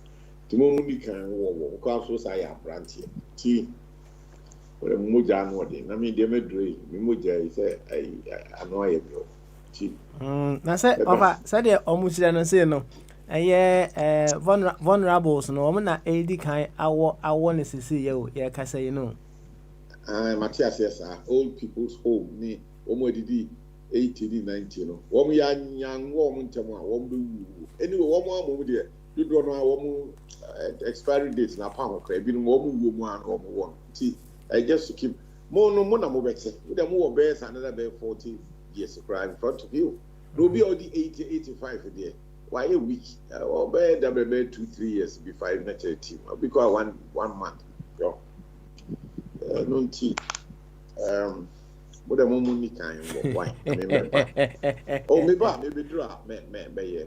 timo mu ni kan wo ko aso sa ya branch ti wala mu ja no de na me de medroi me mu ja ise ano aye bro ti na say ofa say de omusira no say no vulnerables no o na edi kan awo ne sisi ye o ye kasa yi no Matthias yes old people's home ni omo didi 80 90 no wo ya nyan wo mo ntem a wo be wu anyway wo mo amu de do no a wo mo expiry date na pa ho kra bi no wo mo wu mu an wo mo won ti I just to keep mo na mo better we dem wo be another be 40 years cry in front of you no be all the 80 85 there why a week or be 2-3 years be 5 na team because one month yo no ti what a moment ni kan why maybe draw me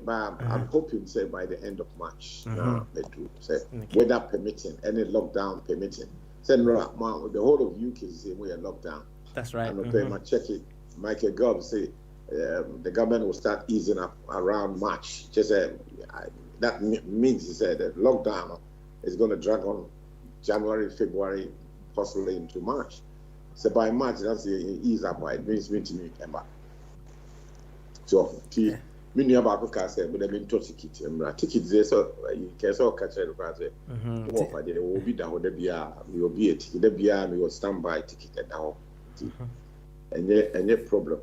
I'm hoping say by the end of March me do say weather permitting any lockdown permitting send the whole of UK is saying we are locked down. That's right. And my check it Michael Gove say the government will start easing up around March. Just that means he said that lockdown is going to drag on January, February, possibly into March. So by March, that's the ease up. It means me to me, Emma. So, me near about to say, but I mean, ticket. Tickets there, so you can so catch it. There will be down there. We will be a ticket. There be we will stand by ticket at now. And yet problem.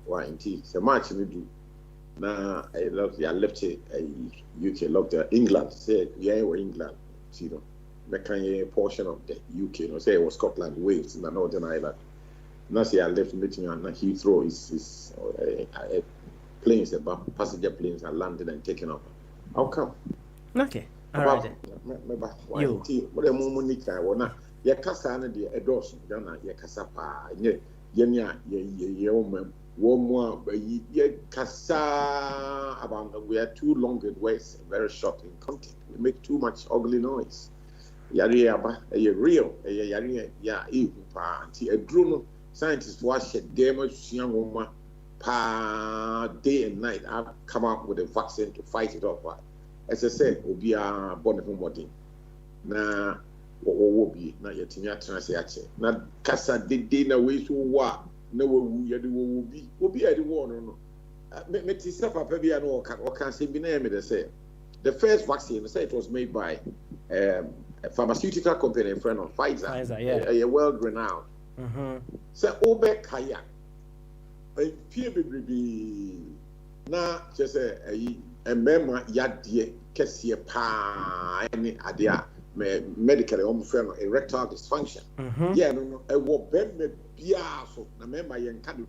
Why indeed? So much we do. Now I left UK locked England. Say we're England. You know. A portion of the UK, you know, say it was Scotland, Wales, in the Northern Ireland. Now say I left meeting on Heathrow is planes, passenger planes are landing and taking off. How come? Okay. All right. You. What a moment na ya kasa na de edos Ghana ya kasa pa nye yenya ye kasa about we are too long in words, very short in content. We make too much ugly noise. Yari aba real yari ya pa anti edro no scientists wash them suan pa day and night I've come up with a vaccine to fight it off. As I said obi a born home body na wo bi na yetimi atena se ache na kasa dede na we so wa na wo yede wo obi ade wo no me ti se papa bia no o kan se bi na me de say the first vaccine say it was made by a pharmaceutical company, a friend of Pfizer, a world renowned. So, Obe Kaya, a na just a member yadie kɛseɛ paa ne ade a medically friend erectile dysfunction yeah no ɛwɔ bɛrima biara so na mɛma yɛnka no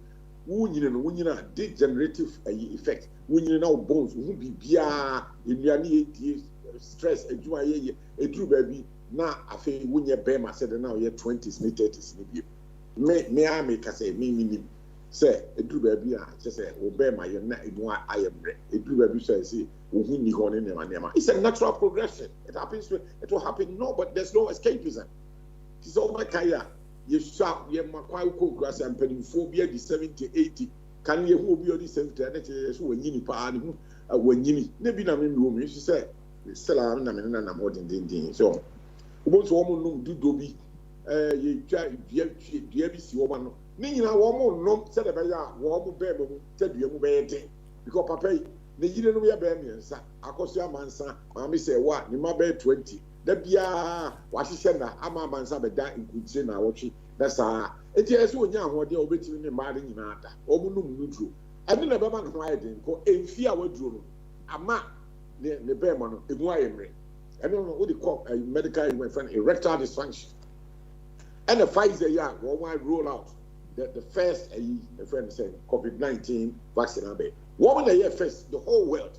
wunyina degenerative effect wunyina na bones wo bibiara nnuane yɛ stress adwuma yɛ eduru baabi na afei wunye bɛrima sɛ de na ɔyɛ 20s ne 30s ne bi me a me ka sɛ me sɛ eduru baabi a kyɛ sɛ wo bɛrima yɛ na emu ayɛ mmerɛ eduru baabi sɛ ɛsɛ wo hu ni hɔ ne nneɛma it's a natural progression it will happen no but there's no escapism it's over kaya yɛ makwa ko kura sɛ mpanimfoɔ bi adi 70 80 kan yɛ hu obi odi 70 ne kyɛ sɛ wɔnyini paa ne hu wɔnyini ne bi na me wo me sɛ sɛla na me na mo dindindin so obo so wɔn nom dudo bi yɛ twa dua bi si wɔn no ne nyina wɔn nom sɛ de bɛyɛ a wɔn bɛɛ mu sɛ dua mu bɛyɛ den because papa yi ne yire no yɛ bɛɛ mmiɛnsa akɔso amansa maame sɛ wa ne ma bɛɛ 20 da bia wahyehyɛ na ama amansa bɛda nkuntire na awɔtwe na saa eti ɛsɛ onya ahoɔden a obetumi ne mmaa ne nyinaa da wɔn nom nuduro ɛne na bɛma ne ho ayɛ den kɔ emfi a waduro no ama ne bɛrima no emu ayɛ mmerɛ ɛno no wode kɔ medical even friend erectile dysfunction and the Pfizer yeah one roll out the first friend said COVID-19 vaccine abe woman the first the whole world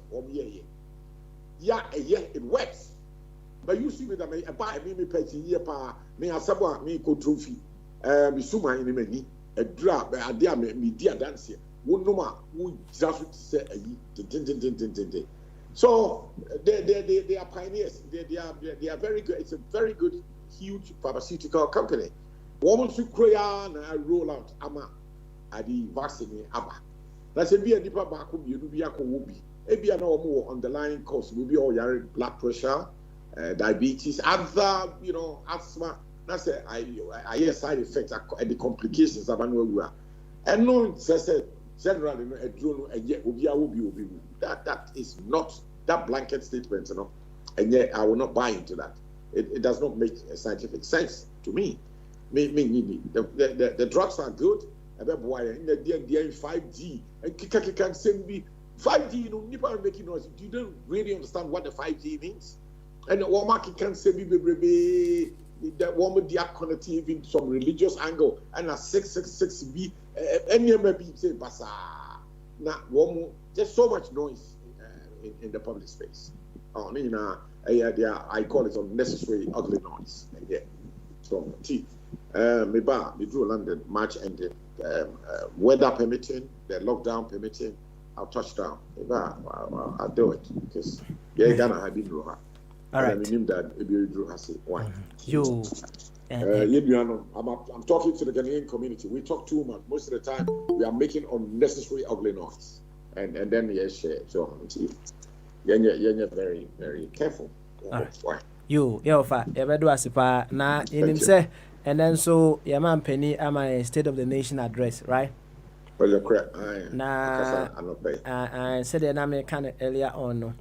yeah it works but you see with them a buy me pet year pa me asabo me ko trophy me suma in me a drop a dia me dia dance one no ma wo just say tin. So they are pioneers. They are very good. It's a very good, huge pharmaceutical company. Woman to create and roll out ama adi vaccine aba. That's a be a deeper back will be a cowobi. Maybe an more underlying cause will be all your blood pressure, diabetes, other asthma. That's a hear side effects and the complications of annual. And no generally a drone and yet will be that is not that blanket statement, and yet I will not buy into that. It does not make scientific sense to me. The drugs are good. In the 5G and can send me 5G. People are making noise. You don't really understand what the 5G means. And the market can say that one with the connectivity in some religious angle and a 666B. Any maybe say basa. Now, there's so much noise in the public space. I call it unnecessary ugly noise. Yeah. So, me drew London March ended. Weather permitting, the lockdown permitting, I'll touch down. I'll do it because Ghana have been Roha. All right. I mean that you drew has why. I'm talking to the Ghanaian community. We talk too much. Most of the time, we are making unnecessary ugly noise. And then, yes, so you're very, very careful. Why? You do asipa na say, and then so your man Penny am a State of the Nation address, right? Well, you're correct. I said that I'm kind of earlier on. No,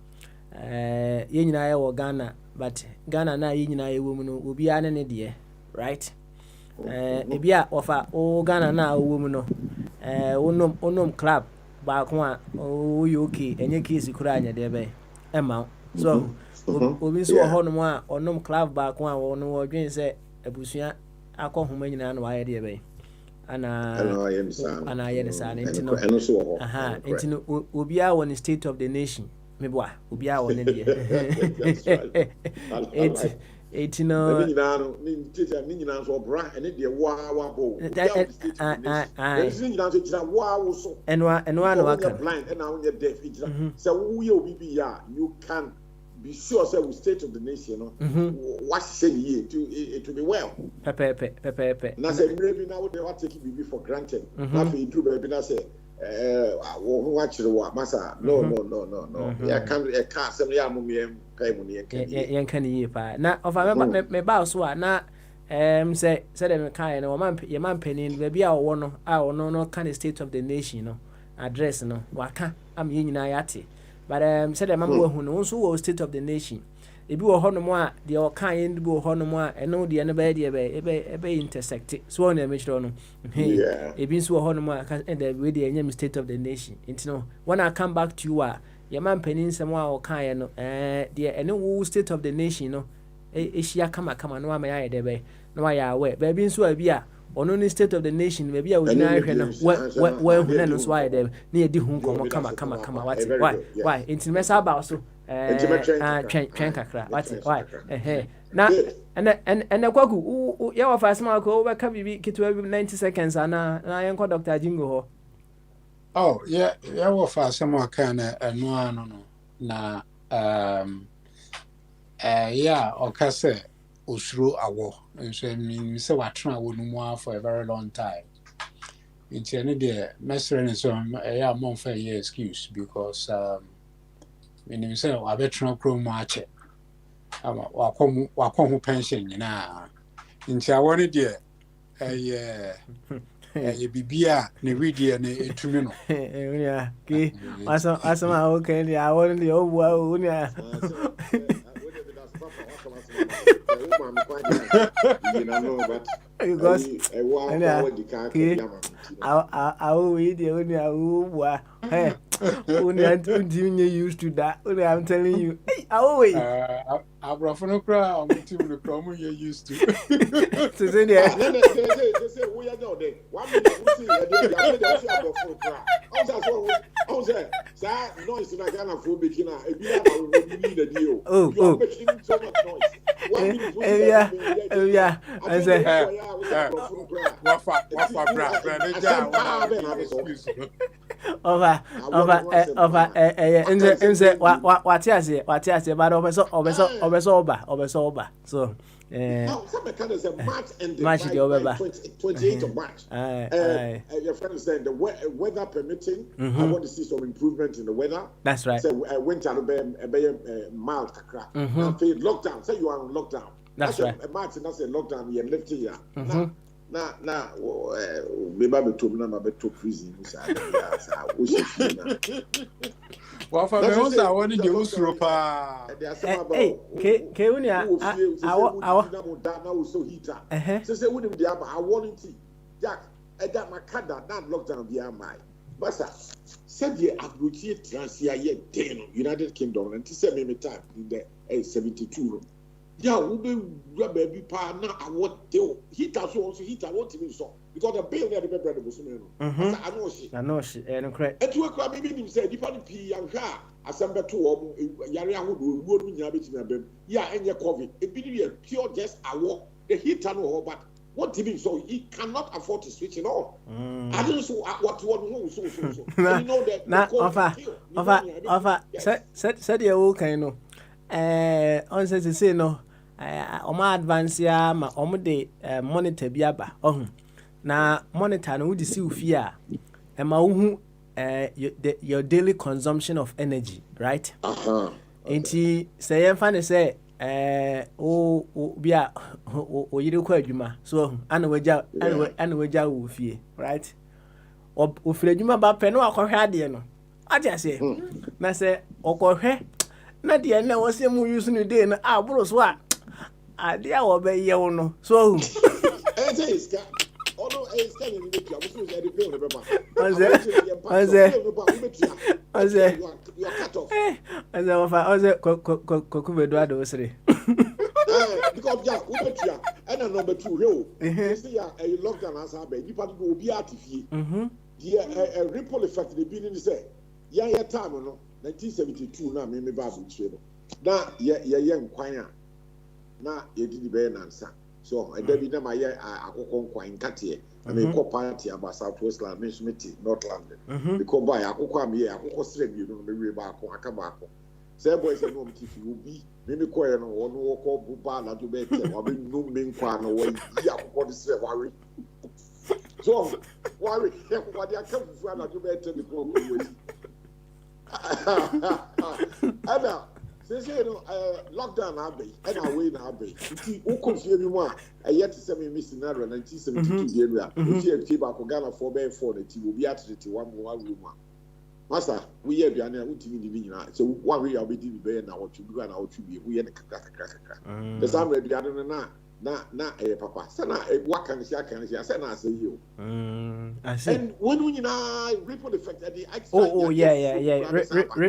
Ghana, but Ghana na woman will be an idea. Right? Ebia offer Ghana na woman no. Onom club back one UK enye case kura nya there be emma. So obi so ho no a onom club back one wo no odwen say abusua akọ homa nyina na waye there be. Ana ye sa ntino. Aha, ntino obi a won State of the Nation. Me boa, obi a won there. That's right. 18 no ninja so bra and the wa bo enwa no aka blind and now you're deaf so we you can be sure say we State of the Nation what say it to be well pepe na say maybe now they want take it for granted na fe do baby na say masa no ya can say ya mo yen kan yi pa na ofa me ba so a na say dem kan na ye man panin be bia wo no a wo no kan State of the Nation no address no waka am ye nyina yate but say dem am wo hu no so wo State of the Nation ebi wo ho no mo a de o kan ye bi wo ho no mo a eno de ne ba de be intersect so na me chiro no ebi so wo ho no mo a ka the way de enya State of the Nation intino when I come back to you your man penin some wa kan no the ene wo state of the nation no ehia kama no ama ya de be no ya we baby nso abi a ono ni state of the nation baby a odina ahwe no we hu na no so ya de na ye di hu nkomo kama why intimate about so twen kakra why na and kwaku ya wa fast ma ko we ka bibi kitwa 90 seconds na yen ko Dr. Jingo ho. Oh, yeah, wa fast ma kan eno ano no na yeah, okase osuro awo nso mi se watena awo no mu for a very long time. Nti ene de mesre so yeah mon fa excuse because when you say wa betena kro mu ache ama wakɔ ho pension nyina nti awo ne de bibia ne readie ne etumi no unia ki asama okay ni awo ne obu awo unia because I read the unia hey unia used to that unia I'm telling you hey away abrafo kra o team no kra mo you used to so say there they say we are now there 1 minute we see you dey see abrafo kra how say noise na Ghana for making a bi na we need the deal you are making so much noise 1 minute we see yeah I say wafa bra ne ja excuse over nze wati ase but obeso oba so now some mechanism March and March the over 28th of March your friend is saying the weather permitting I want to see some improvement in the weather. That's right. So winter be mild kakra lockdown say you are on lockdown. That's right. March that's a lockdown you lift here na beba betom na ma beto prison sa o se fi na wafa me won sa woni de usuro pa ke uni awo na wo so heater say woni de aba awonti jack eda makada na lockdown bi am mai basa said the abrochie transia ye den United Kingdom and say me time in the 72 yeah, we be baby pa na award deal. Heater so also heater want to be so because the bill there the better the bosom no. I know she. No correct. Et we kwa bibi nim say dipa ni pi anhwa asamba to wo yare ahodo wuo no nya betimi abem. Yeah, enye COVID. E bi be pure just award. The heater no but what even so he cannot afford to switch it on. I don't so what so. You know that offer said you okay no. On say no oma advance ya ma omo de monitor bi aba na monitor no wudi si ufi a ma wo your daily consumption of energy, right? Enti say yen fa ne say o bia o yire kwa adwuma so ana waja wo fie, right? O fire adwuma ba pe no akohwe ade no aja say na say okohwe na de na wo se mu use no dey na aburo so a ade a wo be ye wo no so say iska ono iska ni ni kia wo so say the bill no be ba Oze you are cut off oze ofa koku bedu ado sire because ja wo betua and number 2 here see ya a lockdown as abe nipa go obi atifie the ripple effect the beginning say ya time no 1972 na me ba abuchie no na ye nkwan a na ye di be nansa so e da bi na ma ye akokɔ nkwan kate na me kɔ party aba Southwest Land me smiti North London because by akokɔ am ye akokɔ sre bi no me we ba akɔ aka ba akɔ say boys no me tifi obi me kɔ ye no wo no kɔ bu ba na do be te wa be no me nkwa no wo yi akokɔ de sre wari so wari ye akokɔ de aka fufu na do be te me kɔ wo Ada, say no lockdown abe, and away na abe. Nti o confuse me mo a yet to say me scenario 1972 area. Nti e tiba ko Ghana 4x4 na ti obi atrete one room. Master, we here biane a utimi di nyina. So one way obi di be na what you do na what you be. We here na kakra. The same way biane na na papa sɛ na waka no hyɛ aka no hyɛ sɛ na asɛ yi o. I see. And when we now ripple effect at the yeah.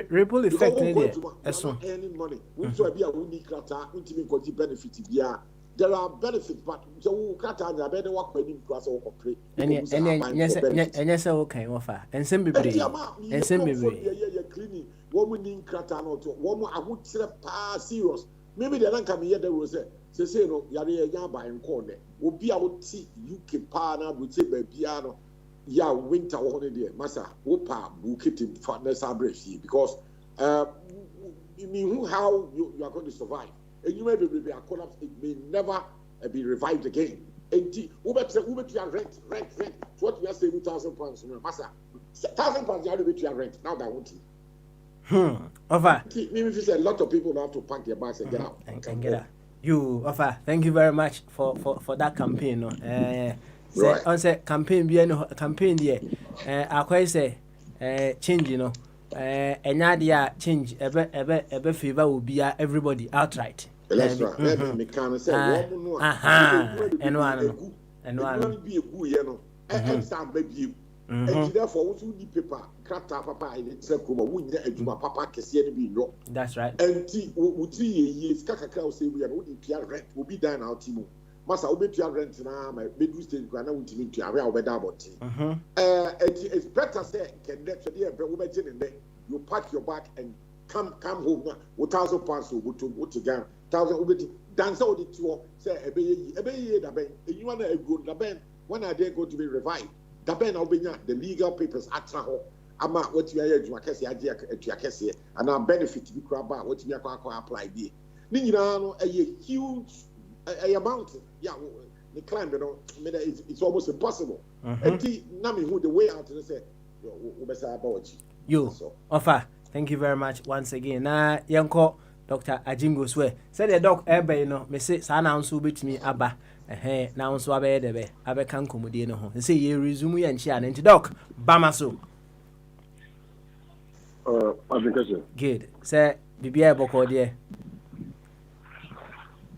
Ripple effect in there. That's not earning money. We so be a unique crata, ultimate benefit. Yeah, there are benefits, but so crata and I better work when you cross or pray. And yes, okay, offer. And some be and some be cleaning. Woman in crata not one. I would say serious. Maybe they don't come here. They will say no, yare yaba in corner. Will be out UK partner with say baby. Yeah, winter holiday, Massa, Opa, Bukit for the Sabrefi, because you mean how you are going to survive. And you may be a collapse, it may never be revived again. And Uber rent. What we are saying, £1,000, Massa, £1,000, you have to pay rent. Now that won't you? Offer. Maybe if a lot of people have to pack their bags and get out. And get out. You offer. Thank you very much for that campaign. No, right. On say campaign be no campaign there. I say change. You know, and now change. Ebe favor will be everybody outright. That's right. Me can say one and one be a good, you know. And some baby. And therefore, what you need paper, crata papa, and it's a coma, wouldn't you papa can see any be no. That's right. And 3 years, Kaka say we are going to rent, will be done our team. Massa will be to rent now, my bedroom stage, Grana will meet to area over double tea. It's better say, can let you be woman in there. You pack your bag and come home now. £1,000 will go to Ghana. 1,000 will be dance out the tour, say a baby, the bank, and you want a good the bank when are they going to be revived? The bank will be the legal papers at Traho. I'm not what you are to a case, and our benefit to be crab out what you are apply there. Nino, a huge amount, yeah, the climb, you know, it's almost impossible. And Nami, who the way out and say, you offer. Thank you very much once again. Na yanko Dr. Ajingo swe. Said the doc ebe no me say sa na nso betimi aba. Na nso abe de be abe kan komodie no ho. Say ye resume ye nchi an nti doc bama so. I think I good. Say bibia boko de.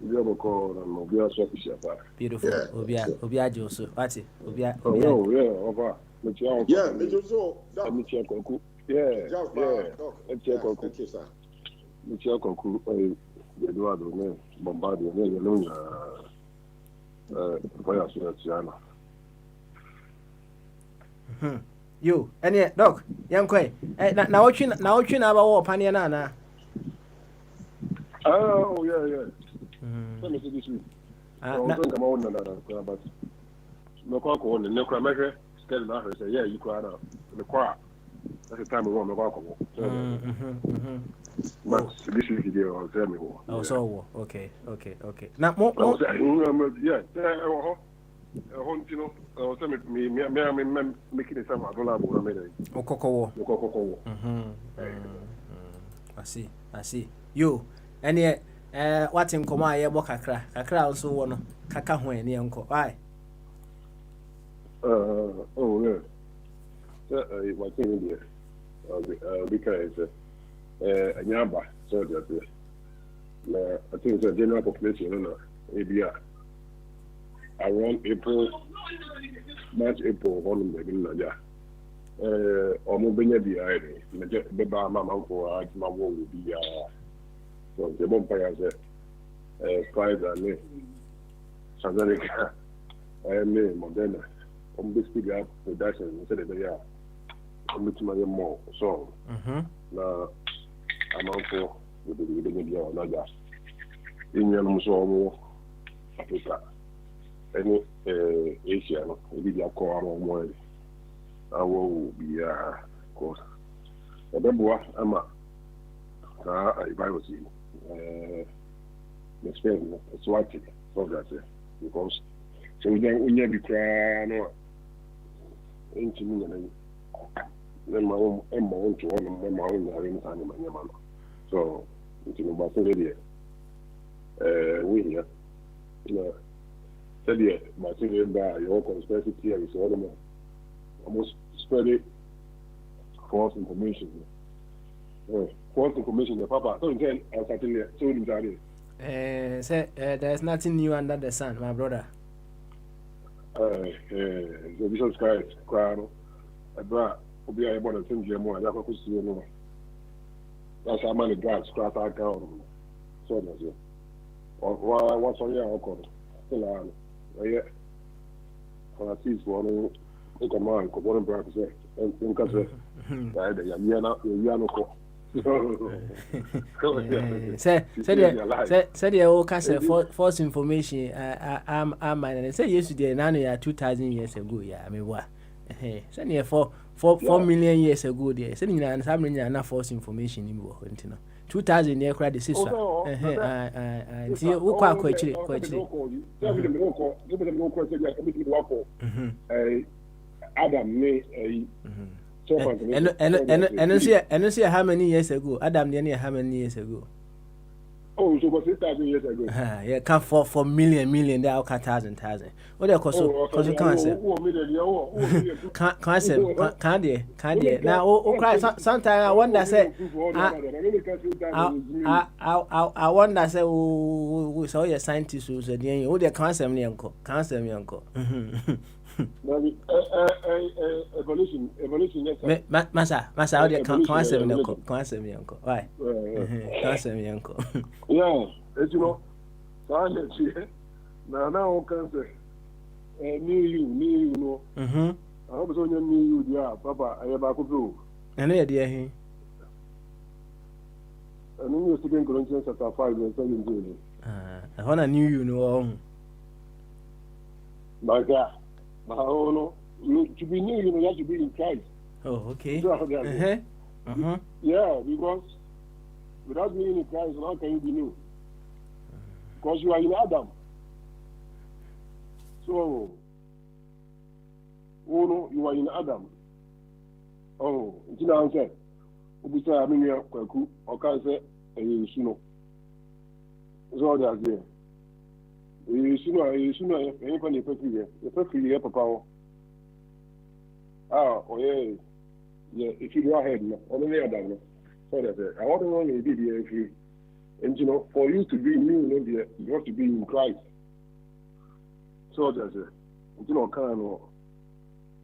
Bibia boko na mo bia so official. Beautiful. Obia Joso. Wati. Obia. Oh yeah, over. Yeah, me Joso. Me check on. Yeah. Check on. Thank you, sir. Michel Eduardo ne Bombardier ne yelo fire assurance You any doc yankwe na otwi na ba wo pane na na oh yeah let me see this week na come on na but no ko ne kra mehe schedule na say yeah you kwa na the kwa that's the time we want me ko but this week video I'll tell me what. Oh so okay now more yeah you know tell me making it some available na me okoko I see you any what in koma ye bo kakra also wo no kaka ho ene enko why oh yeah what thing there because Anyamba, so that I think the general population, maybe around March, April, one of them, or Mobina be Beba Mamma for my will be so the vampires, Spider, Sandanica, Moderna, this figure production instead of the year. More so now I'm also with the beginning of another Indian so Africa any Asia maybe I call more I will be of course remember I'm a virus Spain Swati so that's it because so we don't be crying into me my own to one my own animal. So it's in about we here. Said yeah, my thing by your conspiracy theories all almost spread false information. False information the papa so then I certainly told him that Say there's nothing new under the sun, my brother. The Jesus Christ, Crown, a bra, will be able to send you more. I could see you more. That's how many drugs scratch our account. So that's it. What's on your account? Still on. Yeah. For at least one, take a man, come on, brother, and think of it. You're not said the old castle false information. I'm mine. Say yesterday, now you are 2,000 years ago. Yeah, I mean, what? Say near 4 million years ago. There, saying you are some enough false information in your 2,000 year credit system. See, who quite Adam, and see how many years ago? Adam, how many years ago? Oh, so was 6,000 years ago? Yeah, come for million, there are 1,000. What they call so concept. Can't they? Now, sometimes I wonder, say, I wonder, say, we saw your scientists who said, oh, they can't me, uncle. Evolution, yes. Massa, how they can't me, uncle. Why? Can't me, uncle. Yeah, you know, science here. Now, cancer. You know. I hope so. You, yeah, Papa. I have a good. And here, dear, he. And then you're speaking Corinthians chapter 5 and 17. I want to knew you know. Like that. No, to be new, you have to be in Christ. Oh, okay. Yeah, because without being in Christ, how can you be new? Because you are in Adam. So, you are in Adam. Oh, it's not answer. Ubisa, I mean, you can't say, you know. So that's there. You know, anybody perfectly papa. Oh yeah, if you go ahead, only Adam. So that's it. I want to know if you, and you know, for you to be new, you have to be in Christ. So that's it. You know, kind of.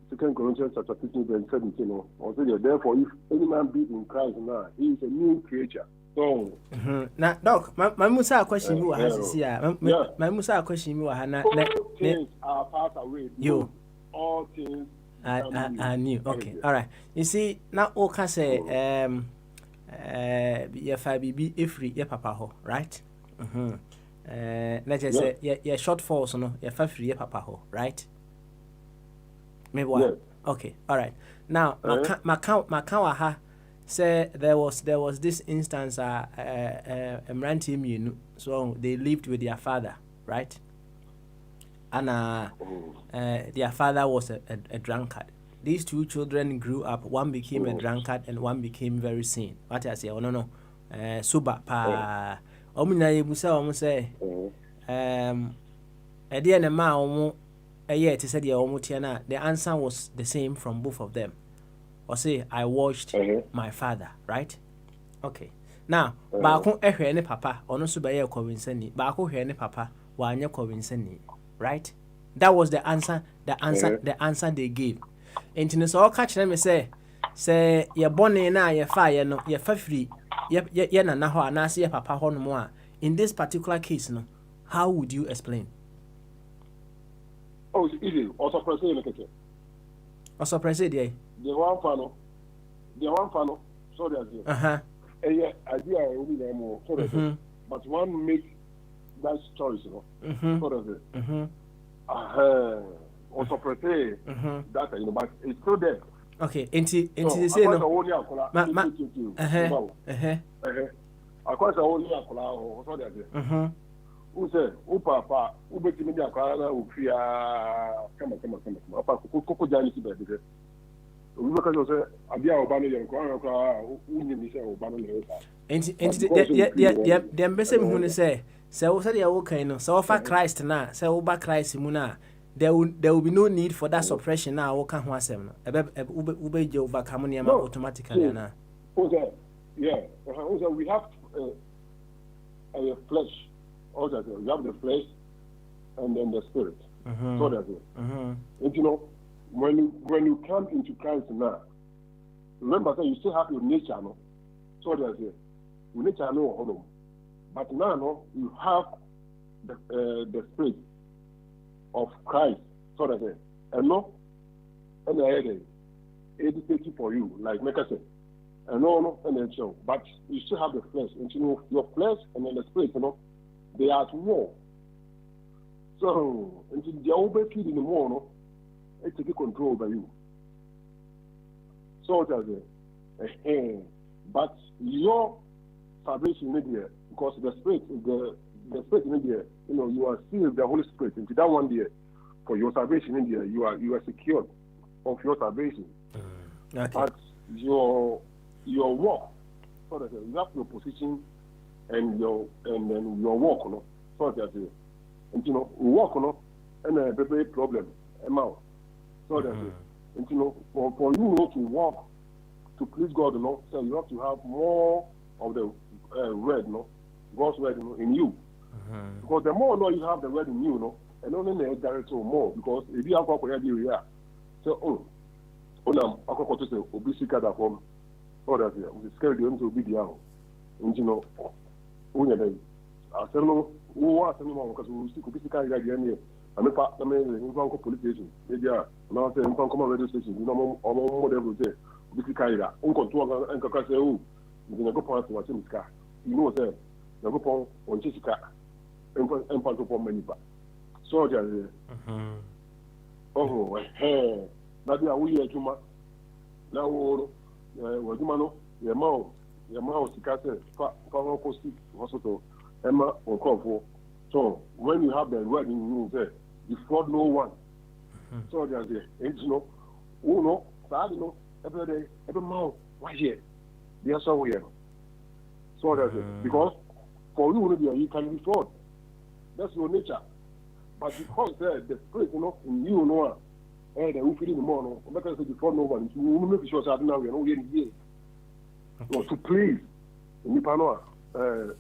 2 Corinthians chapter 15 and 17. Also, therefore, if any man be in Christ now, he is a new creature. So, now, Doc, my Musa question you has my Musa question you are all things are passed away. You all things are new. Okay, all right. You see, now all can say your 5BB if your papa ho, right? Let's just say your short falls no your 5 your papa ho, right? Maybe what? Yes. Okay, all right. Now my count aha say there was this instance so they lived with their father, right? And their father was a drunkard. These 2 children grew up. One became a drunkard and one became very sane. What I say? Oh no. Suba pa. Omina yebusa say na ma omo to say the answer was the same from both of them. Or say I watched my father, right? Okay. Now, baako ehwe ne papa, ono so be ye kowinsani. Baako hwe ne papa, wa anye kowinsani, right? That was the answer, the answer they gave. Enti so ka kire me say ye bone na ye fa ye no, ye fa free, ye na ho anase ye papa ho no mo a. In this particular case no, how would you explain? Oh, it's easy. Also present like it. Also present there. The one funnel. So that's it. Yeah, idea will be there more. So that's it. But one make that choice, you know. So that's it. Also present that, you know, but it's still there. Okay, into the same. Of course, I only alcohol. So that's it. Who said, "Oh, Papa, who bet me the alcohol? Come on. Papa, Coco Jani, baby." We look at you say, "Abia Obama, you're going who you say Obama." The embassy who say, "So, say you okay, no? So, for Christ now, so over Christ, Muna, there will be no need for that suppression now. What can one say? Ube overcome automatically now." Yeah. We have a flesh. also you have the flesh and then the spirit. So that's it. And you know, when you come into Christ now, remember that you still have your nature, no? So that's it. Your nature, no, but now, no, you have the spirit of Christ. So that's it. And no, and I had educated for you, like make us say, and no, and then so, but you still have the flesh, and you know, your flesh and then the spirit, you know, they are at war. So, until the overfeed in the morning, it take control over you. So that's it. But your salvation in there, because the spirit is the spirit in there, you know, you are sealed the Holy Spirit. Into that one there, for your salvation in there, you are secured of your salvation. Okay. But your walk, so that you have your position and then your walk, you know, so that and you know, walk, you know, and a very problem, amount. So that and you know, for you know to walk to please God, you know, so you have to have more of the word, you know, God's word, you know, in you. Because the more, you know, you have the word in you, you know, and only the direct more. Because if you have got where you are, so I got to say, obesity that form, or that we scared you to be the hour, and you know, when you're there, I said no, who was anyone because we see obesity carry that here. I mean, I mean, police station, maybe now say, come on radio station, you know, or more than we say, obesity carry that. Uncle to and Kaka say, oh, you're going to go past what's in the car. You know, sir, you go on Jessica and Panto many. So, oh, hey, now they are we here, Juma. Now, what you your mouse, Castle, Papa, hospital, Emma, or Coffo. So, when you have the word in you, there, you fraud no one. So, there's you know, oh no, I don't know, every day, every month, why here? They are so here. So, that's it. Because for you, you can be fraud. That's your nature. But because the spirit, you know, in you, know, and the who feel in the morning, because it's before no one, you make sure that now we are not getting here. So to please, in the panel, and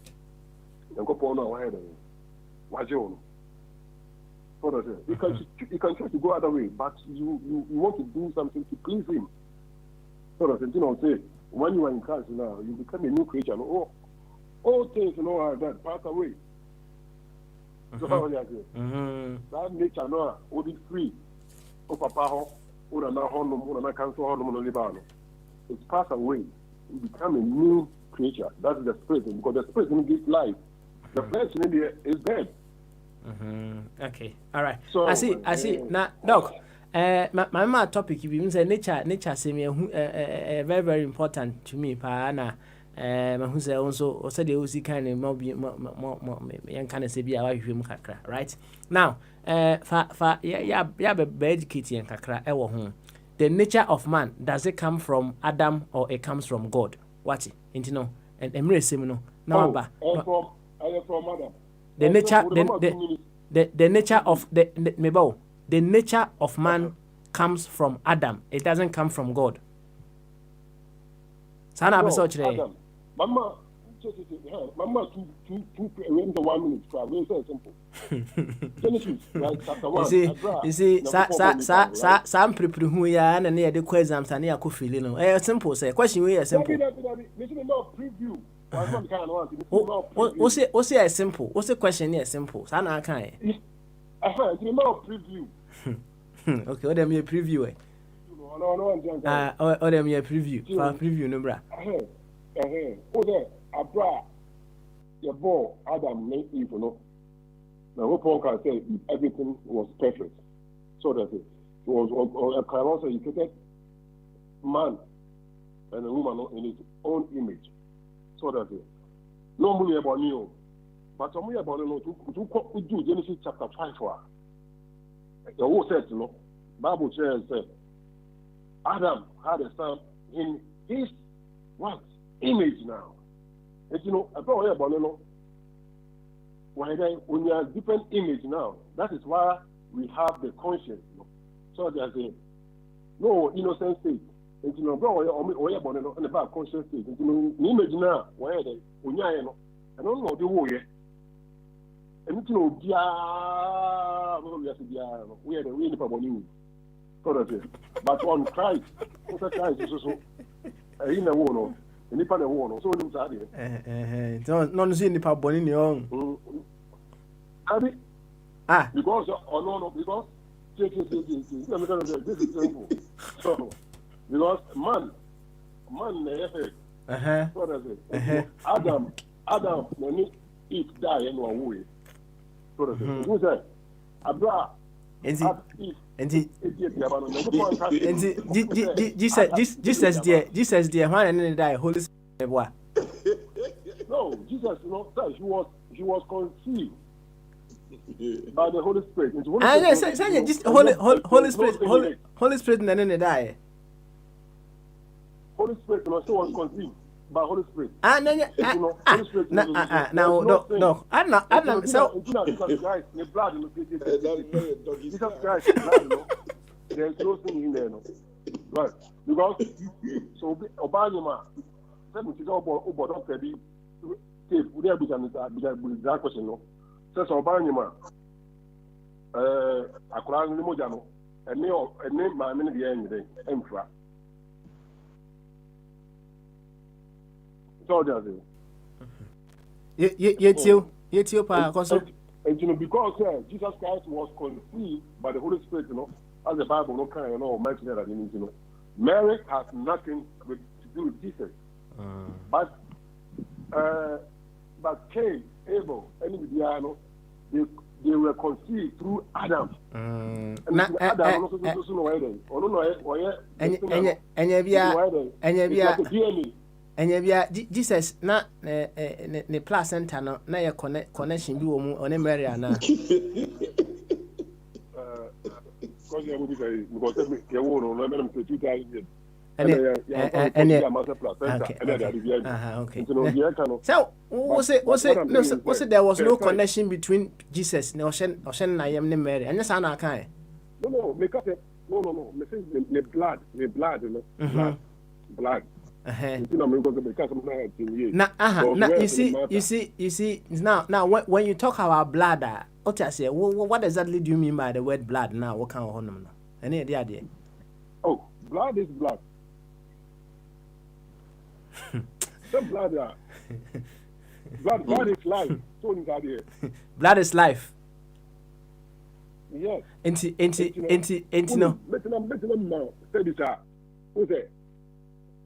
go on our head, what's your own? So that's it. You can try to go other way, but you want to do something to please him. So that's it. You know, say, when you are in Christ now, you become a new creature. Oh, all things, you know, that pass away. So that nature now will be free. Oh, Papa, or na honum, or na cancel honum on Libano. It's passed away. You become a new creature. That's the spirit, because the spirit will give life. The flesh in India is dead. Okay, all right. So I see. Now, Doc, my topic you say nature say me very very important to me. Pa na who say also said the OC kind of more young kind of say be a kakra, right? Now, be educated and kakra ewo ho. The nature of man, does it come from Adam or it comes from God? What it? You know, and Emre Semino. Now, from Adam. The nature, the nature of the nature of man comes from Adam. It doesn't come from God. Sana abeso chire. Mama, two 1 minute. Very simple. Genesis, like chapter 1. You see, some prepare who ya na near the exams and near coffee. No, simple. Say question we are simple. Preview. What's a simple? What's the question here? Simple. Sana can. Preview. Okay, what them your preview? Or them your preview. For preview, no bra. Oh, there, Abra, your boy, Adam, made Eve, you know. Now, what Paul can say, everything was perfect. So that it was can also he created man and a woman in his own image. So that it normally about you, but some way about to do Genesis chapter 5 for the whole says, you know, Bible says, Adam had a son in his what? Image now. And you know, I thought about you know, when you have different image now, that is why we have the conscience. You know? So there's no innocent state. And you know, on the back conscious state. And you know, the image now, where they, when you know, I don't know the way. anything of Dia, we are the way the Paboni. But on Christ, Christ is also in a war, and if I war, so non see nipa boni ni on. Because no, because this is simple. So because man, what does it? Adam, when Eve die and one way. So does it? Who said? Abra. Jesus dear, why and die Holy Spirit? No, Jesus, he was conceived by the Holy Spirit. Holy Spirit and then die. Holy Spirit was conceived by Holy Spirit. Now, no, I'm not. So Jesus Christ, the blood in the Jesus Christ, blood, there's no sin in there, no. Right? Because so Obama, 70 over Doctor B, would there be that question, no? Says Obama, Akran Mojano, and name my many the end, Emperor. So does it. Yet you, Pa, and you know, because Jesus Christ was conceived by the Holy Spirit, you know, as the Bible no kind of mention that you know. Mary has nothing to do with Jesus. But Cain, Abel, and Vidiano, they were conceived through Adam. And Adam and Jesus na ne placenta no na ye connection bi wo mu one Mary ana because you will be because you will no let them say 2000 years so was it there was no connection between Jesus and Oshen na yem ne Mary and yes na kan no make up no me say the blood you know blood you see now when you talk about blood what exactly do you mean by the word blood now what kind of honor any idea blood is blood. The blood is life. Blood is life. Yes. No.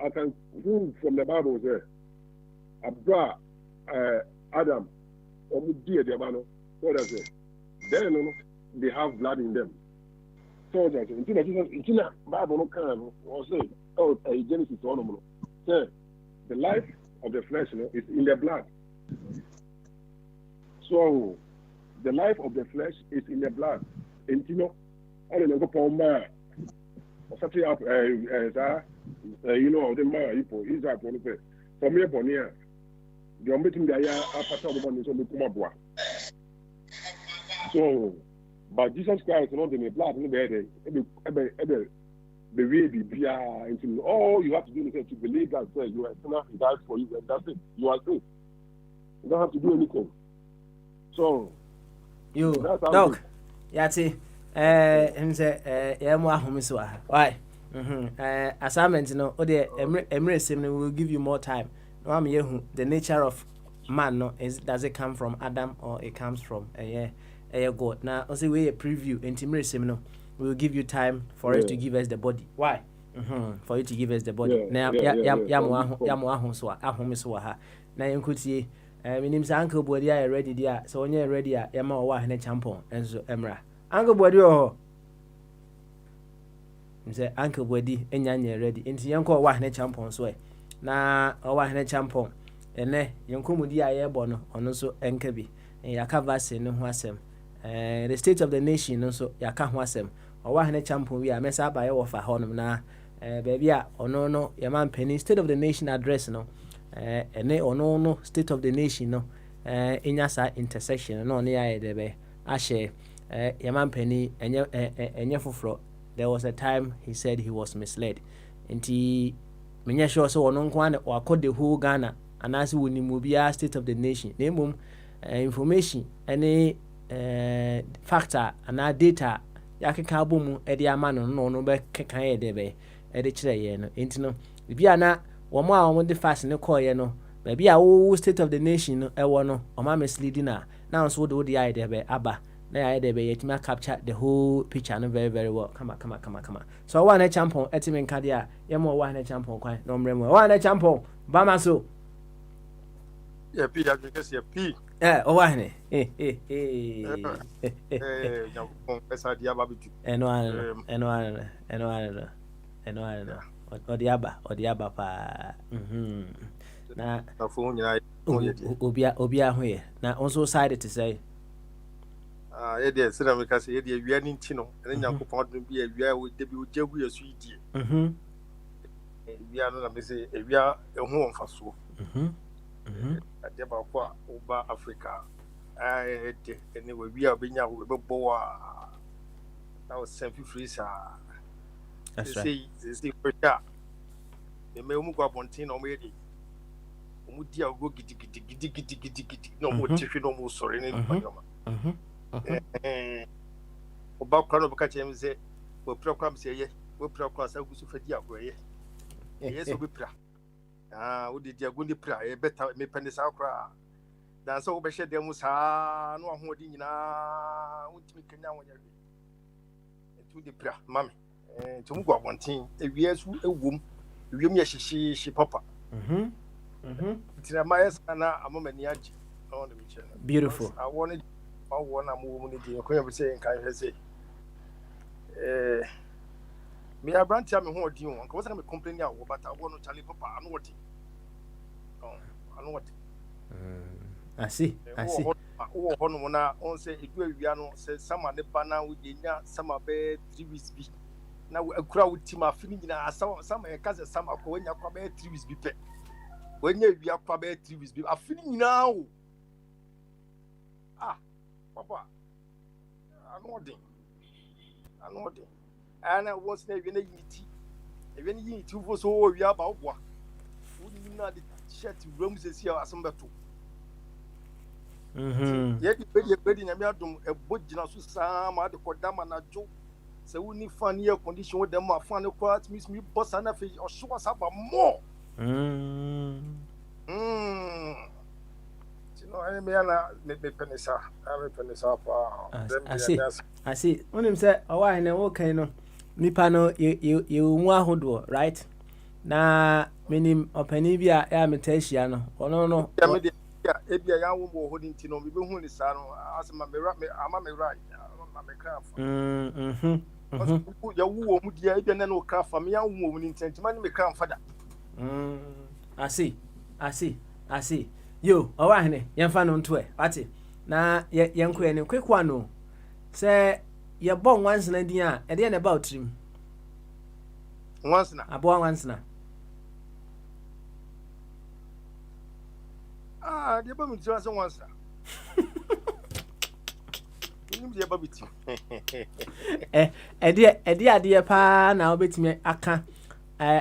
I can prove from the Bible there. Abra, Adam, or dear Diabano, what does it? Then they have blood in them. So that in Bible no can or say, Genesis or say the life of the flesh is in the blood. So the life of the flesh is in the blood. And I don't know for man. Something up the man is that one for me upon here. The meeting the so but Jesus Christ not in the blood in the way into all you have to do is to believe that you are sinner, he died for you, and that's it. You are saved. You don't have to do anything. So you dog yati him say yemu ahomiso why assignment no o de emre sim no will give you more time no am yehu the nature of man no does it come from Adam or it comes from God. Now also we a preview emre sim no we will give you time for us to give us the body. Why? For you to give us the body. Now yamu ahonso ahomiso ha na yenkutie minim sa uncle body are ready there so when you ready yama o wa hene champon enso emra uncle body o say uncle body enya ready enti yenko wa hene champon so na o wa hene champon ene yenko mudi aye bo no ono so enka bi yaka vaccine no ho asem the state of the nation no so yaka ho asem o wa hene champon wi a mesa ba ye wo fa honom na baby a ono no yama mpani state of the nation address no ene ono no state of the nation no enya sa intersection no ne ya debe ahye yamampani enye foforo. There was a time he said he was misled nti menya sure so ono nko an wakọ the whole Ghana anase woni mu bia state of the nation na emum information any factor and data yakeka abomu e de ama no be kekan e de be e de kire ye no enti no bia na wo mo a wo de fast ne call ye no ba bia wo state of the nation no e wo no o ma misleading na so wo de eye de be aba na eye de be yet capture the whole picture no very very well kama so one champion etimen ka dia ye mo one champion kwan no mre mo one champion ba ma so Yeah, P. I guess yeah, P. o wa ne That's how the baby. eno odiaba pa na Na phone ya. obia ho ye na onso side to say Yeah, there. So we can say yeah, we are in Tino, and then you can be a we are with the Jagu sweet. We are not a say we are a home for so. At the over Africa. Anyway, we are being out with a boa. That was self freezer. that's right. They say for sure. They may move up on tin already. Mudia go giddy. No more tiffin, no more sorry. About crown of catching say, we'll proclaim say, we'll proclaim so good for the away. Yes, we'll be proud. Would the good prayer better me pennies out cry. That's all be shed them was no holding would make a now to the prayer, mammy. To move up one thing, if yes, a womb, you me she papa. It's a my son, a moment yaji on the mission. Beautiful. I wanted one woman in the Korean saying, can I say, me a brand tell me who do you want? Because I'm complaining, but I want to tell you, papa, I know what. I know what. I see. Oh, on say if we are not say some of the banner with the some of 3 weeks. Now a crowd team are feeling some cousin some are going to come 3 weeks. When you are probably 3 weeks, I'm feeling now. Papa, I know it. And I was never in unity. Even unity was all we are about what. Wouldn't you know the shirt rooms is here as some battle? Yet, the wedding, I'm out a boat, some other Kodama and a joke. So, we need funny condition with them, are fun, quite miss me, boss, and a fish, or show us up more. I see. When him say, "Oh, I know okay no." Nipa no you mu ahodo, right? Na minim opani bia e ametahia no. Ono no. Yeah, ebia ya wo mo holding ti no me be hu ni sa no asema me ama me right. Na me craft. Ya wo mu dia ebia na no craft me ya wo mu ni ntentima ni me craft fada. I see. Yo, owahene, yemfa no nto e. Ati. Na yenko ene quick one no. Say ye bon once na din a, e de na about trim. Once na. Abo once na. De ba mi tira so once na. Nim de ba biti. Ede ade pa na obetimi aka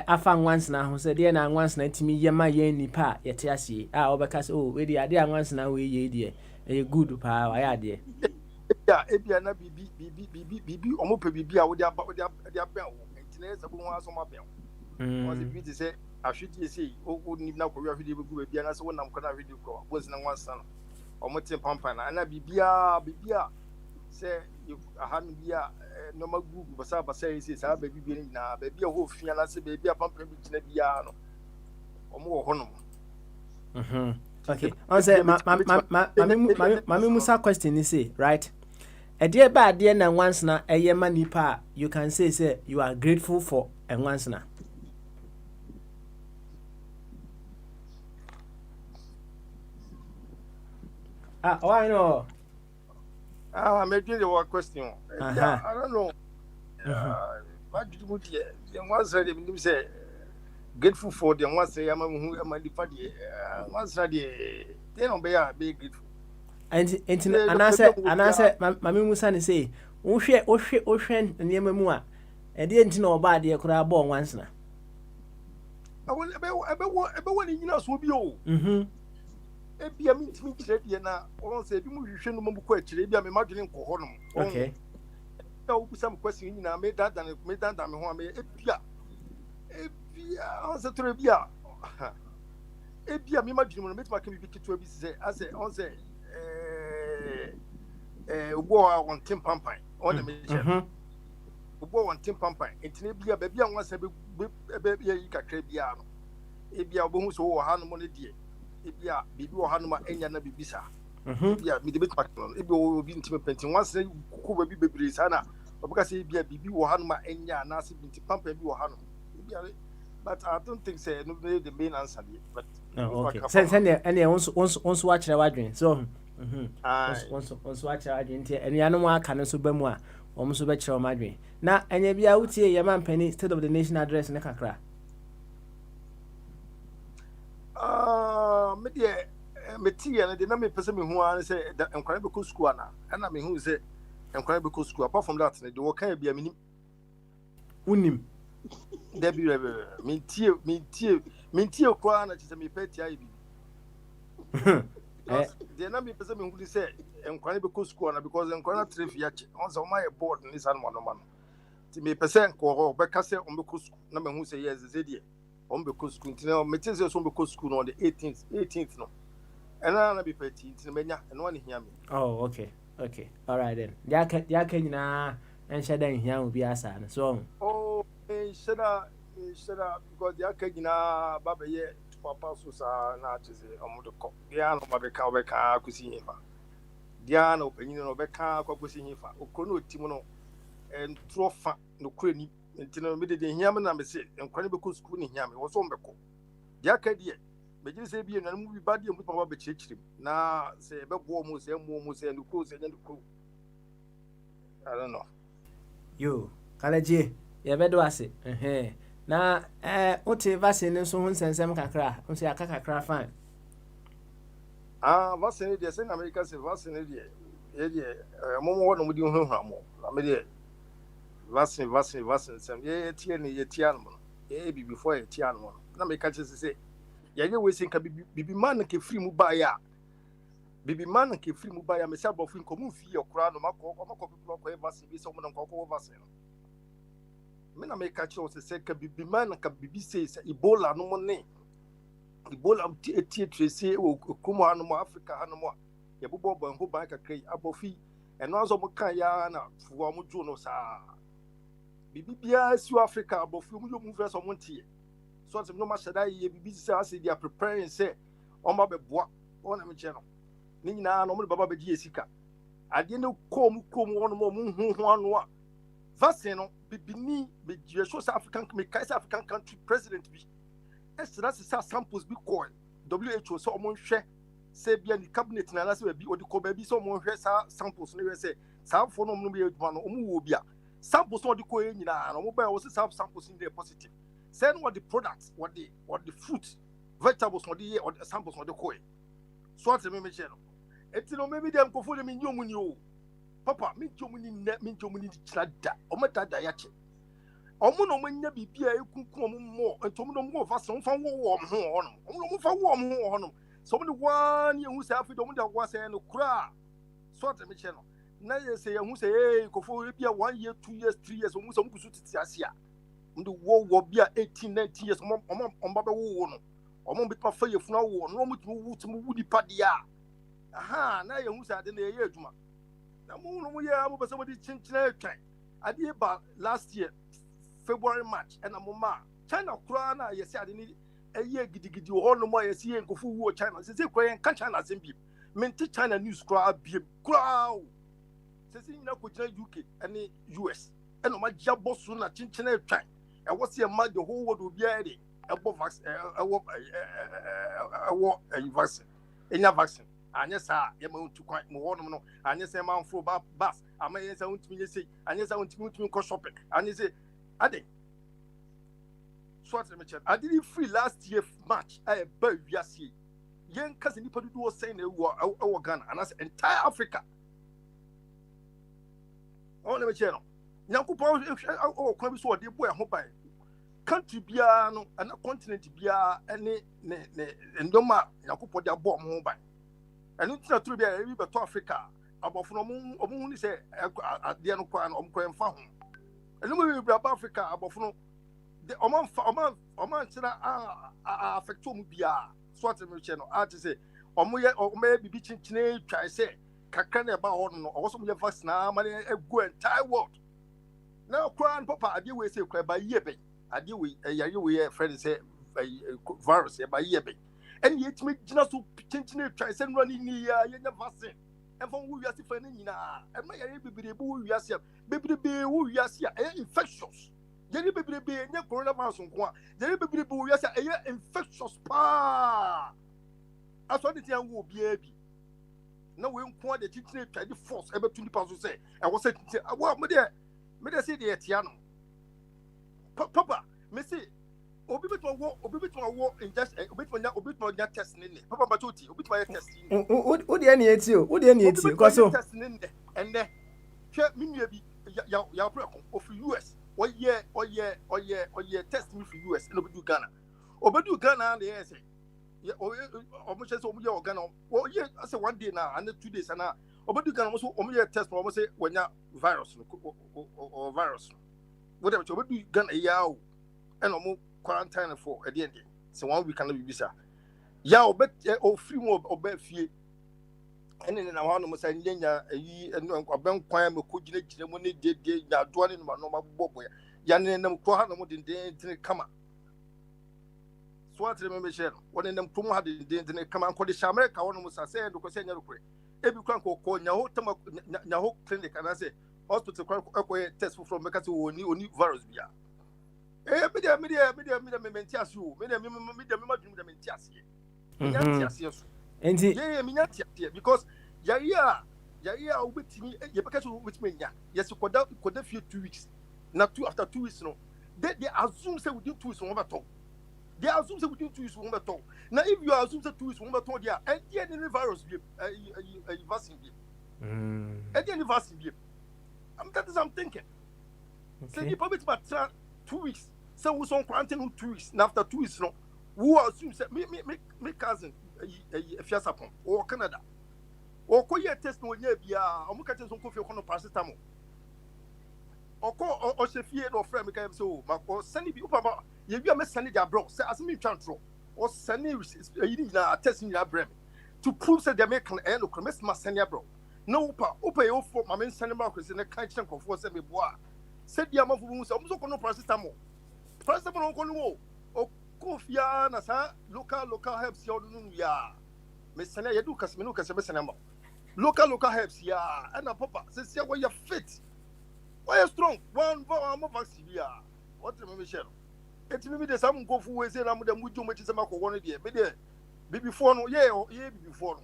afa once na ho se de na once na timi yema ye nipa ye te ase obeka se we de ade once na we ye de e good pa wa ya de ya ebia na bibi omo pe bibi a wo de aba wo entine se bo ho aso ma ben was it be say ahwedi say o ni na ko ahwedi be gu bia na se wonam ko na ahwedi ko was na once na omo te pampa na na bibia say you ahanu bia no magu basa yi say baby bi na baby ho fia na se baby apampa bi tina bia no omo wo ho no okay on say mami musa question ni say right e dey ba dey na once na eye manipa you can say you are grateful for and once na why no I'm making the question. I don't know. What do you want here? The one said, you say, grateful for the one say, I'm a party. One said, they don't be grateful. And I said, Mammy Musan say, Ocean, and Yamamua, and didn't know about the crab born once now. I will about one in us will be old. ebia mintimi kyerɛ deɛ na ɔn sɛ ebi mu hwehwɛ no mu kɔ akyire ebia me madwene nkɔ hɔ nom okay na wobusa me question nyinaa me dada me ho a me ebia ɔn sɛ toro ebia me madwene mu no metima ka bibi ketewa bi sɛ asɛ ɔn sɛ obo a on tim pampan on the mission obo on tim pampan entine bia ba bia wansa be yi kakra bia no ebia obo so wo ha no mo ne de ebia bibi wo ha no ma enya na bibisa ebia me de betima no ebia obi ntime penti wansa ko ba bi bebre sa na obaka say ebia bibi wo ha no ma enya na se binti pampan bi wo ha no ebia but I don't think say no the main answer there but okay send any once watch the wadwin so once watch the wadwin tie enu anu aka no so ba mu a omo so be kire o madwin na enya bia wutie ye man pani state of the nation address ne kakra me de me tie na de na me pese me hu an say enkwara be ko school ana na me hu say enkwara be ko school apart from that ne de wo kan bia me nim unim Debbie, mintie kwa na chise me peti ayi bi. The na me pese me hu say enkwane be ko school na because enkwane tref ya che. On so my board ni san no man. Ti me pese enko ho be ka say on be ko school na me hu say yes ze die. On be ko school ti na me tin say so be ko school on the 18th no. Ena na be peti ti me nya eno na hia me. Oh okay all right then ya ka nyina en sheda hia obi asa na so should because the akagina baba ye papa so sa na chese omudo ko dia no mabeka obeka kusi hifa dia na opanyin no obeka kwakusi hifa okrono otim no en trofa no kurani ntino me de hiam na me se enkwane beko school ni hiam wo so mbeko dia akadie begiri se bi enanu bi ba dia mu papa be chichirim na se bebo mu se no ko se ndu ko I don't know yo kalaje ye bedo ase na ote vaccine nso ho nsensem kakra nso ya kakra fine vaccine de se na America se vaccine de ye de momo wono mudi hu mo na me de vaccine sem ye tie ni ye tie no ye bi before ye tie no na me ka che se ye we sin ka bibi man ke free mu ba ya bibi man ke free mu ba ya me se abofu nkomu fi ye kura no makọ people ko vaccine bi so mo na ko vaccine me na me catch you say ka bibi man ka bibi say Ebola no mo ne Ebola tie trace o kumo anu mo Africa anu mo ye bobo banho ban kakrai abofi eno azo mo kan ya na fuwa mo jo no sa bibi bia si Africa abofi mo yo mu fresh o mo ntie so say no ma shada ye bibi say as they are preparing say o ma be boa o na me che no ni nyina no mo baba be di esika ade ne kom wono mo hu anu a vaccine no bibini be South African country president bi extra samples bi call WHO so omo hwɛ say bia ni cabinet na se bi odi ko ba bi so omo hwɛ sa samples no we say sa fo no bi adwuma no omo wo bia samples no odi ko e nyina no omo ba wo say samples in dey positive say no the products what the fruit vegetables no dey samples no dey ko e so at me che no etino maybe dem ko fo dem nyomu ni o papa me jomuni chada o mata ya che omo no manya bibia ekunkun omo mo entomo no mo fa so fa wo ho hono omo no mo fa wo ho hono so mo de wan ye hu sa afi do mo de wa say no kura so at me che no na ye say ye hu say ko fo bia 1 year 2 years 3 years omo so mo kusu titi asia mo de wo bia 18 19 years omo ba be wo no omo bi pa fa ye funa wo no mo timo wu di padia aha na ye hu sa de na ye adwuma no ya mo besa mo di chinchina twan ade ba last year February March and amoma China kura na yesi ade ni eye gidigidi ho no mo yesi ye nkofu wu China se kura yen kan China zembi menti China news kura biem kura se nyina ko gina UK and US and ma jabo so na chinchina twan e wo se ma the whole world obi ade e bo vaccine vaccine enya vaccine anya sa ye ma untu kwan mo wonom no anya se ma mfro bus ama ye sa untumi ye sei anya sa untumi ko shopping anya se ade so at me check I did free last year March I ba wiase yen kase nipa dudu wo say na wo Ghana and as entire Africa on me check no nyankopon o kwan bi so de boy ho ban country bia no and continent bia ene ne ndoma nyankopon de abo mo ban ɛno ntina turu bi a ɛbi bɛtɔ Africa abɔfo no ɔmo hu sɛ adeɛ no kwan ɔmo kwan fa ho ɛno mu bi aba Africa abɔfo no de ɔmo nkyerɛ a affect ɔmo bia so ate me kyɛ no a te sɛ ɔmo yɛ bibi kyenkyene twa sɛ kakra na ɛba hɔ no ɔwɔ so mo yɛ vaccine ama ne egu entire world na kura no papa adeɛ wei sɛ kura ba yie bɛn adeɛ wei ɛyare wei yɛ friend sɛ virus ɛba yie bɛn ɛne yɛtumi gyina so kyenkyene twa sɛ nura ne ni ya yɛnya vaccine ɛmfa wo wiase fa ne nyinaa ɛma yɛre bebrebe wo wiase a bebrebe wo wiase a ɛyɛ infectious yɛre bebrebe nyɛ coronavirus nko a yɛre bebrebe wo wiase a ɛyɛ infectious paa aso de tian wo bia bi na we nko de kyenkyene twa de force ɛbɛtu nipa so sɛ ɛwɔ sɛ kyenkyene wo me de sɛ de yɛtia no papa me say obi betuma wo injection obi betuma nya test ne ne papa batoti obi betuma test ne wo de na yeti o wo de na yeti ko so test ne ne enne hwe minua bi ya preko of US oye test me for US no be do Ghana na yes omo che so omo ye Ghana o ye say one day na and 2 days na obedu Ghana so omo ye test omo say wanya virus or virus whatever obedu Ghana ya o and omo quarantine for at the end. So 1 week can be visa. Ya obet o free mo obe fie. Ene na hanu mo say nyanya yi enu oben kwan me ko gina mo ne de ya do ne no ma bobo ya ne nam ko ha no mo den kama. So what remember share won nam ko mo ha den kama ko de America won mo sa say do ko say nya rukure. Ebi kwan ko nya ho tama nya ho clinic and say hospital kwan ko test from make say oni virus bia. Media mentias you. Media mentias ye. Mentias enti yeah mentias because ya obetimi ye beka so obetimi nya. Yes koda few 2 weeks. Na after 2 weeks no. They assume say within 2 weeks won beto. They assume say within 2 weeks won beto. Now if you assume say 2 weeks won beto there, and the virus be vaccine be. And the vaccine be. That is I'm thinking. Say you probably about 2 weeks. So we on quarantine 2 weeks. And after 2 weeks, no, who assume say me cousin Fiasapon or Canada. Or koye test no nya bia, o mo ka test on kofi kono paracetamol. Or se fie no friend me ka so ma or send bi upa ye bia me send dia bro. Say asemi twantro. Or send yi na test ni brem to prove say they make no cromes ma send dia bro. No upa ye ofo ma me send ma ko se ne kan chen kofo se me boa. Say dia ma fu mu se o mo so kono paracetamol. Paracetamol on kono o kofia na sa local helps ya onu ya. Me send ya do kas me no kas me send ma. Local helps ya and papa say why you fit. Why you strong? One vaccine ya. What me share. It me dey some go fu we say na mo dem muju mo ti say makọ won dey. Me dey before no yeah before no.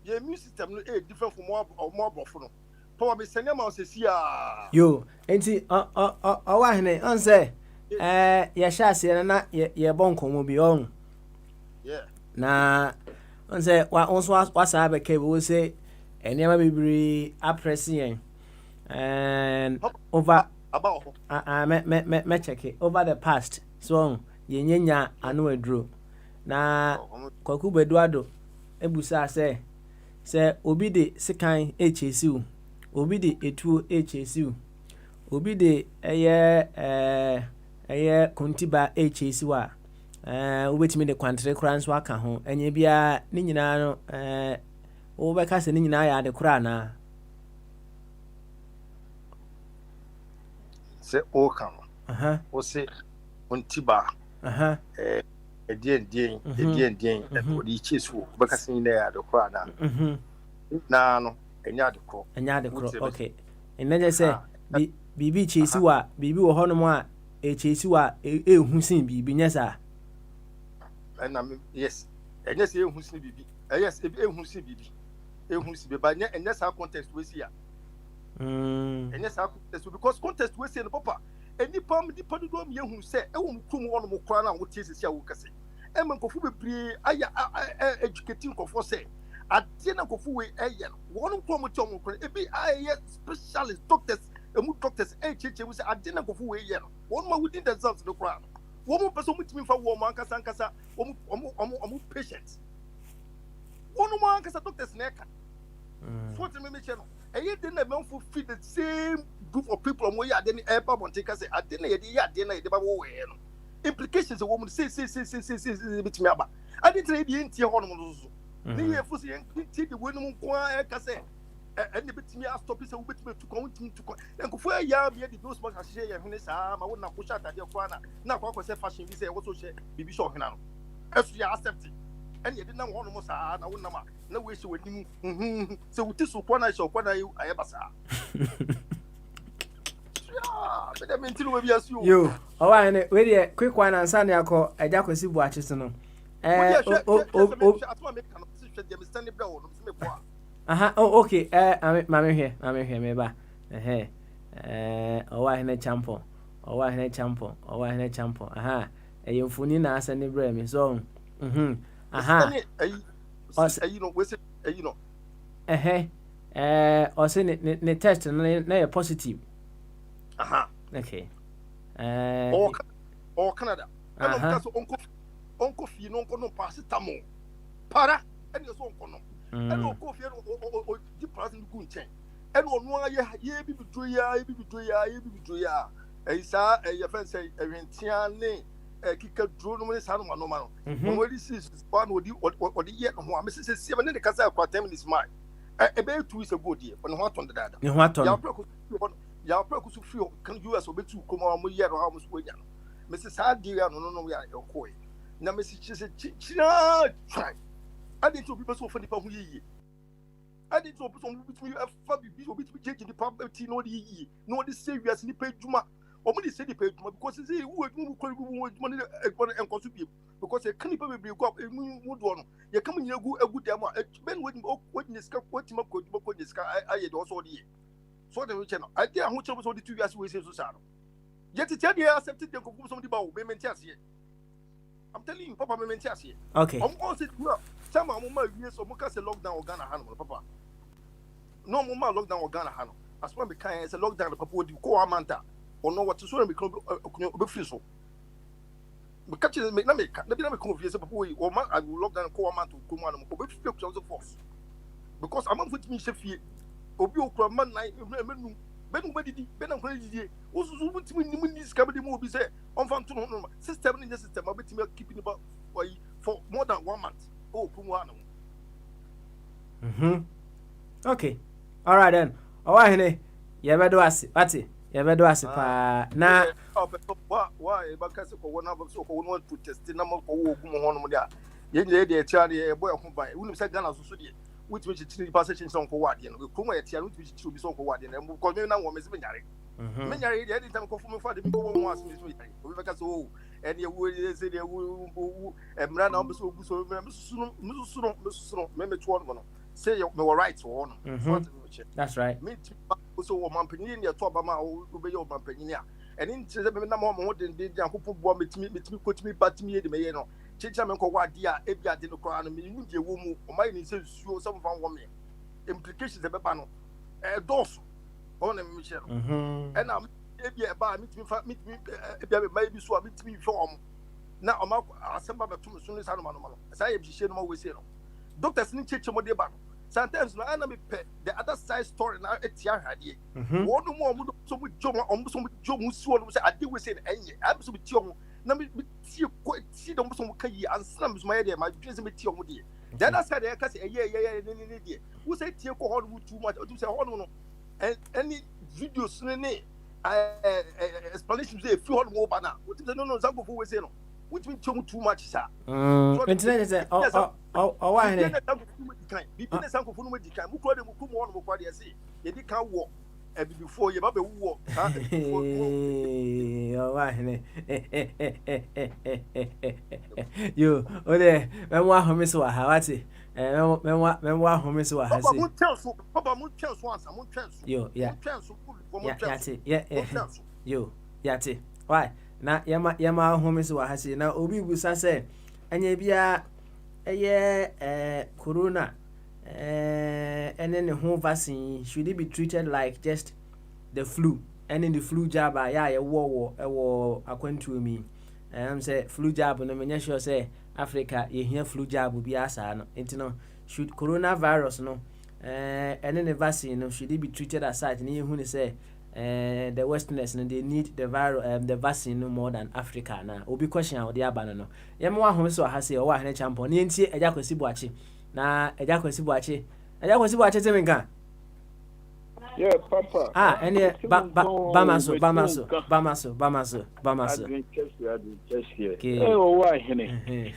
Your immune system no different from more bofo no. Papa me send ma say ya. yo enti wa hene on say ya sha ase na ye bonko mo bi on Yeah. na on say wa on so wasa be ke we say enema bibiri appreciate and over About me check it over the past so yenyanya anu aduro na kwaku beduado ebusa say obi de sekan HSU obi de etuo HSU obi de eye kontiba HSU a obetimi de kwantre kura nso aka ho enye bia ni nyina no wo beka se ni nyina ya de kura na say o kan. O say ontiba. Edien o di chesu beka se nyina ya de kura na. Na no enya de kro. Okay enye say bibi chesi wa bibi wo hono mo a chesi wa ehu sin bibi nyesa and yes enye say ehu sin bibi yes ehu sin bibi ehu sin bibi nya enye sa context we see ya enye sa context because context we see no papa eni pam di padu do me ehu say e wo mkum wono mo kra na wo tie sisi a wo kase e man kofu bebre aya educating kofu say ade na kofu we eye no wono ko mo tom kra e bi aye specialist doctors emu doctors cheche we say ade na kofu we eye no wono ma within themselves no kra wono person mutimi fa wo man kasa omu patients wono one cause doctors neck. So what me mention. And yet then the men for feed the same group of people on where you didn't ever want to take us. I didn't implications a woman say bit me about. I didn't say the entire hormones. Ni for saying the women quiet case. And the bit me stop is a bit to come to come. And go for a year, be the most much share when it's I would not push out at your corner. Now, what was a fashion? We say also share, be short now. If you accept it, and you didn't want to say, I wouldn't know. No way to win. So this is one I shall when I ever saw. But I mean, to be as you. Oh, I wait a quick one and Sunday. I call a Jacosy watches to know. Oh, okay. Mammy here, maybe. Oh, I had champo. Oh, I had champo. Oh, I had champo. Aha. A young funny ass and the breme. So, aha. You know, what's it, you know. Or send it test and lay a positive. Aha. Okay. Or Canada. Uncle Fee, no pass it tamo. Para, and your son. And no coffee or the present good chain. And on 1 year, ye be between a sa a friend say, a rentiane, a kicker drone with San Manomano. When this is one with you or the year of one, Mrs. 7 in the Casa for 10 minutes. My a bear 2 is a good year, and what on the data. You want to Yar Procus feel can you as a bit to come on year or almost way. Mrs. Hadia, no, we are your coy. Now, Mrs. Try. I didn't know people so funny for ye. I didn't know people between a family between the property, no, the saviors in the pay Juma. Or when they say the pay Juma because they would money and contribute because a canny probably go up a mood one. You're coming here, a good demo. Ben wouldn't witness what Timok could the sky. I had also the so the channel. I dare which was only 2 years away, so sorrow. Yet to tell you, I accepted the conclusion of the bow, women chassis. I'm telling you, Papa, women chassis. Okay. I'm going to well. Some of my years of Mocas lockdown or Ghana Hannibal, Papa. No more lockdown or Ghana Hannibal. As one becomes a lockdown, the Papa would call Amanta or know what to swear and become a fizzle. But catching make not make the confused or man, I will lock down call Amanta to come on or the force. Because I'm with me, Sheffield, or be a man night, Ben Weddy, Ben and Crazy, also when this cabin movie say, on found to know system in the system, I'll be keeping about for more than 1 month. Oh, okay. All right then. Oh, I know. You better do us. What's it? You better do us. Now, why? Because one of us who put testing number for who there. Yet, Charlie, a boy who buy. We said Ghana Society, which is the passage song for what? We come at Tian, which should be song for what? And we call me now, Miss Minyari. Minyari, anytime conforming for the people who wants Miss Minyari. We make us all. And you will say, and run on so maybe 12 say you were right or that's right. Me so one penny in your top of my obey your penny. And in the more than did the who put me, but me, the mayor. Chichaman Kowa, dear, if you didn't cry, and you need a woman, or my name says you some one woman. Implications of a panel. A dose on a Michelle. And I'm if you buy meet me, maybe so I meet me from now. I'm assembled to soon as I'm as I have shared always say. Doctors need to check what they ban. Sometimes no enemy pet the other side story now at Tiahadi. One more so with John almost with John who say I did say any absolute John. Now me see them some key and slums my idea, my business with Tion. Then I said, I can say, yeah. Who said Tio Horn too much or to say, oh no, and any videos explanation say a few more banner. What is the no example for we say no? Which means too much, sir. Internet is why business uncle for no decline. Who call them who come on what they say. They can't walk. And before you have a walk. You, oh, there, when one home is what Hawati, and when one home is what has it. Papa, moon chance once, I'm on chance. You, yeah, you, Yati. Why? Na yama home is what has it. Now, Obi Busa say, and ye be a corona. And then the whole vaccine should it be treated like just the flu? And in the flu jab, yeah, a war according to me. I'm say flu jab, and I'm sure say Africa yɛhia flu jab bi asa no nti no should coronavirus no and the vaccine no should it be treated as such ne yɛhu ne sɛ the westerners no they need the vaccine no more than Africa na obi question a wɔde aba no no yɛma wahome so aha sɛ ɔwɔ ahene champion ne yɛntie agya kwasi boakye na agya kwasi boakye tɛ menka Yeah, Papa. and Bamaso. Okay. Oh, why, Henny?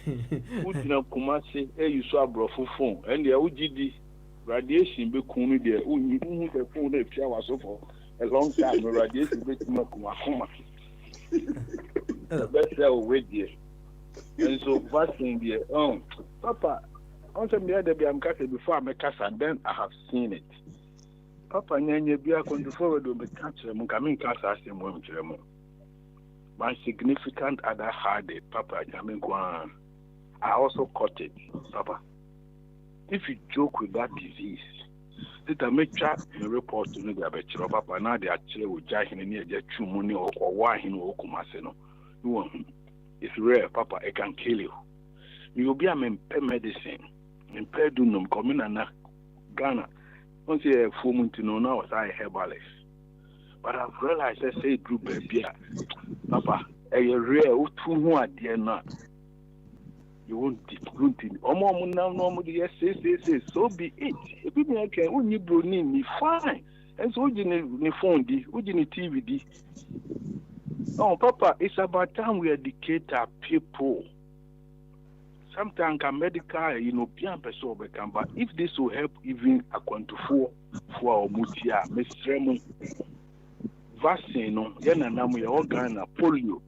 Who's in a Kumasi? You saw a brothel phone, and the OGD radiation be cool there. Who you the phone if you was for a long time, the radiation be Kuma. The best I will wait there. And so, vaccine there. Papa, on some other day, I'm casting before I make us, and then I have seen it. Papa nyanya bia control do be catch them coming cancer system wo mtremo. My significant other had it, Papa Jamingwan. I also caught it, Papa. If you joke with that disease, it a make chat the report to the better, Papa. Now they actually will jack in near just 2 money or why in Okumaseno. It's rare, Papa, it can kill you. You will be a medicine, impedunum, communana, Ghana. Once a full moon to know now, I herbalist. But I've realized I say group baby, Papa, a rare 2 more dear not. You won't it. Oh, mom, now, normally, yes, so be it. If you can, when you bring me, fine. And so, you phone, would you TV? Oh, Papa, it's about time we educate our people. Sometimes medical, beyond person but if this will help even a quantify for our mutia, Mr. Vaccine, yana namu ya organ polio,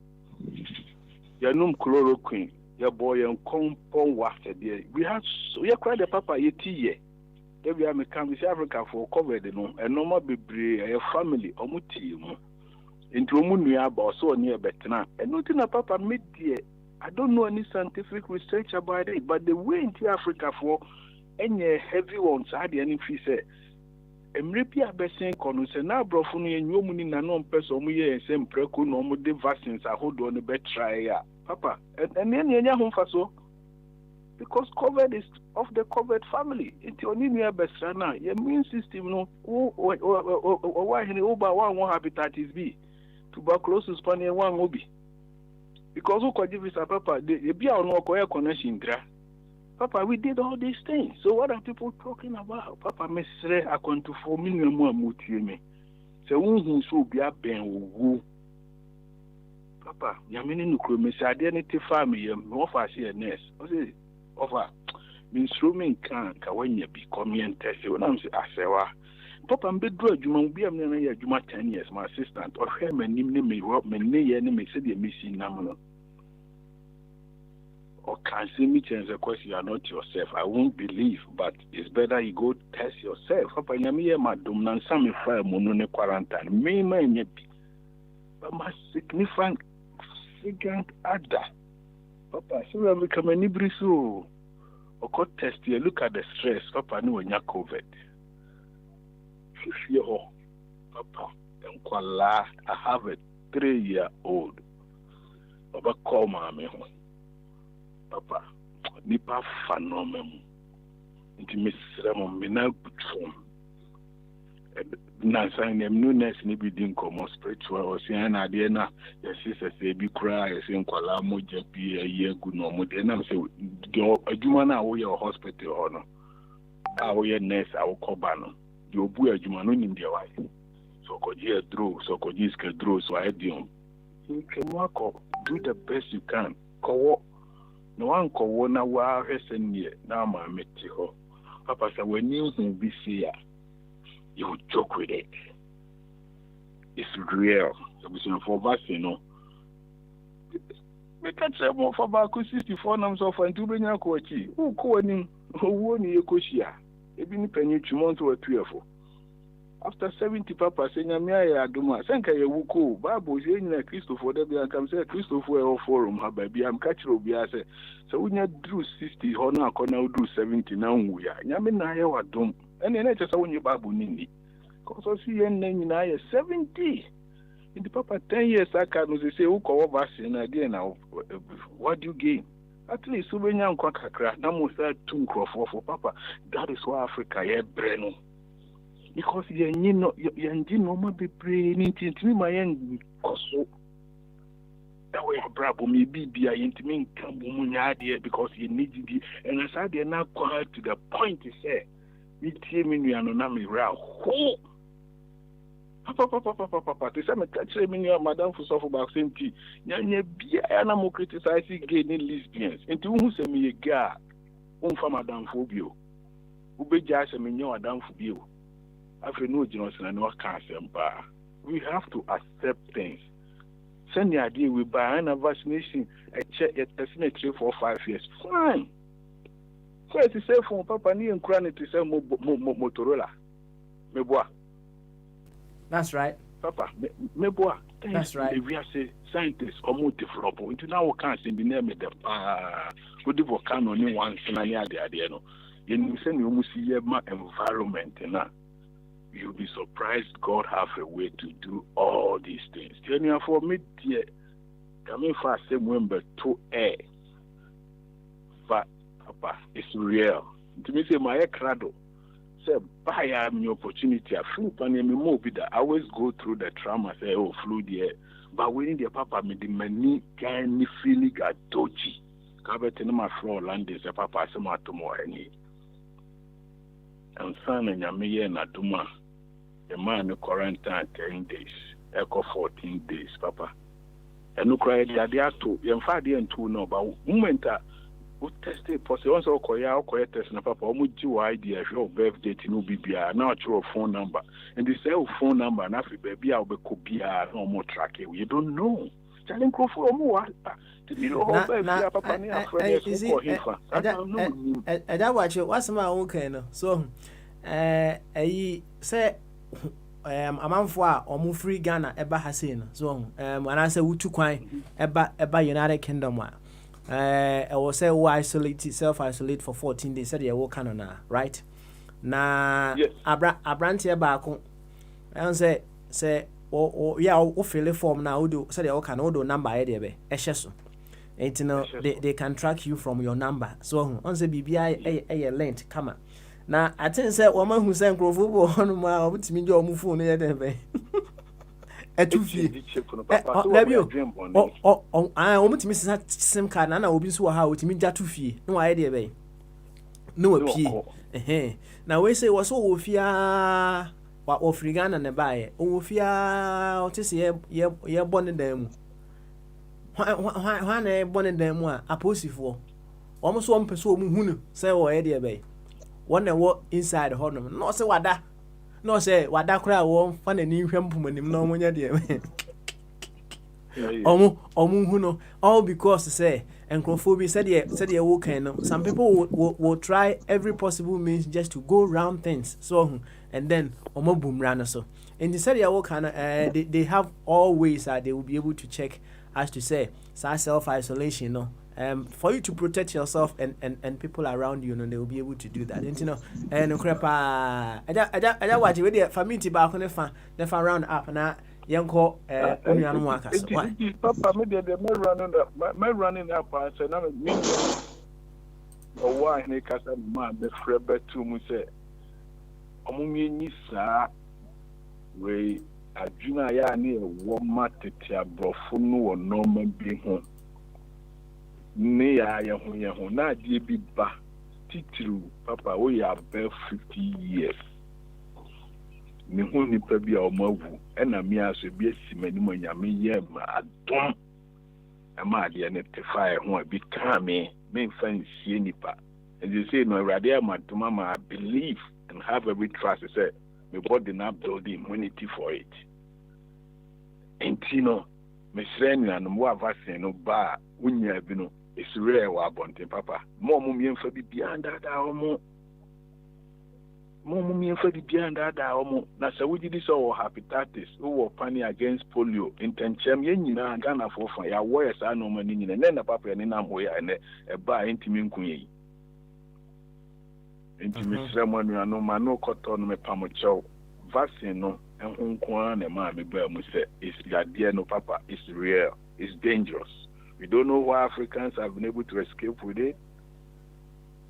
ya chloroquine, ya boy and compound water there. We have so ya cried the Papa yeti. Then we have come to Africa for covered, and no more be a family or muti, into Munia about so near Betna, and nothing a Papa made dear. I don't know any scientific research about it, but the way into Africa for any heavy ones, I had any fee say. Emrepia besin kono se na brofo no enyo mu ni na no person mu ye ensem preko no mu de vaccines ahodo no be try ya. Papa, and enya ho fa so because COVID is of the COVID family. It only near bestra na your immune system no why any over one hepatitis B, tuberculosis pan one obi. Because who could give us a Papa, the be our no connection, Papa, we did all these things. So what are people talking about? Papa, Mr. I want to 4 million more mutime. So who so be a ben woo. Papa, Yamini Nukru, Miss Identity family, offer a nurse. Offer means rooming can't when you become and test you. When I'm saying, I say, Papa, I'm be drug, you won't be a man, you 10 years, my assistant, or him and him, me, what many enemy said you're missing number. Or can see me change the question, you are not yourself. I won't believe, but it's better you go test yourself. Papa, Yamia, madam, and some fire monone quarantine. Me, my but my significant other. Papa, so I become a nibriso. Or could test you, look at the stress. Papa, no, when you're COVID. Papa, I have a 3-year-old. Papa, call mommy. Papa, nipa phenomenon. Inti Ramon Mina Butron. Nansan them newness ni be din common spiritual or saying Adiana, your sister say be cry, saying Kuala Moja be a year good no more. Then I'm saying, a Jumana away your hospital or no. Our nurse, our cobano. You boy a Jumano in their wife. So could you draw, so could you draw, so I do. You can work do the best you can. Co no one corona wa hesen ye now my metiho. Papa said when you be here, you joke with it. It's real. So for vaccine, no. We can say more for about 64 numbers of and 2 billion coachi. Who calling who won your coachia? Even penny 2 months or 3 or 4. After 70 Papa saying, Amia Duma, Sanka Wuko, Babu saying that Christopher, there comes a Christopher or forum, her baby, I'm catching Obiase. So we not drew 60, Honor, Cornell drew 70 now. We are Yamina, I don't. And then I just want you Babu Nini. Because I see your name in 70. In the Papa 10 years, I can say, who call vaccine again now? What do you gain? At least when young quackra, no more said two crop for papa. That is why Africa, yeah, Breno. Because you know, you no be praying into me, my young coso. That way, bravo, me be a intimate idea because you need it. And as I did not quite to the point to say, me team in your anonymity row. Papa, to some catch me, Madame for suffer vaccine tea. Yanya be an amo criticizing gay lesbians. And to whom send me a guy, for Madame Phobio. Who be just a minion Madame Phobio. After no Johnson and no cancer bar. We have to accept things. Send the idea we buy a vaccination, a check a testing 3 for 5 years. Fine. So it's a cell phone, Papa, and cranny to sell Motorola. Meboa. That's right. Papa, Meboa. That's right. We are say scientists or multi-flop. Into now can't see the name of the good volcano only once in the idea. You send you must see my environment now. You'll be surprised God have a way to do all these things. Tell me for me, dear, coming fast, same member to air. But, Papa, it's real. To me, say, my crado, say, buy me opportunity. I flew pan me move that I always go through the trauma, say, oh, flew there. But when the Papa, me the money can feeling got dodgy. Cabet in my floor landing, say, Papa, some tomorrow any. And son and Yamia and Aduma. A man in quarantine 10 days, echo 14 days, Papa. And no cry, they are two, and 5 and 2 no, but moment who tested for once or quiet test, and Papa, almost your idea, your birthday to no BBR, now your phone number, and the cell phone number, and after baby, I'll be copia, no more tracking. You don't know. Telling Crow for more. You know, Papa, that watch it, what's my own kind so, say, amanfo a omo free Ghana eba hase no so when I say wutu kwan eba United Kingdom I will say we isolate self isolate for 14 days said you work na right na yes. Abrante ba ko and say yeah o fill form na do said you work do number e dey be ehye so and you know they can track you from your number so on say BBI a lent come na I think say woman who send crofo on ma obutimi je omu phone ye dem be etufie baby obutimi sim card na obi nso wa ha obutimi ja tufie no wa ye de be no wa pie na we say was wo fia wa ofrigana ne bae wo fia o tese ye bone dem hwa na bone dem a aposifo omo so ompeso omu hunu say wo ye de be one that walk inside the honor. No say wada. No say wada cry won fan ani hwem pomanim no monya de. Omu huno all because say encrophobia said ye wo kan no. Some people will try every possible means just to go around things. So and then omo boomra no so. And they said ye wo kan they have all ways that they will be able to check as to say self isolation no. For you to protect yourself and people around you, they will be able to do that. And you know, and crepa, I watch it with the family back on the fan round up and young call only on workers. Why? Papa, maybe they may running up and say, no, me or why they cast a man, the Frebe to me say, Omumi sa we a junior ya near Woma Tetia Brofunu or Norman being home. Ne ya ho na die bi ba titiru papa we ya about 50 years me ho ni pa bi a o mawu e na me aso bi asimani mo nyame ye ma adom e ma de ne tefae ho bi ka me fan sie nipa and you say no rade am adom ma I believe and have every trust say me body na build the immunity for it entino me srenu anu mo vaccine no ba unya bi no it's rare wa bonte papa mo mi enfa bi bianda da omo mo mi enfa bi bianda da omo na se wuji di so hepatitis wo pani against polio intenchem ye nyina Ghana for fa ya wo yesa no ma ni nyina na papa ni na mo ya ne e ba intimi nkunye intimi ceremony no ma no koto no me pamocho vaccine no enhun kwa na ma me ba mu se is yade no papa is real, it's dangerous. We don't know why Africans have been able to escape with it.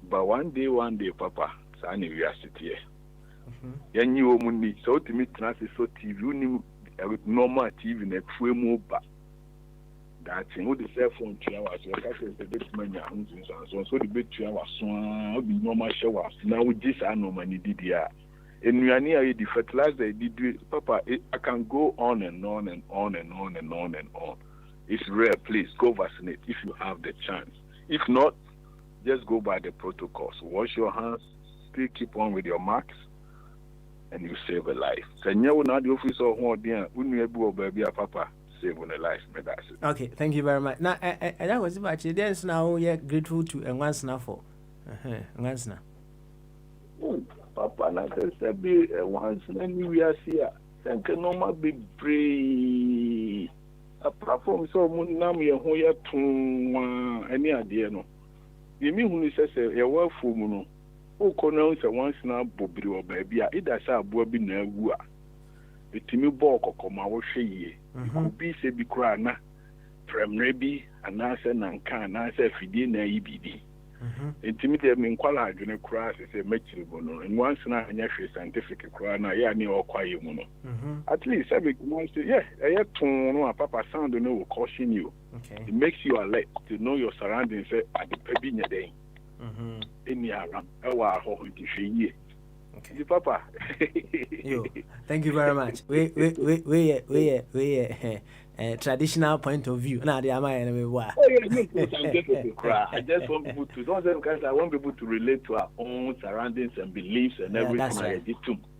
But one day, Papa, Sani, we are sitting here. Yan you money, so to me, so TV, you normal TV, next way more back. That's in the cell phone 2 hours. So the bit many so the bit 2 hours. So be normal showers. Now with this, I know money did here. And we are near the fertilizer. Did Papa? I can go on and on and on and on and on and on. It's rare. Please go vaccinate if you have the chance. If not, just go by the protocols. Wash your hands. Still keep on with your marks, and you save a life. So now the officer who are there, when you able baby Papa. Saving a life, okay, thank you very much. Now, that was about you. There's now we are grateful to and once now for once now. Papa, na say be once when we are here. Thank you, no more be brave. Apart from so mun nam ye ho ye tun any idea no. You mean when you say ye wa fu mu no. O ko na say once na bobiri o ba bia. Ida say abo bi na agu a. Etimi ball kokoma wo hwe yie. Bi se bi kura na premre bi anase nanka anase fidie na yibibi. Etimi de me nkwala adwene kura se mechiri bono. And once na anya hwe scientific kura na ya ni okwaye mu no. At least every once yeah, tun no papa sound no will caution you. Okay. It makes you alert to know your surroundings at the pebi nya den. Any around e wa ho di hwe yie. Okay. Papa. Yo, thank you very much. We traditional point of view. Now the I just want people to don't say because I want people to relate to our own surroundings and beliefs and everything. That's right.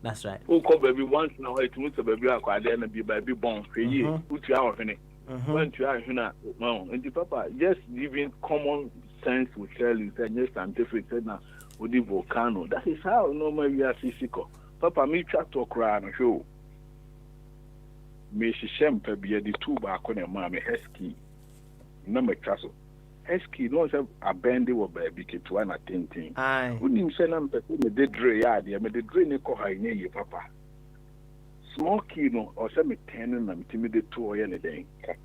That's right. Who call baby once now it means baby acquired and be baby born for you. Put you out in it. When you are no and the Papa just giving common sense will tell you that just scientific said now. With the volcano. That is how normally we are physical. Papa, me try to cry and show. Me she shempe be the two back on a mammy hesky. No me castle. Hesky no have a bendy or baby to one attenting. Aye. Wouldn't you say I'm person the dre yard, me the drain ko ha near you, Papa. Small kino or some tenant and timid to anything. Crack.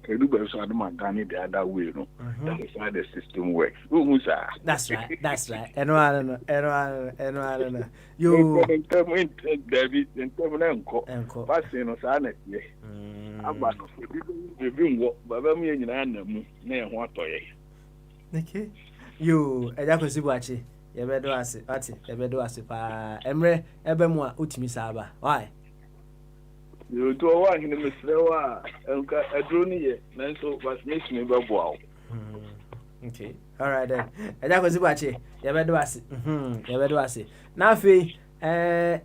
Do better so I don't gani the other way, no. That is how the system works. That's right. And I don't know. You David and Terminal passing us on it. About Baba me and near what okay. You Edakozibachi. Yebedo ase pa emre ebemwa utimi saba why you do one in the mislewa enka adroni ye nanso vaccination be boa okay all right then Edakozibachi yebedo ase na afi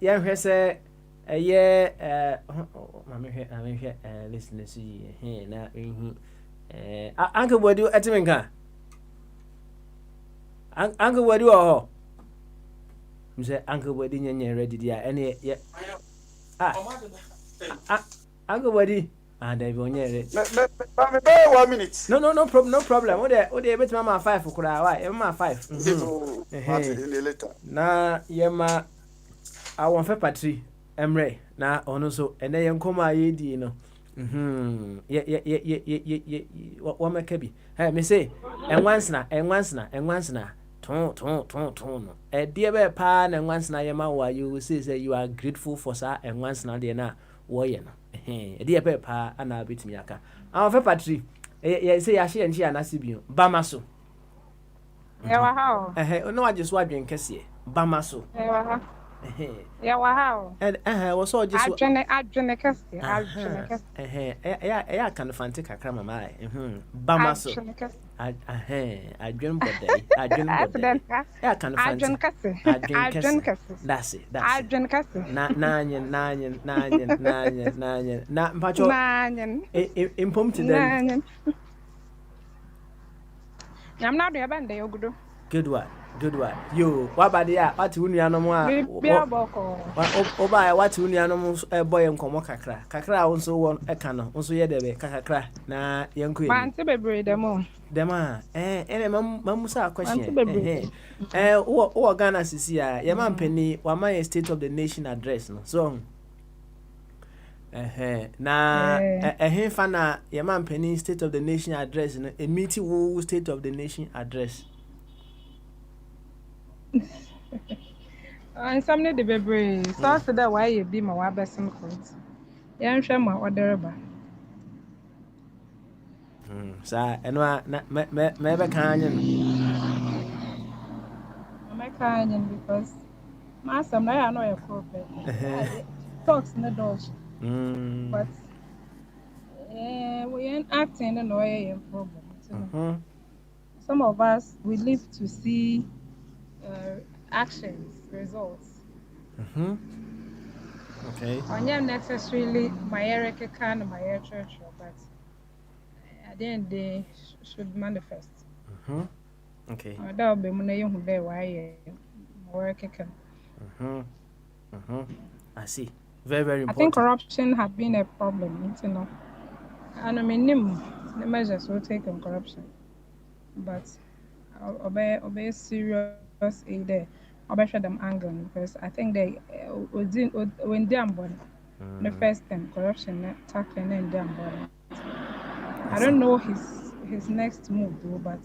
yenhwe se eye mame listen see na anke bodu etimenka Uncle Wadi or Mr. Uncle Wadi and ready, dear. Any Uncle Wadi, and they will near it. 1 minute. No problem. What they bet Mamma 5 for cry? Mamma 5. Na Yema, I want for Patri, Emre, na also, and they come my you know. What make be? Hey, me say, and once na. Ton. Dear bear pan and once na yama why you say you are grateful for sir and once na dear na warrior. Dear bear pa and I'll beat me aka. I'm a patri. Say I she and she and I see you. Bamaso. No, I just watching Cassie. Bamaso. Yeah, wow. And was all just I can fancy a crama my Bamaso. I dream body. I can fancy. That's it. I drink nine. Not much impumped them. I'm not the band, they go. Good one. You, what about the what you animal? Oba, what you animal boy and come Kakra also won a cannon, also yet a Kakra, na young queen. Man, to be breed them all. Dema, Mamusa question. What Ghana is here, your man penny, what my state of the nation address, no. So, Na ɛhefa na yɛma mpanin state of the nation address no emiti wo state of the nation address. Nsɛm no de bebree sɛ ɔse dɛ wayɛ bi ma wabɛsen court yɛnhwɛ ma ɔde reba. Saa ɛno a na mɛbɛka anye no. Mɛka anye no because m'asɛm no ɛyɛ a na ɔyɛ koro pɛ talks ne dɔɔso but yɛn acting no na ɔyɛ yɛn problem. Some of us we live to see actions, results. Okay. Onyem necessarily my keka and my church, but at the end they should manifest. Okay. That will be money who there why more keka. I see. Very, very important. I think corruption has been a problem, you know. And I mean, the measures will take on corruption, but obey serious aid there. Obey them angle because I think they when they are born the first time corruption tackling and they are born. I don't know his next move though, but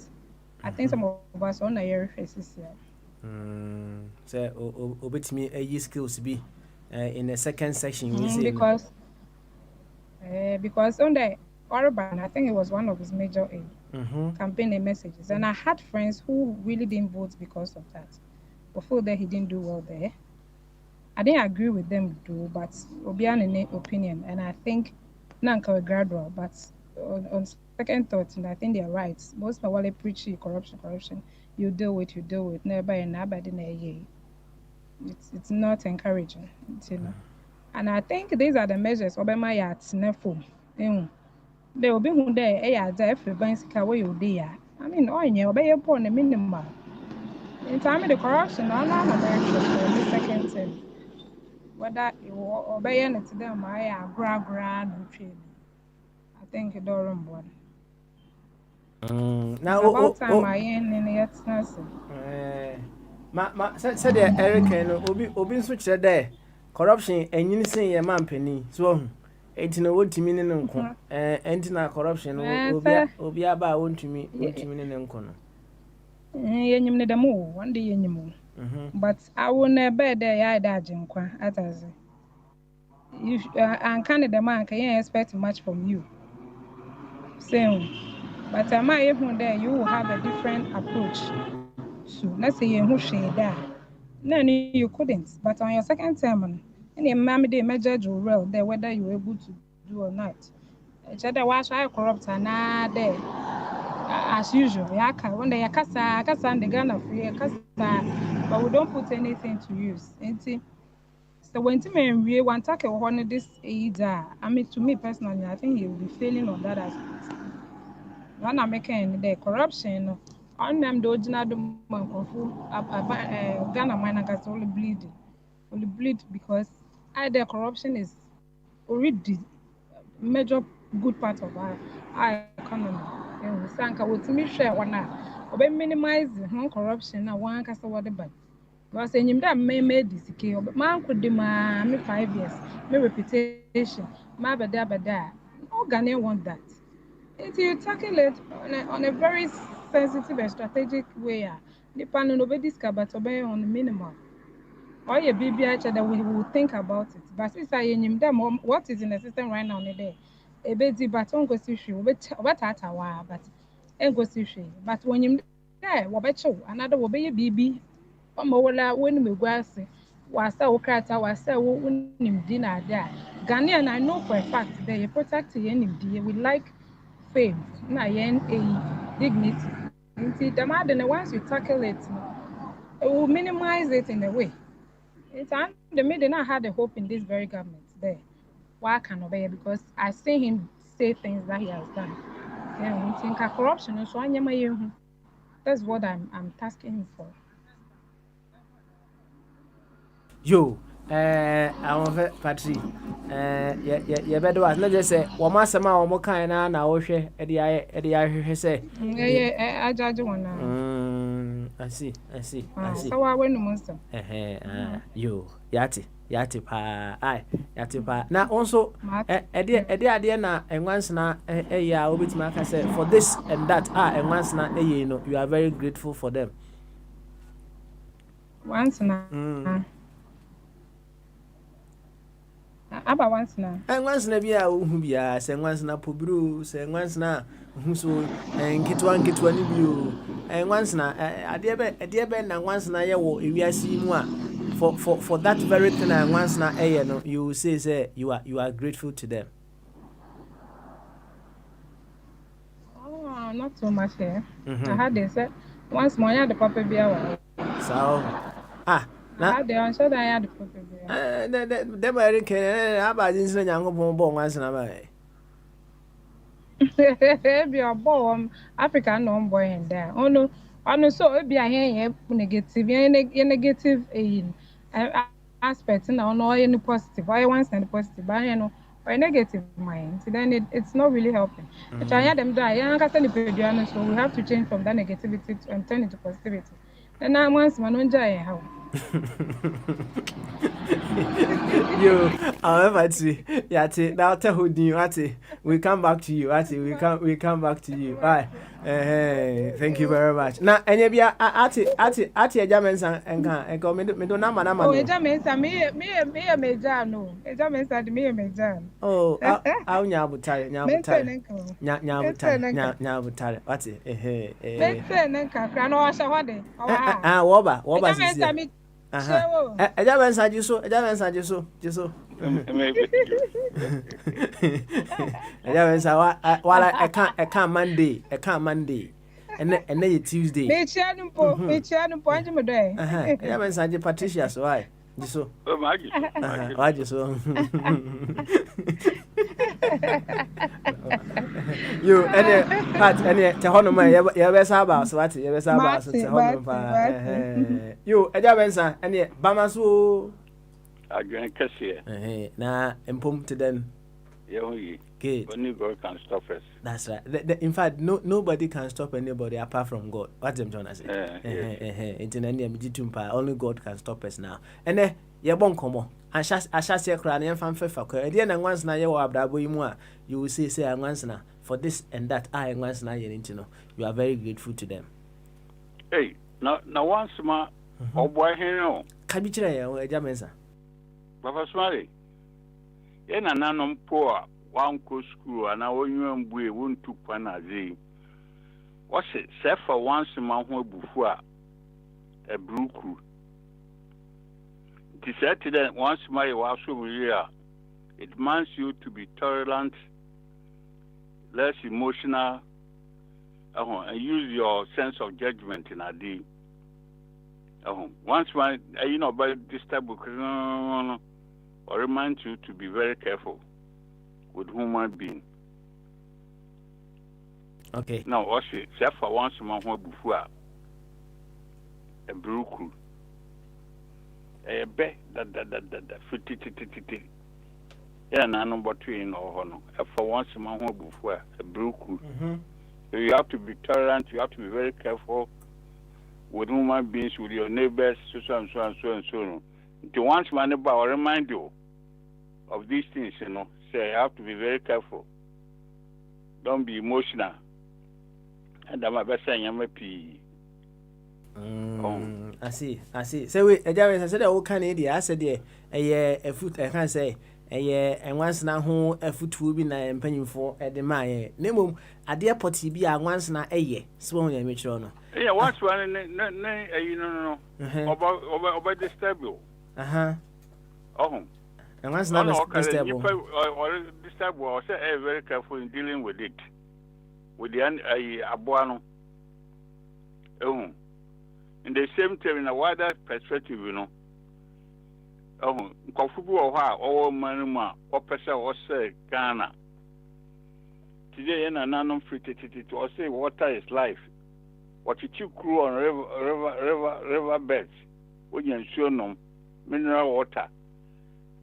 I think some of us on a year faces here. So obetimi ayi skills be in the second section because on the Orban, I think it was one of his major campaign messages, and I had friends who really didn't vote because of that. Before that, he didn't do well there. I didn't agree with them though, but Obian opinion, and I think Nanka gradual, but on second thought, and I think they're right. Most of what preach corruption, you deal with, never and never it's not encouraging, you know. And I think these are the measures Obama at Snefo. They will be who there, every bank away you there. I mean, oh, yeah, obey upon the minimum. In time of the corruption, I'm not very sure for the second term. Whether you obey it to them, I grab and trade. I think it don't run. Now, about time I ain't in the said Eric and Obi switch there. Corruption and you say your man penny. So, 18 would to mean in anti corruption will be about one to me, in corner. Yenny the more, one day any more. But I will never there, I dodging qua at us. You and Canada man can expect much from you. Same. But am I even there? You will have a different approach. So let's say you share that. No, you couldn't. But on your second term, any mammy they measure you well there whether you were able to do or not. Each other was I corrupt and there as usual. Yaka when they kasa and the gun of free kasa, but we don't put anything to use. So when we want to tackle one of this age, I mean to me personally, I think he will be failing on that aspect. When I'm making the corruption, on them the original Ghana mine gas only bleed because the corruption is already major good part of our economy. And we sank with me share one now. Or minimize corruption now one cast over the bad. Because in that may made this key, but man could demand me 5 years, my reputation, my bada. No Ghanaian want that. If you tackle it on a very sensitive and strategic way, depending on nobody's but obey on the minimum. Or your BBI that we will think about it. But since I am them, what is in the system right now? A baby, but on go see what at a while, but and go see. But when you there, what you another will be a BB. When we go see, was so crata, was so winning dinner there. Ghanaian, I know for a fact they protect the enemy. We like fame, a dignity. The matter once you tackle it, it will minimize it in a way. It's the media not had the hope in this very government there. Why can't obey? Because I see him say things that he has done. And we think corruption, so that's what I'm tasking him for. Yo, I want Patrick. You better was not just say, well, Master Ma, kind of, Eddie, I say, I judge one now. I see. So I went to monster. You, yati pa, ai, yati pa. Na also, ade na once na ya obitima ka say for this and that and once na you know you are very grateful for them. Once na. Aba once na. Once na bia ohu bia, say once na pobru, say once na hu so nkitwa ni bio. Once na ade be na once na ye wo ewiase mu a for that very thing and once na no you will say you are grateful to them. Oh, not so much here. I had this once more I had the papa beer. So I had the answer that I had the papa beer. The very can about this young bon once na ba. Be a bomb African no boy and there. Oh no, so be a here negative aspect no any positive. I once and positive, but you know, or negative mind. So then it's not really helping. But I had them die. So we have to change from that negativity and turn into positivity. Then I once man on how. You, however, yati. Now tell you, we come back to you, we come back to you. Bye. Thank you very much. Now, any be ati a German sang and go me do na mana. Oh, German sang me no. German sang me Oh, I'll nyabutare. What's it? Eja mensaje so. Eja mensa wala I can't Monday. And then Tuesday. Me chianu po anje mo dey. Eja mensaje Patricia so why? Jiso. Why jiso? You any te hono ma ye be saba so what ye be saba so te hono pa you eja bensa any bama so again kase na empom to them good. Only God can stop us. That's right. In fact, nobody can stop anybody apart from God. What's them trying to say? Only God can stop us now. And then you bon komo. I shall say cry and fan fefa. And once na you are brabo you will say once na for this and that once na you need to know. You are very grateful to them. Hey, now once ma boy here. Kabichira ya Jamensa. Papa Smiley. Yena nanom poor. One go school and I won't be one to Panazi. What's it? Set for once a month before a blue crew. It is said that once my was over here, it demands you to be tolerant, less emotional, and use your sense of judgment in a day. Once my, by this type of or remind you to be very careful with human being. Okay. Now, also, except for once a month before a brook, a bet that yeah, no between or no, for once a month before a brook. So you have to be tolerant, you have to be very careful with human beings, with your neighbors, so and so. Until once my neighbor will remind you of these things, say you have to be very careful. Don't be emotional. And I'm a best saying I'm a P. I see. So we I said all Canada, I said a foot I can't say and once now who a foot will be na penny for at the my name a dear potty be a once na a year, swung a mature. Yeah, once one no about the stable. And once not stable. Or this type was very careful in dealing with it. With the abuano. In the same time, in a wider perspective, Kofubu or all manuma, or person or say Ghana. Today, in a non free to say water is life. What you crew on river beds, when you ensure no mineral water.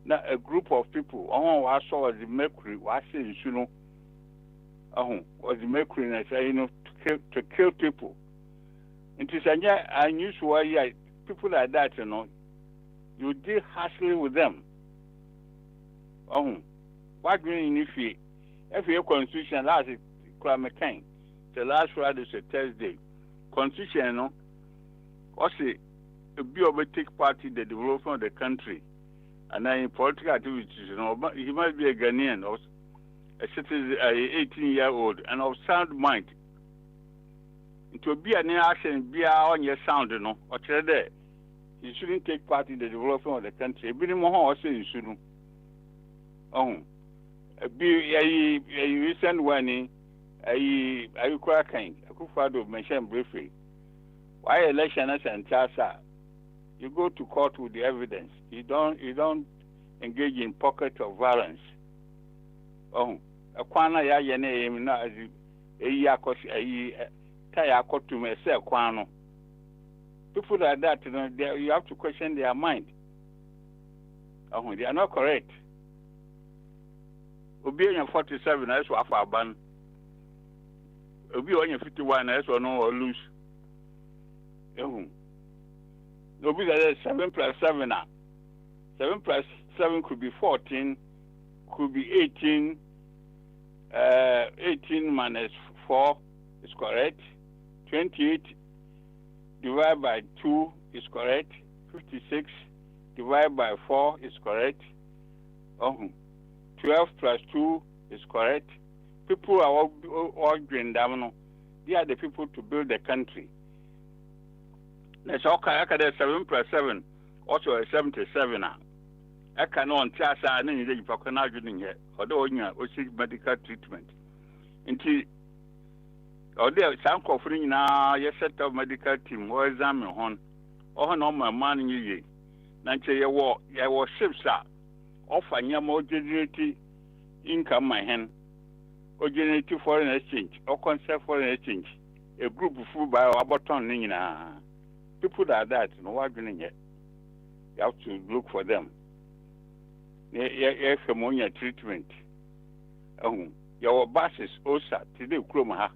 Now, a group of people, I saw the mercury, was saying, was the mercury, to kill people. It is unusual, yeah, people like that, you know, you deal harshly with them. Oh, what green if your constitution last crime kind, the last Friday is a Thursday. Constitution, you know, also a be able to take part in the development of the country and then in political activities, you know, but he must be a Ghanaian or a citizen, 18-year-old, and of sound mind. To be an action, be on your sound, you know, or there. You shouldn't take part in the development of the country. Be more also you shouldn't. Oh, be a recent one, a cracking, a good father mentioned briefly. Why election as and Chasa? You go to court with the evidence. You don't engage in pocket of violence. Oh, a kwana ya yene na azi taya kotu me say kwano. People like that, you know, you have to question their mind. Oh, they are not correct. Obi on 47 that's what for ban. Obi on 51 that's what no or lose. Oh. Obi that 7 plus 7 now. 7 plus 7 could be 14, could be 18. 18 minus 4 is correct. 28 divided by 2 is correct. 56 divided by 4 is correct. 12 plus 2 is correct. People are all doing them. They are the people to build the country. That's okay. 7 plus 7 also a 77 now. I cannot tell us anything for Canadian here, although you seek medical treatment. Until or there, some covering now, you set up medical team or examine on, or no my money ye. Nancy, you were ships are offer your more generative income, my hand, or generative foreign exchange, or concept foreign exchange. A group of food by our bottom, people that no what doing yet. You have to look for them. Yes, ammonia treatment. Your buses, Osa, today, Kroma.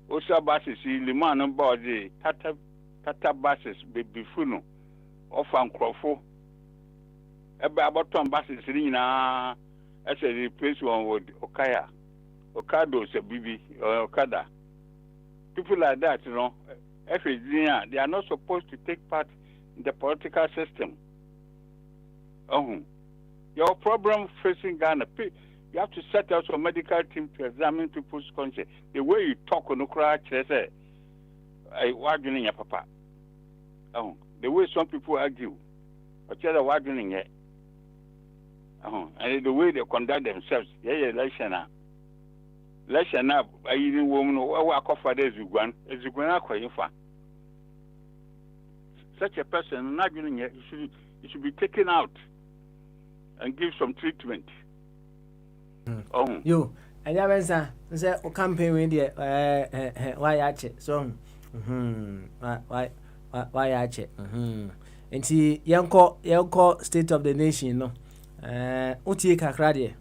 Osa buses, Liman and body, Tata buses, baby funo, or Fan Crawford. About buses, Rina, as a replace one with Okaya, Okado, a BB, or Okada. People like that, you know, they are not supposed to take part in the political system. Your problem facing Ghana, you have to set out a medical team to examine people's conscience. The way you talk on the crowd, say, I wagging your papa. The way some people argue, but you're wagging it. And the way they conduct themselves, election up, I even woman or walk off for this one, as you go out for you. Such a person, not doing it, it should be taken out and give some treatment. You, and you say, campaign with you, why I check, so, why I check, and see, young call state of the nation, no, Uti Kakradi.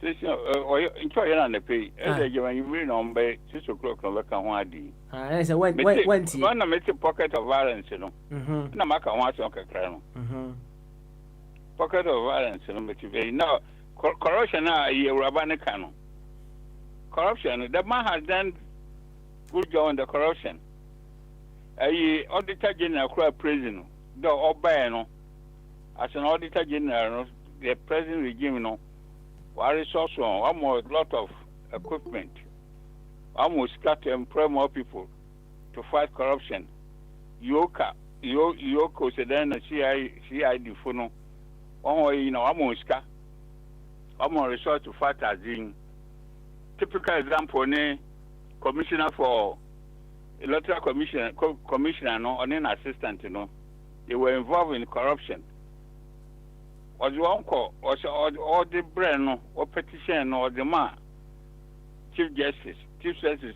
Enjoy on the pay, and you win on by 6 o'clock on the Kawadi. I said, when I make a pocket of violence, you know, and I make a one crown. Pocket of violence, you know, now, corruption, you rabbinic canon. Corruption, the man has done good job on the corruption. Auditor General crowd prison, the Obano, as an Auditor General, the present regime, you know. What is also almost a lot of equipment. Almost got to employ more people to fight corruption. Yoko said then CID Funo. Almost got resort to fight as in typical example, commissioner for electoral commissioner, no, or an assistant, you know, they were involved in corruption. Or the uncle, or the brand, or petition, or the man, Chief Justice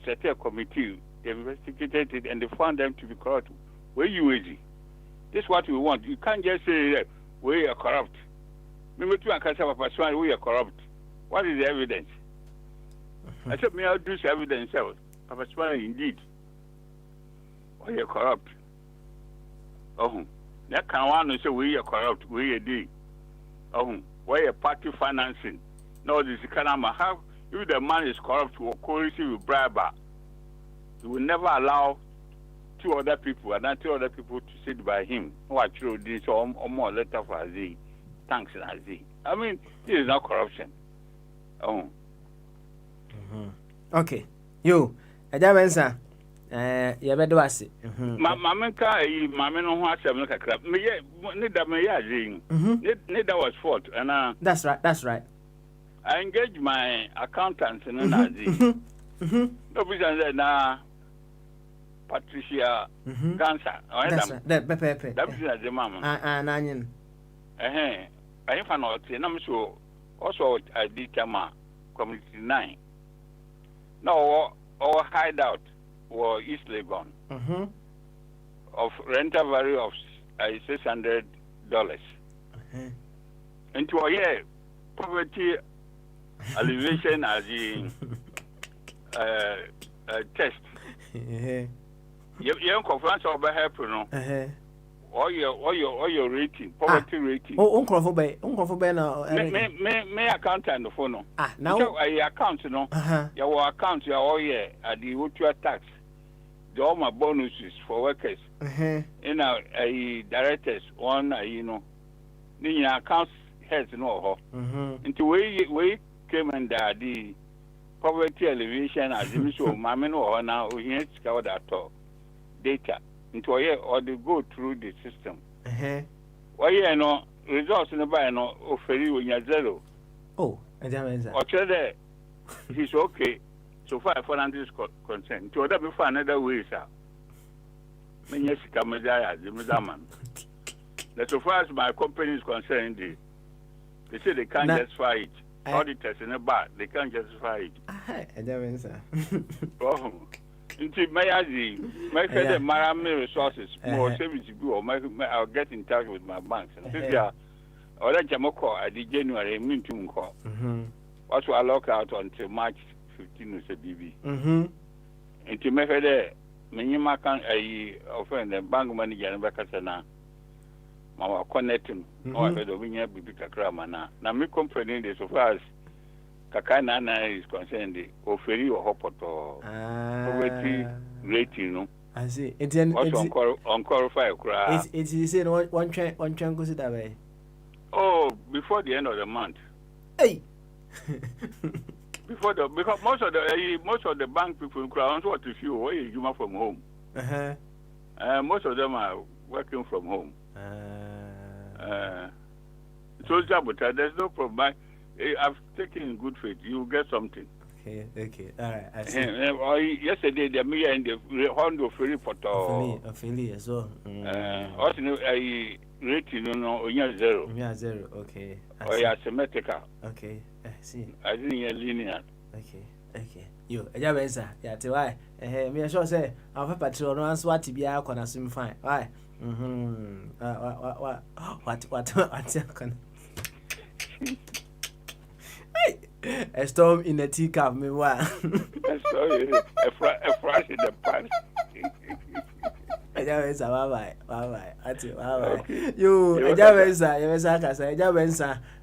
set a committee, they investigated it, and they found them to be corrupt. Where you easy? This is what we want. You can't just say we are corrupt. Maybe two and person we are corrupt. What is the evidence? I said, may I do evidence? Papa Swan, indeed. or you corrupt. Oh, that can one say we are corrupt, we are D. Oh, why a party financing? No, this can have if the man is corrupt or coercive with bribe, he will never allow two other people and not two other people to sit by him. What you this or more letter for Z. Thanks, Z. I mean, this is not corruption. Oh. Okay. You, Adamansa. Yabedo ase. Mama no ho asem no kakra. Me that was fault and That's right. I engaged my accountant in Nazi. No business na Patricia Gansa. That's right. That pepe. That business the mama. Nanyin. I find out I'm so also I did community 9. No our hideout or East Legon of rental value of $600 into a year poverty alleviation as in test. You conference over help, no. Or your rating, poverty rating. Uncle for no. Me account on the phone. Now I account, no. Your account, your all year at the ultra tax. All my bonuses for workers. In our directors, one, the accounts heads no. Into we came under the poverty alleviation as you so, Mamma no, now we need to cover that data into a year or they go through the system. Why, no results in the buy no offer you when you're zero. Oh, I don't or there, he's okay. So far, for this concern, to other before another way, sir. Many years come as the Mudaman. That so far as my company is concerned, they say they can't justify it. Auditors in a bar, they can't justify it. I don't sir. Oh, into my Marami resources, more service go, I'll get in touch with my banks. And if you are, or that Jamoko at the January, mean to call. Also, I lock out until March 15 or BB. Into me there, many can offend the bank manager and Bacasana. Mama connecting, or the Vinya Bibica Gramana. Now, me company this so far as Kakana is concerned, offer you a hopoto, poverty rating, no. I see. It's unqualified crowd. It's said one train goes that way. Oh, before the end of the month. Hey! Because most of the bank people crowd what if you where you come from home. Most of them are working from home. So there's no problem. I've taken in good faith. You will get something. Okay. All right. I see. Yesterday the mayor and the Hondo Ferry photo. Affiliate as well. Also, I rating no zero. Zero. Okay. Or yeah, symmetrical. Okay. I see. I think you're linear. Okay. You, Ejabensa, yeah, to why? Me sure say, our patrol no answer what to be our corner swim fine. Why? What can a storm in a teacup, me what? Sorry, a flash in the pan. Bye. You, Ejabensa,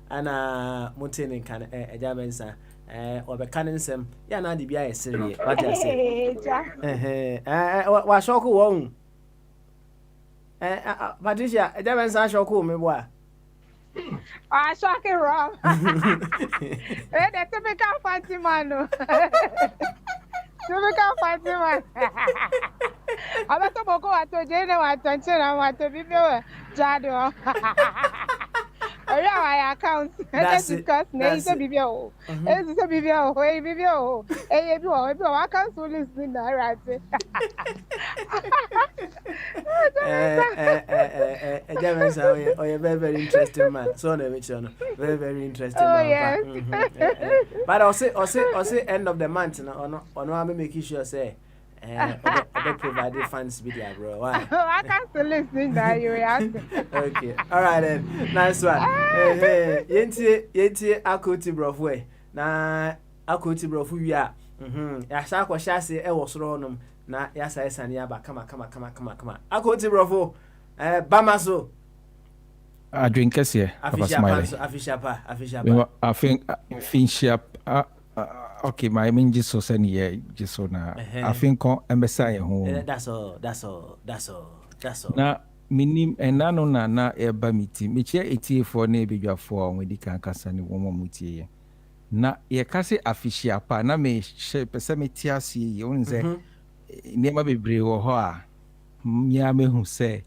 and Mutini can Ejabensa. Or the cannon sem, Yana de Bia is serious. What I say? What shock won't? Patricia, Ejabensa shall call me what? I shock it wrong. That's a big fancy man. Typical fancy man. I want to go to Jane. I want to be your Jado. Oh, yeah, I account. That's because it's a BBO. It's a BBO. Hey, BBO. Hey, I can't so listen. Right. Oh, you're very interesting man. So, very interesting man. But I'll say end of the month. Or no, I'm making sure say. They provide funds video, bro. Why? I can't still listen that you okay. All right then. Nice one. Yenti akoti brofwe. Na akoti brofu wi a. Ya sha kwa sha se e wo soro nom. na yasa yasa ni aba kama akoti brofo bama so adwen kɛseɛ papa smile afin okay my mean just so send ye just so na afin ko embesa ye ho that's all na minim enano na eba miti mechia etiefo na ebedwafo a wedi kan kasa ne wo mutie ye na ye kase afishia pa na me pese meti ase ye won se niema bebre wo ho a mia mehu se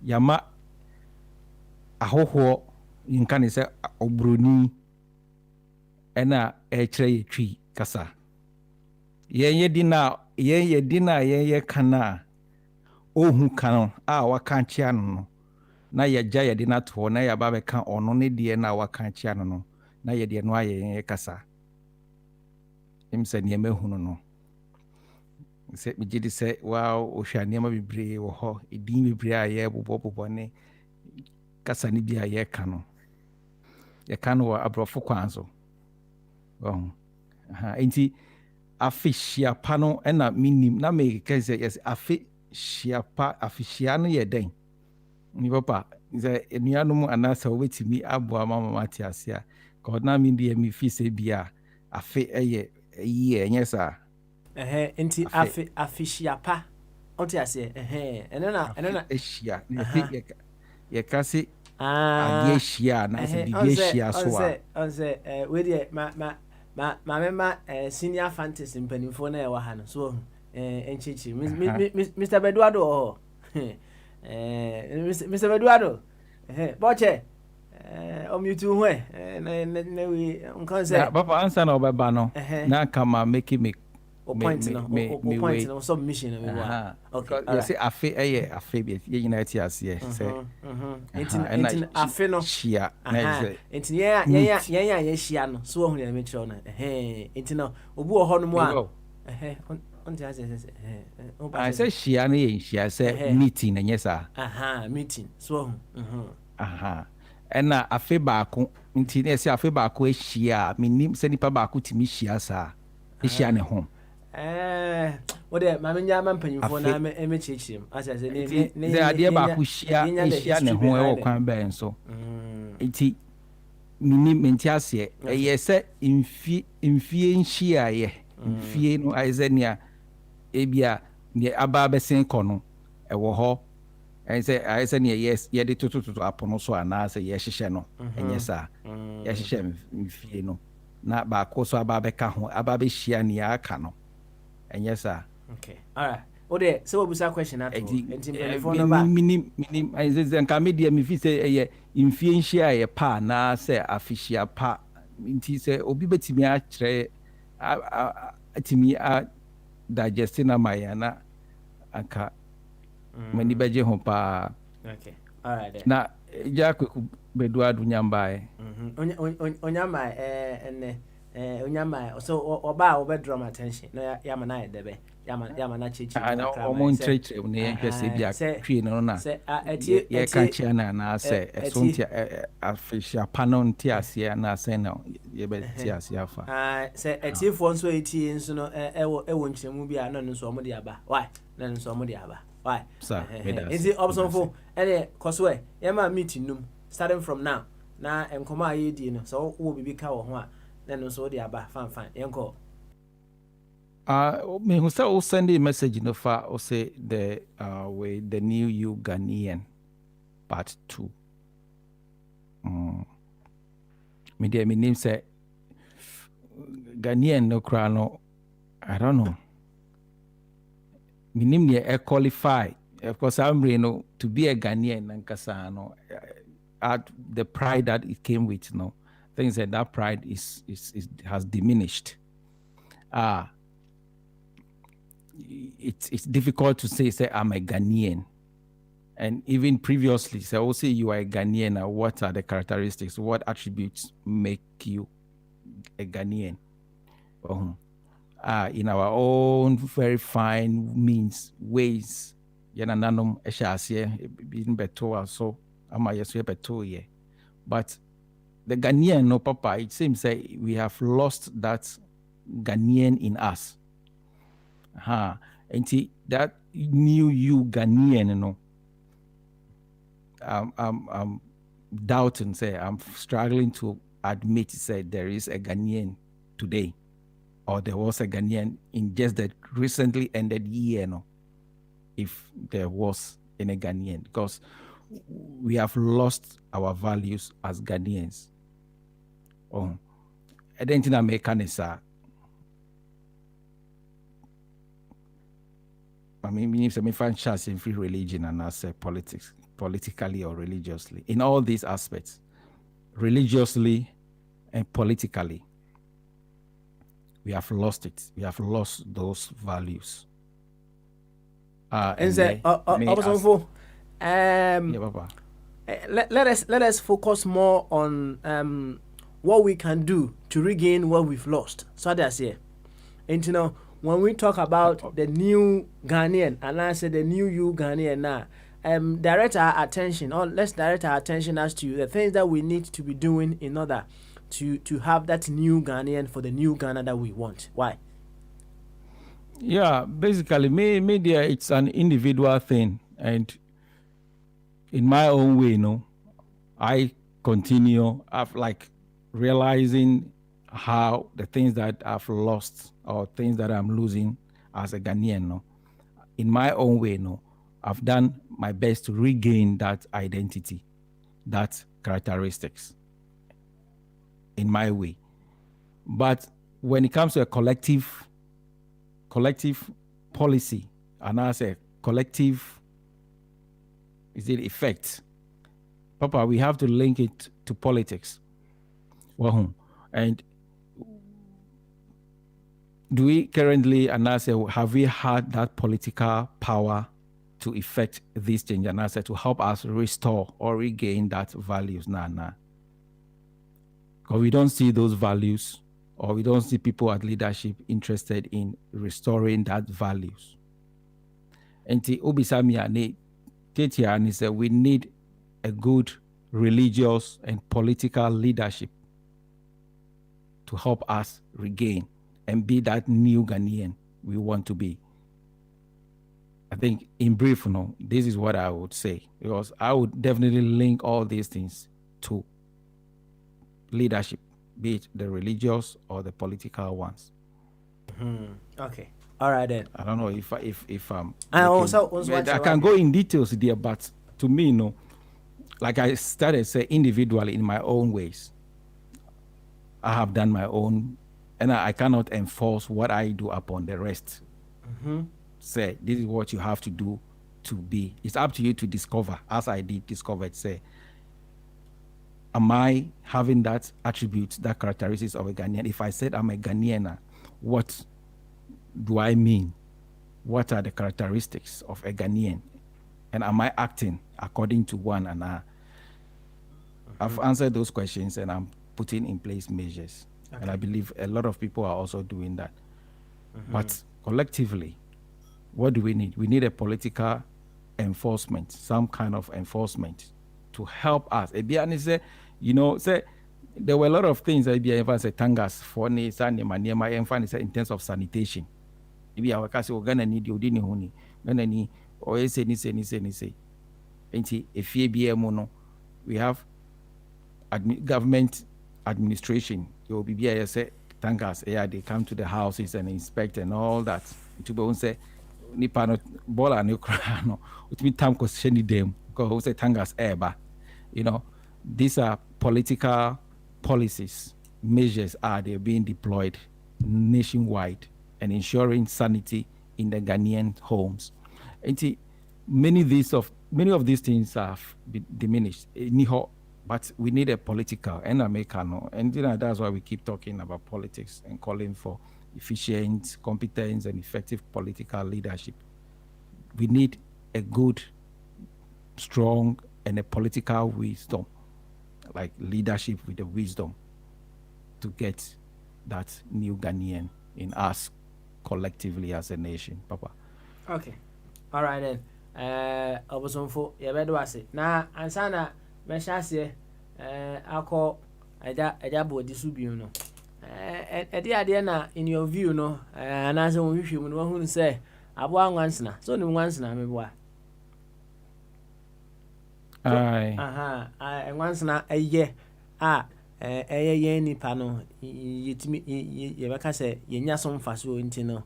yama ahoho nka ne sɛ obroni ɛna ɛkyerɛ yɛ twi kasa yɛn yɛ kana ohu kan a waka kyia no na yɛgya yɛde na to na yɛba bɛka ɔno ne deɛ na waka kyia no na yɛde no ayɛ yɛn kasa em sɛ nneɛma hunu no sɛ megye de sɛ ohwɛ nneɛma bebree wɔ hɔ edin bebree a yɛbobɔ ne kasa ne bi a yɛka no wɔ aborɔfo kwan so nti afe hyiapa no ɛna menim na mekɛ sɛ yɛsɛ afe hyiaa no yɛ dɛn ni papa sɛ nnuanom anaasɛ wobɛtumi aboa ma mate ase a kɔna medeɛ mefi sɛ bi a afe ɛyɛ ɛyie ɛnyɛ saa nti afe hyiapa ɔte aseɛ ɛnana ahyia yɛka se adeɛ hyia na sɛ biribi ahyia so a ɔnsɛ wedeɛ ma senior fantasy mpanimfoɔ na ɛwɔ ha no so nkyekyi Mr. Beduado wɔ hɔ Mr. Beduado bɔkyɛ ɔmute ho na wi nkan sɛ papa ansa na ɔbɛba no na kama make me point no submission no wa okay you say afe ɛyɛ afe bi yɛ nyina ti aseɛ sɛ nti afe no hyia na sɛ nti yɛn yɛhyia no so ohun ya mekyerɛw no nti no obi wɔ hɔ no mu a onti ase sɛ hyia no yɛ hyia sɛ meeting na nyɛ saa meeting so ohun ɛna afe baako nti na sɛ afe baako ahyia menim sɛ nipa baako timi hyia saa ahyia ne ho wode mame nya ma mpanyimfoɔ na ɛmɛkyerɛkyerɛ m asɛ sɛ adeɛ baako hyia ne ho ɛwɔ kwan bɛɛ nso nti menim menti aseɛ ɛyɛ sɛ mfie nhyiaeɛ mfie no ayɛ sɛ nea ebia nea aba bɛsen kɔ no ɛwɔ hɔ ayɛ sɛ nea yɛde totototo apono so anaasɛ yɛhyehyɛ no ɛnyɛ saa yɛhyehyɛ mfie no na baako so aba bɛka ho aba bɛhyia nea aka no ɛnyɛ saa wode sɛ wabusa question ato nti mpanyimfoɔ no ba minim nka medeɛ mefi sɛ ɛyɛ mfie nhyia a yɛ pa anaa sɛ afihyia pa nti sɛ obi bɛtumi akyerɛ atumi digest na ma yɛ na anka m'ani bɛgye ho paa na gya kwaku Beduado nyambae onyambae ɛnɛ onyambae so ɔba a wɔbɛ draw my attention na yama na yɛ dɛbɛ yama na kyekye na ɔmo nkyerɛkyerɛ ne yɛhwɛ sɛ bi a twie no na yɛka kyerɛ no anaasɛ ɛso nti afihyia pa no nte aseɛ anaasɛ na yɛbɛte aseɛ afa sɛ atiefoɔ nso a ɛtie nso no ɛwɔ nkyerɛmu bi a na no nso ɔmo de aba na no nso ɔmo de aba nti ɔbosomfo ɛne kɔ so yɛma meeting nom starting from now na nkɔmɔ a yɛdi no sɛ wowɔ biribi ka wɔ ho a na no nso wode aba fanfan yɛnkɔ mehu sɛ wo send a message no fa wo say the new you Ghanaian part 2 medeɛ menim sɛ Ghanaian no koraa no I don't know menim neɛ qualify of course I'm no to be a Ghanaian nankasa no the pride that it came with things that pride has diminished it's difficult to say I'm a Ghanaian, and even previously say also you are a Ghanaian. What are the characteristics? What attributes make you a Ghanaian? In our own very fine means ways. Yanananum eshasie being better so ama yesu better ye. But the Ghanaian, no papa, it seems that we have lost that Ghanaian in us. And that new you Ghanaian, I'm doubting, say, I'm struggling to admit, say, there is a Ghanaian today, or there was a Ghanaian in just that recently ended year, if there was in a Ghanaian, because we have lost our values as Ghanaians. I don't think American is I mean, if I find chance in free religion and as politics, politically or religiously, in all these aspects, religiously and politically, we have lost it. We have lost those values. And say, let us focus more on what we can do to regain what we've lost. So that's here. And when we talk about the new Ghanaian, and I say the new you Ghanaian now, direct our attention, or let's direct our attention as to the things that we need to be doing in order to have that new Ghanaian for the new Ghana that we want. Why? Yeah, basically, media, it's an individual thing. And in my own way, I continue realizing how the things that I've lost or things that I'm losing as a Ghanaian, in my own way, I've done my best to regain that identity, that characteristics in my way. But when it comes to a collective policy, and I say collective, effect, Papa, we have to link it to politics. Well, and do we currently, and I say, have we had that political power to effect this change, and I say, to help us restore or regain that values now? Because we don't see those values, or we don't see people at leadership interested in restoring that values. And Obisami Tetiani said we need a good religious and political leadership to help us regain and be that new Ghanaian we want to be. I think in brief, this is what I would say, because I would definitely link all these things to leadership, be it the religious or the political ones. Okay. All right then. I don't know if I'm. I can go in details there, but to me, like I started say individually in my own ways, I have done my own, and I cannot enforce what I do upon the rest. Say this is what you have to do to be. It's up to you to discover, as I did discover it. Say, am I having that attribute, that characteristics of a Ghanaian? If I said I'm a Ghanaian, what do I mean? What are the characteristics of a Ghanaian? And am I acting according to one another? I've answered those questions, and I'm putting in place measures. Okay. And I believe a lot of people are also doing that. But collectively, what do we need? We need a political enforcement, some kind of enforcement to help us. Say, there were a lot of things that say tangas for in terms of sanitation. Maybe our case we're gonna need you didn't honey, gonna need or say. If we have government administration, you will be say tangas, they come to the houses and inspect and all that. To be say nipa no bola no kra no utimi tam question them because say tangas eba. These are political policies, measures they're being deployed nationwide and ensuring sanity in the Ghanaian homes. And many of these things have been diminished. But we need a political and Americano, and that's why we keep talking about politics and calling for efficient, competent, and effective political leadership. We need a good, strong, and a political wisdom, like leadership with the wisdom to get that new Ghanaian in us collectively as a nation, Papa. Okay. All right then. Obosomfo, yebedo ase. Na ansana meshase akọ eja bo disu biu no. ɛde adeɛ na in your view no anaasɛ wo hwehwɛ mu no wahunu sɛ aboa nwansena so ne nwansena meboa nwansena ɛyɛ a ɛyɛ yɛn nipa no yɛtumi yɛbɛka sɛ yɛnya so mfasoɔ nti no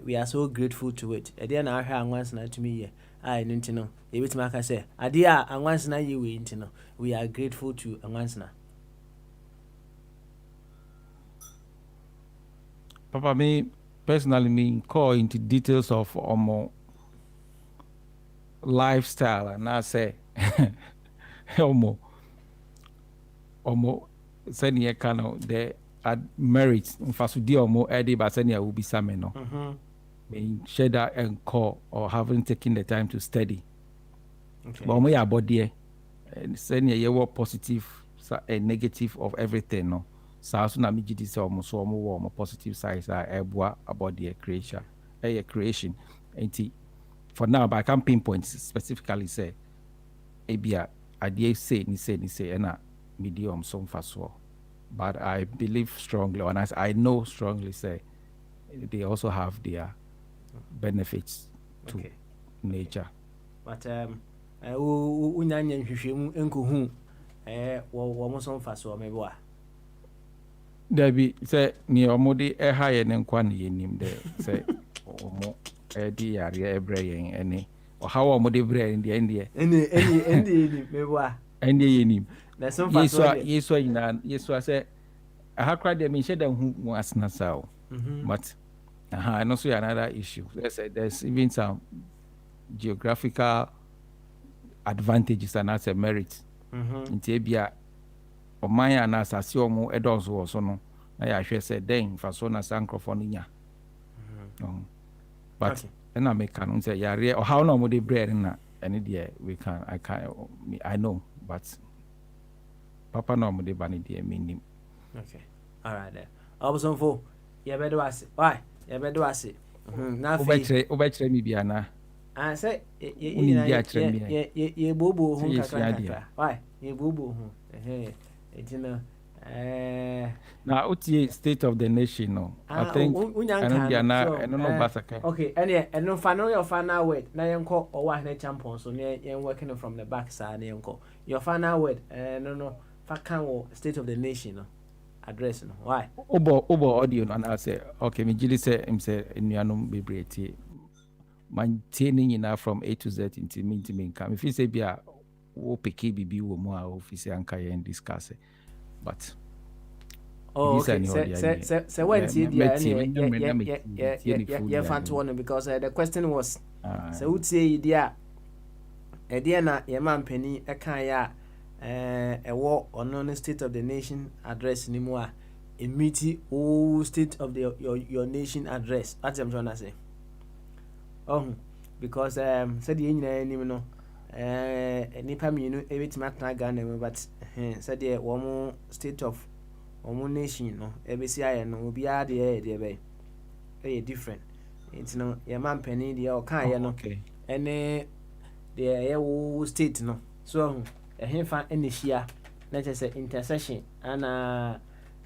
we are so grateful to it ɛdeɛ na ahwɛ a nwansena tumi yɛ a ɛno nti no yɛbɛtumi aka sɛ adeɛ a nwansena yɛ wei nti no we are grateful to nwansena. Papa, me personally, me call into details of lifestyle, and I say, omo, send ye kano the merit. Infasudi omo edi, but send ye will be some no. Me share that and call or haven't taken the time to study. But omo ya body, and send ye what positive and negative of everything no. So na me gidi say almost so more positive sides are about the creation and for now but I can pinpoint specifically say ebia idea say ni say and medium some fast but I believe strongly and as I know strongly say they also have their benefits to nature. But unyanya nhwehwemu enkohu wo mo some fast meboa Debbie say ni omode high ne nkwa ne yenim de say omo di yare ebre yen ene o how omode bre ende meboa ende yenim na some fast yeso say aha kra de me sheda hu asna sao but no so another issue there's even some geographical advantages and as a merit nti bia ɔman a na asase ɔmo ɛdɔɔso wɔ so no na yɛahwɛ sɛ dɛn fa so na saa nkurɔfoɔ no nya but ɛna meka no sɛ yareɛ ɔhaw na ɔmode brɛ no na ɛne deɛ I know but papa na ɔmode ba no deɛ mennim. ɔbosomfo yɛbɛde wase yɛbɛde wase na afei wobɛkyerɛ me bi anaa sɛ yɛbooboo ho kakrakakra yɛbooboo ho now utie state of the nation no I think okay and no final your final word na yenko o wa na champion so yen working from the back side na yenko your final word no fa kan wo state of the nation no address no why obo audio no na say okay me gili say him say enuanom bebrete man tini nyina from A to Z into me nka me fi say bia wo peke bibi wo mu a office anka yen discuss but okay so when see the fan one because the question was so would say dia e dia na ye man pani e kan ya wo ono state of the nation address ni mu a emiti o state of the your nation address what I'm trying to say because said the nyina ni no nipa mienu ebetima tena Ghana mu but said the one state of one nation no ebesi aye no obi ade be different it's no your man penny the o kan ye no ene the wo state no so fa enihia na say intersection ana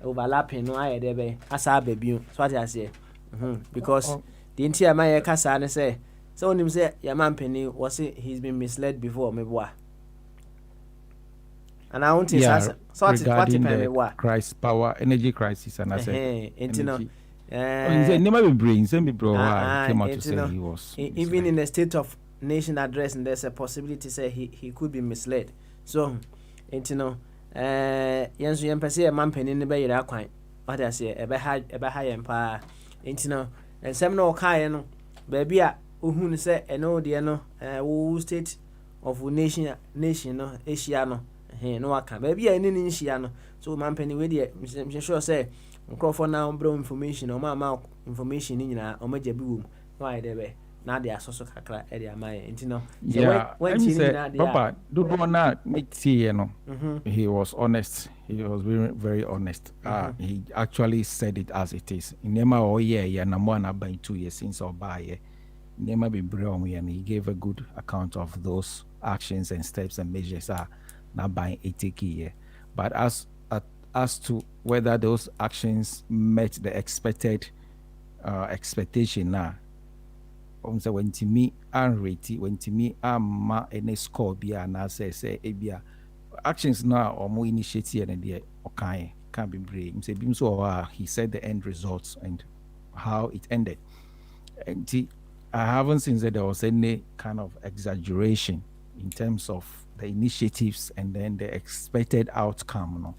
overlapping no aye there be asa babio so what I say because the entire my kasa ne say so him say your man penny was he's been misled before maybe what and I want to say so what crisis power energy crisis and I say never be brain same be bro came out to say he was even in the state of nation address and there's a possibility say he could be misled so yenso yempese your man penny ne be yira kwan what I say e be ha yempa entino ensem na o kai no ba bia ohun say eno de no wo state of nation no Asia no no aka ba bia eni ni Asia no so man penny we de me sure say microphone now bro information o ma information ni nyina o ma jabi wom no ai de be na de asoso kakra e de amaye entino when he said papa do na me see no he was honest. He was very, very honest. He actually said it as it is. Nema na mwana by 2 years since or by Nema be brown and he gave a good account of those actions and steps and measures na by 80 year. But as as to whether those actions met the expected expectation now. So when to me and rate when to me ma any score be and I say ebia actions now or more initiative and the okay can't be brave. Say so he said the end results and how it ended. And I haven't seen that there was any kind of exaggeration in terms of the initiatives and then the expected outcome. No,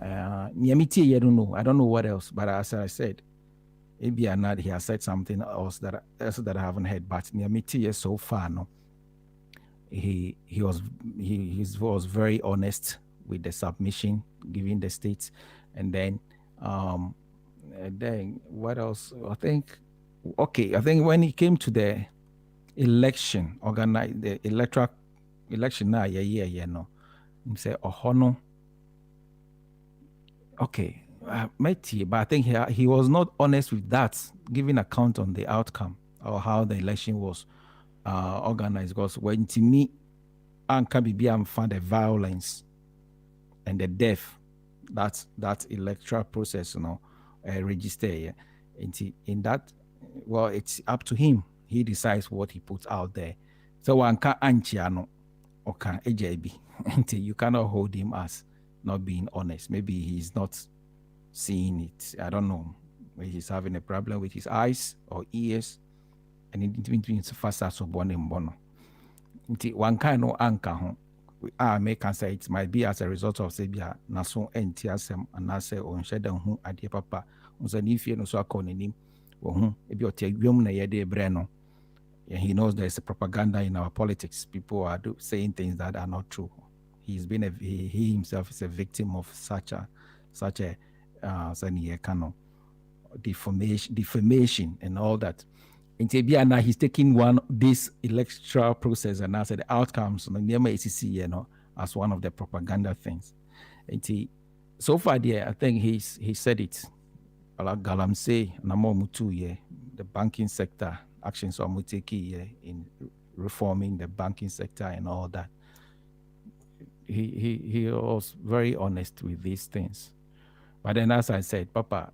I don't know. I don't know what else, but as I said, maybe or not, he has said something else that I haven't heard. But Niamiti so far, no, he was very honest with the submission, giving the states, and then what else? I think when it came to the election, organize the electoral election now, no, he said, oh no. Okay, Matty, but I think he was not honest with that, giving account on the outcome or how the election was organized. Because when to me, Anka Bibi found the violence and the death that electoral process, register. Yeah. In that, well, it's up to him. He decides what he puts out there. So Anka Anchiano, okay, AJB, until you cannot hold him as not being honest. Maybe he's not seeing it. I don't know. Maybe he's having a problem with his eyes or ears, and it means faster so born and bono. One kind of anchor. Make can say it might be as a result of Sabia Naso and Tiasem and Nasa on Shadow who at dear papa was an if you know so calling him or whom if you take woman a day breno. He knows there's a propaganda in our politics. People are saying things that are not true. He's been he himself is a victim of such a defamation and all that. In Tibia he's taking this electoral process and now said the outcomes as one of the propaganda things. And so far there, I think he said it. Galam say Namomutu the banking sector actions are muteki in reforming the banking sector and all that. He was very honest with these things. But then as I said, Papa,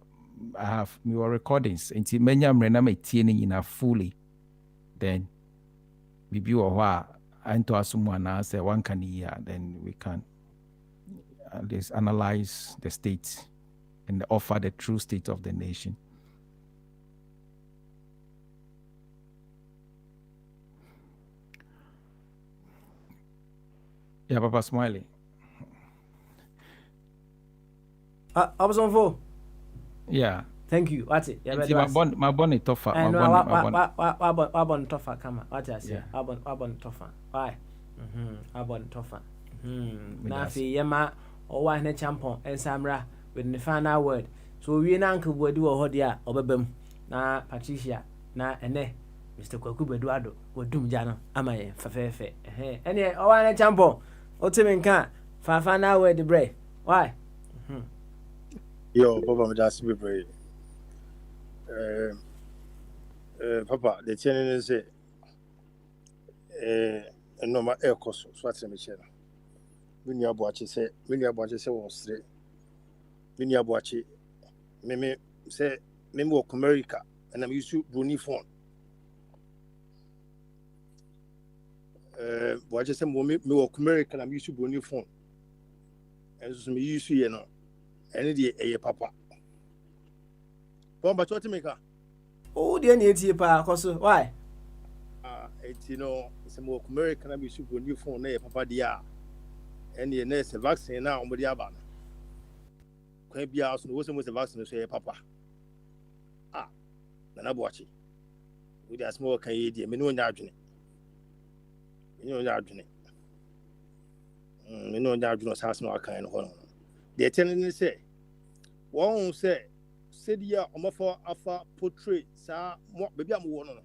I have your recordings. Until many am in fully, then we or and to someone and say one can hear, then we can at least analyze the state and offer the true state of the nation. Yeah, Papa Smiley. I was on phone. Yeah. Thank you. What's it? Yeah, my bonnet tougher. I know. Wabon tougher. Come on. What I say? Wabon tougher. Why? Wabon tougher. Nafi yema owa ne champion and Samra with the final word. So we na uncle we do hodia obebem na Patricia na ene Mr. Kwaku Eduardo wodum jano amaye fefefe. Ene owa ne champion. Otimi nka fa final word bre. Why? Yo, Papa, me just be brave. Papa, the channel is a normal air course. So what's the mission? When you are watching, say, was straight. When you are watching, me say, me work America, and I'm used to Bruni phone. Watch some me work America, and I'm used to Bruni phone. And so me used to, any day, Papa. But what to make her? Oh, dear, need pa, why? It's some more American, I'm used to new phone, Papa, dear. And the nurse a vaccine now on the Abana. Can be out, wasn't with the vaccine, say, Papa. Then I'm watching. With a small Canadian, me no nargin. You know, nargin. You know, nargin has no kind of honor. The attendant say, one say, said ya for afa portray, sir, baby, I'm one.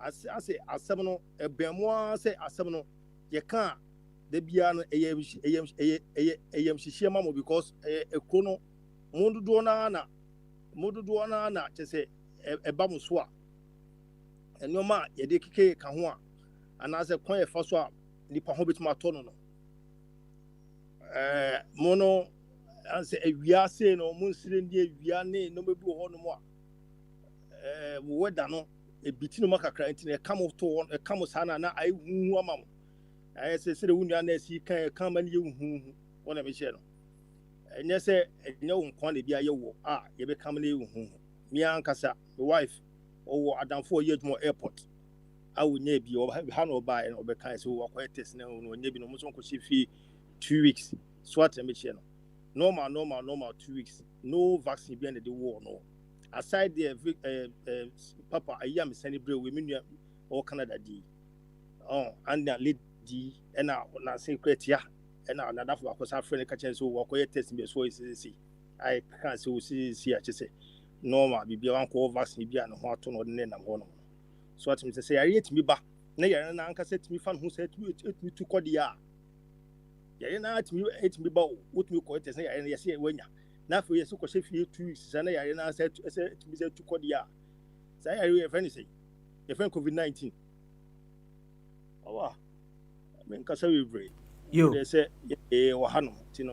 I say, a seminal, a bemoir say, a seminal, you can't. The Bian AM Shishama because a chrono Moduana, to say a bamuswa. And no ma, ye deke Kahua, and as a coin Faswa, Nipa Hobbit Matono. Mono ansɛ awia sei no ɔmo nsire ndi awia ne no mebu hɔ no mo a weda no ebiti no makakra nti na ɛka mo to hɔ ɛka mo saa na ayi huhu ama mo ayɛ sɛ sɛ wo nua na asi kan ɛka ma ne yɛ huhu wɔna me hyɛ no ɛnyɛ sɛ ɛnyɛ wo nkwa na bi ayɛ wɔ a yɛbɛka ma ne yɛ huhu me ankasa my wife ɔwɔ adamfo ɔyɛ adwuma airport a wonya bi ha na ɔbaa na ɔbɛka sɛ wɔkɔyɛ test na ɔnya bi no mo so nkɔhyɛ fie 2 weeks so atɛ me hyɛ no normal 2 weeks no vaccine bi na de war no aside the papa ayi am sani bre we menua o Canada di and na lady na secret ya na dafo akosa friend ka chen so wakoye test bi so isi I can so see a chese normal bi wan ko vaccine bi na ho ato no ne nam ho no so atimi say yare timi ba na yare na anka say timi fan ho say timi tu kodi ya yare na timi ba wotumi ko test na yare na yese wanya na afọ yẹ sọ kọ ṣe fie 2 weeks sanni yàrá náà ṣe tumi ṣe tukọ di a sáyà yàrá yẹ fẹ́ ni sẹ́yìn yẹ fẹ́ COVID-19 ọwọ́ mi nkasa wí bèrè yóò ẹ sẹ ẹ wà ha nù tí nà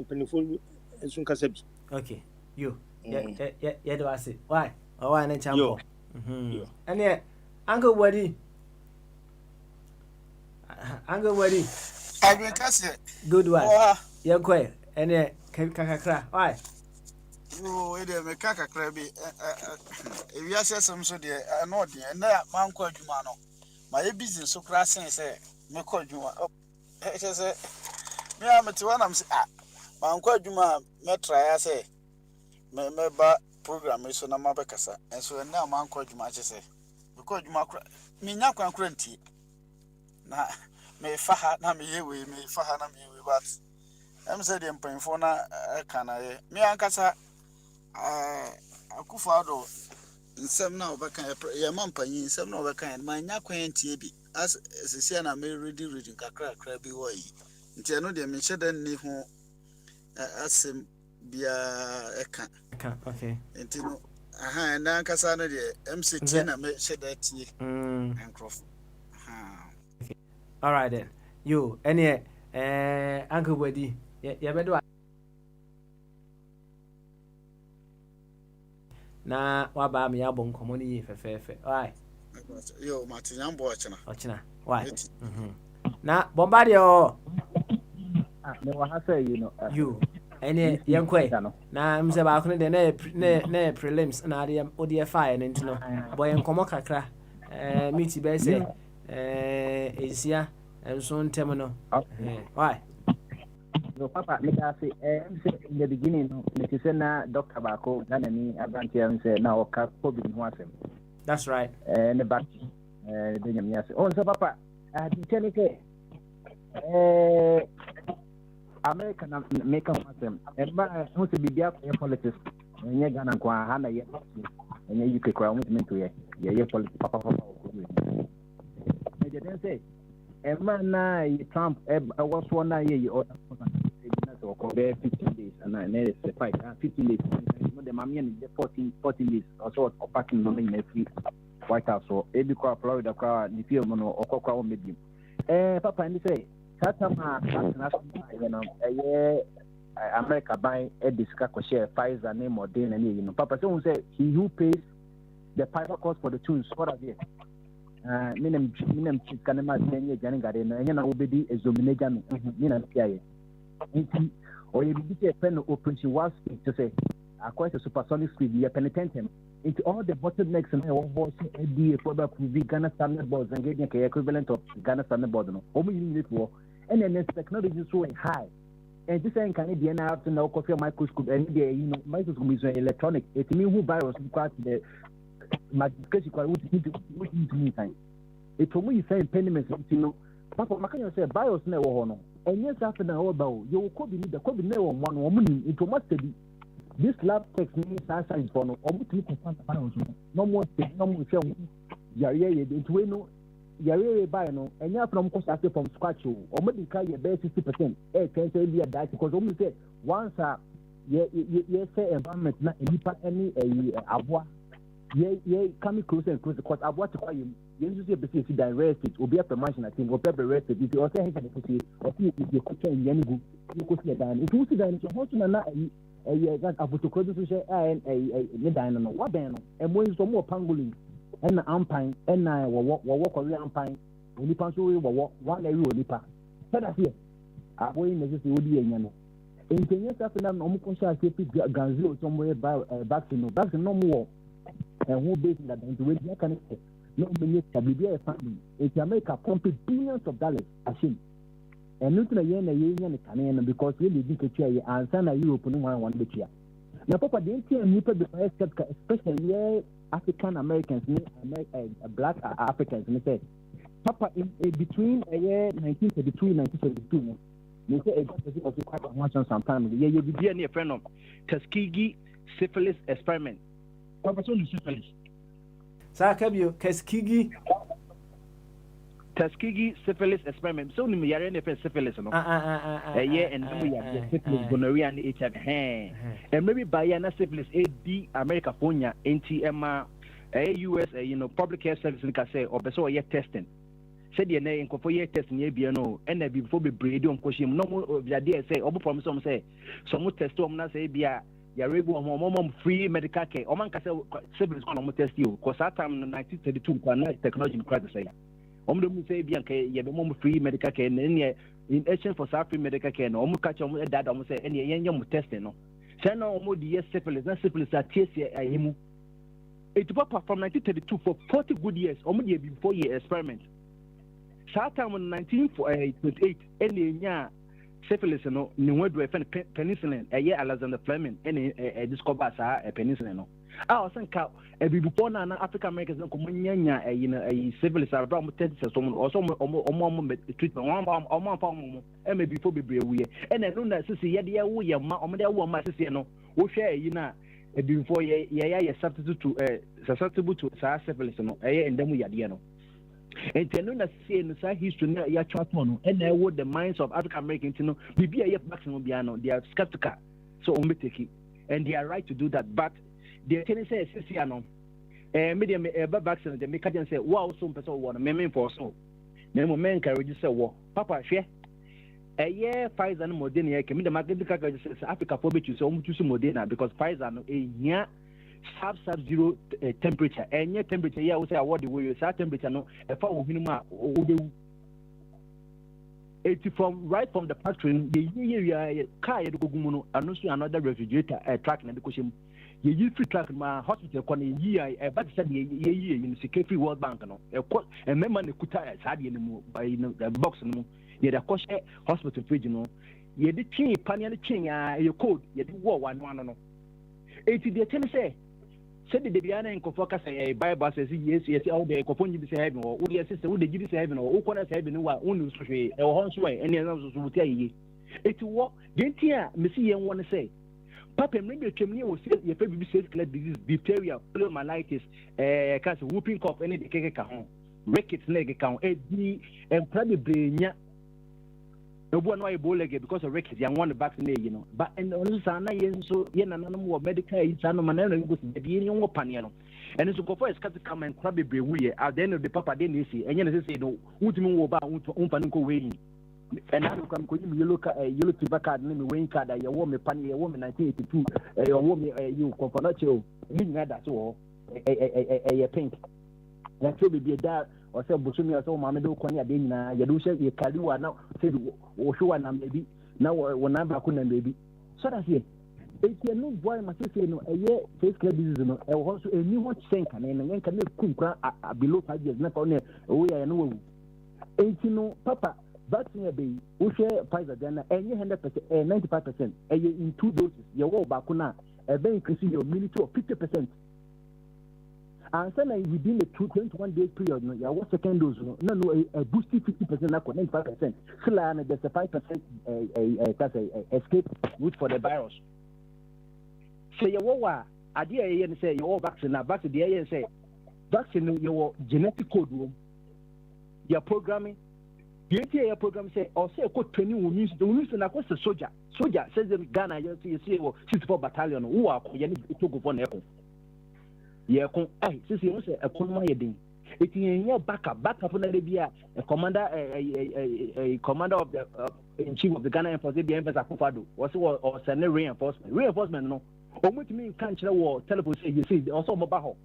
mpanyinfo nso nkasa bi. Okay yo yẹ de wa se why ọwọ́ àná nkyɛn kọ ẹni ẹ uncle wadi adwin kase good one yẹ kọ ẹ ẹni ẹ kakra why yo e de me kakra bi ewi asesem so de no de na man kɔ adwuma no ma ye busy so kra sen sɛ me kɔ adwuma e sɛ me am te wanam sɛ man kɔ adwuma me try sɛ me ba program so na ma bekasa enso na man kɔ adwuma kye sɛ me kɔ adwuma kra me nya kwan kra ntie na me fa ha na me ye we me fa ha na me ye we but I'm saying the mpanyinfo na kana ye me ankasa akufado nsɛm na obɛka ye ma mpanyin nsɛm na obɛka ma nya kwan tie bi as sisia na me reading kakra bi wo yi nti no de me hyɛ dan ni ho asɛm bia ɛka okay nti no na ankasa no de MCT na me hyɛ dan tie ankrof okay all right then you any uncle Wadi ya bedo na waba me yabo nkomo ni ye fefefe alright yo mati nyambo ochina why na bombardie o me wa ha say you ene yenkwe na mse ba kono de na prelims na ade o de fire ne ntino boy nkomo kakra meet be say esia enso ntem no why no papa me ka say in the beginning no me say na doctor bako na ni abantia say na o ka covid ho asem that's right ne back de nyamia say on so papa di tenike America na make am asem ba no se bibia ko politics nye Ghana kwa ha na ye nye UK kwa movement to ye politics papa ko me je den say na Trump was one na ye order so ko be 15 days and na is 15 days no the mama and 14 days also packing no in free White House so e bi kwa Florida kwa ni fie mo no okokwa o medim papa ni say Satama America buy a discuss share Pfizer name or Dane and Papa so say he who pays the private cost for the tools what are they minimum kanema tenye jani gare na enya na obedi ezomineja mi na piaye nti o ye bi te pen operation was to say across the supersonic speed ye penitentem into all the bottlenecks and all boss FDA for the Ghana standard boards and getting equivalent of Ghana standard board no o mu unit wo and then technology so high and this ain't can be an out na coffee microscope and the microscope is electronic it mean who virus because the magnification kwa what need to mean time it will you say impediments you know papa makanya say virus na wo ho no enye safe na wo ba o you covid the covid na wo one wo mu it must be this lab technique science for no obutumi confirm the virus no more share yare it we no yare by no enye from course from scratch o omedi ka ye be 60% can say be that because we say once ye say environment na nipa any aboa ye coming closer and closer because aboa to kwa yẹn nso sẹ esi direct it obi apẹ machine ati obi apẹ rest it nti ọsẹ ẹhìn kàdé kùsì ọsẹ yẹ kọkẹ yẹn ni gu yẹ kọsi yẹ dan nti wọsi dan nso ọhún so na ẹyẹ abotokoro bi so hyẹ ne dan no wabẹn no ẹmu nso ọmọ pangolin ẹna ampan ẹna wọwọ kọrí ampan onipa nso wọwọ wọn ẹri onipa sẹdá fìyẹ àbọ̀ yìí nẹsẹ sẹ ọdi yẹ nyẹ no nkẹnyẹ sáfẹ náà ọmọ kọ ṣe àṣẹ fi ganzi ọtọ ọmọ yẹ vaccine náà ọmọ wọ ẹhún bẹẹsì dada nti wọ́n di aka ne sẹ na ọmọ yẹ sabibi ẹ family eti America pump billions of dollars ahyẹn ẹnu tí na yẹn nyẹ ne kane no because yẹn lè di nkẹtua yẹ ansa na Europe no wọn bẹ tua na papa deɛ nti a nipa bi ɔyɛ skeptical especially yɛ African Americans ne black Africans ne sɛ papa between 1932 and 1972 no ne sɛ ɛgba pɛsɛ ɔsi kɔ akɔ ho ahyɛn sometime no yɛyɛ biribi ne yɛfrɛ no Tuskegee syphilis experiment papa so ne syphilis saa ka bio Tuskegee syphilis experiment so nim yare ne fɛ syphilis no ɛyɛ ɛnam yare syphilis gonorrhea ne HIV ɛmɛbi baayɛ na syphilis di America fonya enti ɛma US public health service ne ka sɛ ɔbɛ sɛ ɔyɛ testing sɛdeɛ nɛ nkɔfo yɛ testing yɛ bia no ɛna bifo bebree de ɔmkɔhyɛ mu na ɔmo biadeɛ sɛ ɔmo promise ɔmo sɛ sɛ ɔmo test ɔmo na sɛ bia yare bi ɔmo free medical care ɔmo anka sɛ syphilis kɔ na ɔmo test o kɔ saa time no 1932 nkwa na technology no kora te sɛ ọmọ dẹmu sẹ ebi anka yẹ bẹ mọ free medical care na ẹni in exchange for saa free medical care na ọmọ kakyɛ ọmọ ẹdaada ọmọ sẹ ẹni yẹn yẹ mo testing no sẹ na ọmọ di yẹ syphilis na syphilis ati esi ẹyẹ mu etu papa from 1932 for 40 good years ọmọ di ebi before yẹ experiment saa time 1928 ẹni enya syphilis no ne ho aduru ẹfẹ no penicillin ẹyẹ Alexander Fleming ẹni discover saa penicillin no a ɔsɛ nka abibifo na African Americans no kɔmɔ nyanya ɛyi syphilis abira ɔmo tɛnti sɛ sɔmo ɔsɛ ɔmo treatment ɔmo amfa ɔmo ɛmɛ bifo bebree wuyɛ ɛna ɛno na sisi yɛde ɛwo yɛ ma ɔmo de ɛwo ma sisi no wohwɛ ɛyi na abibifo yɛ susceptible to saa syphilis no ɛyɛ ndɛmu yadeɛ no nti ɛno na sisi no saa history na yɛatwa ato no ɛna ɛwo the minds of African Americans no bibi a ɛyɛ vaccine biara no they are skeptical so ɔmo bɛ take it and they are right to do that but deɛ kyɛn sɛ sisi ano me deɛ ɛba vaccine deɛ meka kyɛn sɛ wo a woso mpɛ sɛ wowɔ no meme mfɔ so na mmom mɛ encourage sɛ wɔ papa hwɛ ɛyɛ Pfizer no Moderna yɛ kɛ me deɛ maka kyerɛ sɛ Africafoɔ bɛtwi sɛ ɔmo choose Moderna because Pfizer no ɛhia sub-zero temperature ɛnyɛ temperature yɛ a wo sɛ awɔ de wo saa temperature no ɛfa wo hwene mu a wobɛwu right from the factory yɛyɛ car yɛde kɔgu mu no ano so another refrigerator truck na de kɔhyɛ mu yɛyi free track ma hospital kɔ no yɛyi a ɛba te sɛ deɛ yɛyi no sika free World Bank no ɛkɔ mmarima na kuta saa deɛ no mu box no mu yɛde akɔhyɛ hospital fridge no yɛde twe paneɛ no twe a ɛyɛ cold yɛde wɔ wano ano no enti deɛ kyɛ ne sɛ sɛde de bia na nkɔfoɔ ka sɛ Bible sɛ yesu yɛsɛ wode nkɔfoɔ nyi bi sɛ heaven wɔ wode yɛsɛ sɛ wode gyi bi sɛ heaven wɔ wokɔ na sɛ heaven no wa wone so hwee ɛwɔ hɔ nso ɛ ɛne ɛnam so so wote ayie enti wɔ deɛ nti a mesi yɛn wɔ ne sɛ papa mmerɛ bi atwam ne yɛwɔ yɛfɛ biribi sɛ clear disease diphtheria poliomyelitis ka sɛ whooping cough ne de kekeka ho rickets ne keka ho ɛdi mpra bebree nya ebu no ayɛ bowleg because of rickets yɛn wɔn ne vaccine na ɛyi no but ɛno nso saa na yɛn nso yɛn nananom wɔ medical yi saa no ma na ɛna ɛgo si ɛbi yɛn wɔ paneɛ no ɛno nso nkɔfɔ ɛsika sika ma nkora bebree wuyɛ at the end of the papa de na esi ɛnyɛ na sese no wotumi wɔ ba a womfa no nkɔ wei ɛna no kan kɔyi mi yellow fever card ne mi weighing card a yɛwɔ mi pan yɛwɔ mi 1982 yɛwɔ mi yi kɔnfɔnɔkye o ne nyinaa da so wɔ ɛyɛ pink yɛtɔ beebi ɛda ɔsɛ bosomi ɔsɛ ɔmaame de okɔ ne adeɛ nyinaa yɛde wohyɛ yɛkari wa na sɛ wɔhwɛ wa nam baabi na wɔnan baako nam baabi sɔda seɛ eti ɛnu boy ma sese no ɛyɛ face clear disease no ɛwɔ hɔ so eni hɔ kyɛn kane no nka ne ku nkura below 5 years na fa ɔne ɔwɔ yɛ no wawu eti no papa vaccine ɛbɛyi wohwɛ Pfizer deɛ na ɛnyɛ 100% 95% ɛyɛ in 2 doses yɛwɔ baako na ɛbɛn increase your immunity of 50%. Answer na within the 21 days period no yɛwɔ second dose no no boosting 50% na kɔ 95%. Still na there's a 5% escape route for the virus. So yɛwɔ wa adeɛ a yɛyɛ no sɛ yɛwɔ vaccine na vaccine deɛ yɛyɛ sɛ vaccine no yɛwɔ genetic code wɔ mu yɛ programming. Yɛn program say ɔsɛ ɛkɔ training wɔ news na akɔ sɛ soldier sɛ Ghana yɛsɛ wɔ 64 battalion wɔ akɔ yɛne Togo fɔ na ɛkɔ yɛko sisi wɔn sɛ ɛkɔ no ayɛ den It is backup on the commander of the in chief of the Ghana Air Force, the Empress Akufado, or send reinforcement. Reinforcement, no. Or what you mean, can't you war telephone say you see also mobile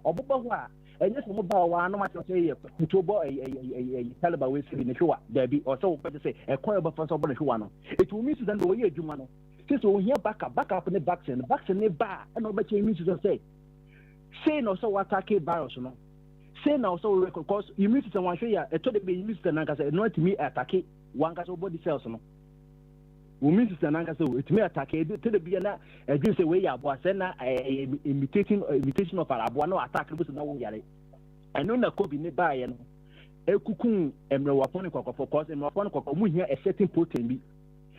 or mobile. And just mobile one, no matter say a Taliban will see in the show. There be also better say a choir of us over the Shuano. It will miss than the way you do, man. Since we hear backup in the vaccine in the bar, and no better means to say no so attack a virus, no. Say now so because you miss someone show ya, a told me you miss the Nanka, not to me attack it, one got body cells, no. We miss the Nanka, so it may attack it to the Biana, a drink away, I was imitation of Arabuano attack, was no yare. I know that could be nearby, and a cocoon and Rawaponic for cause and Raponic, here a certain protein.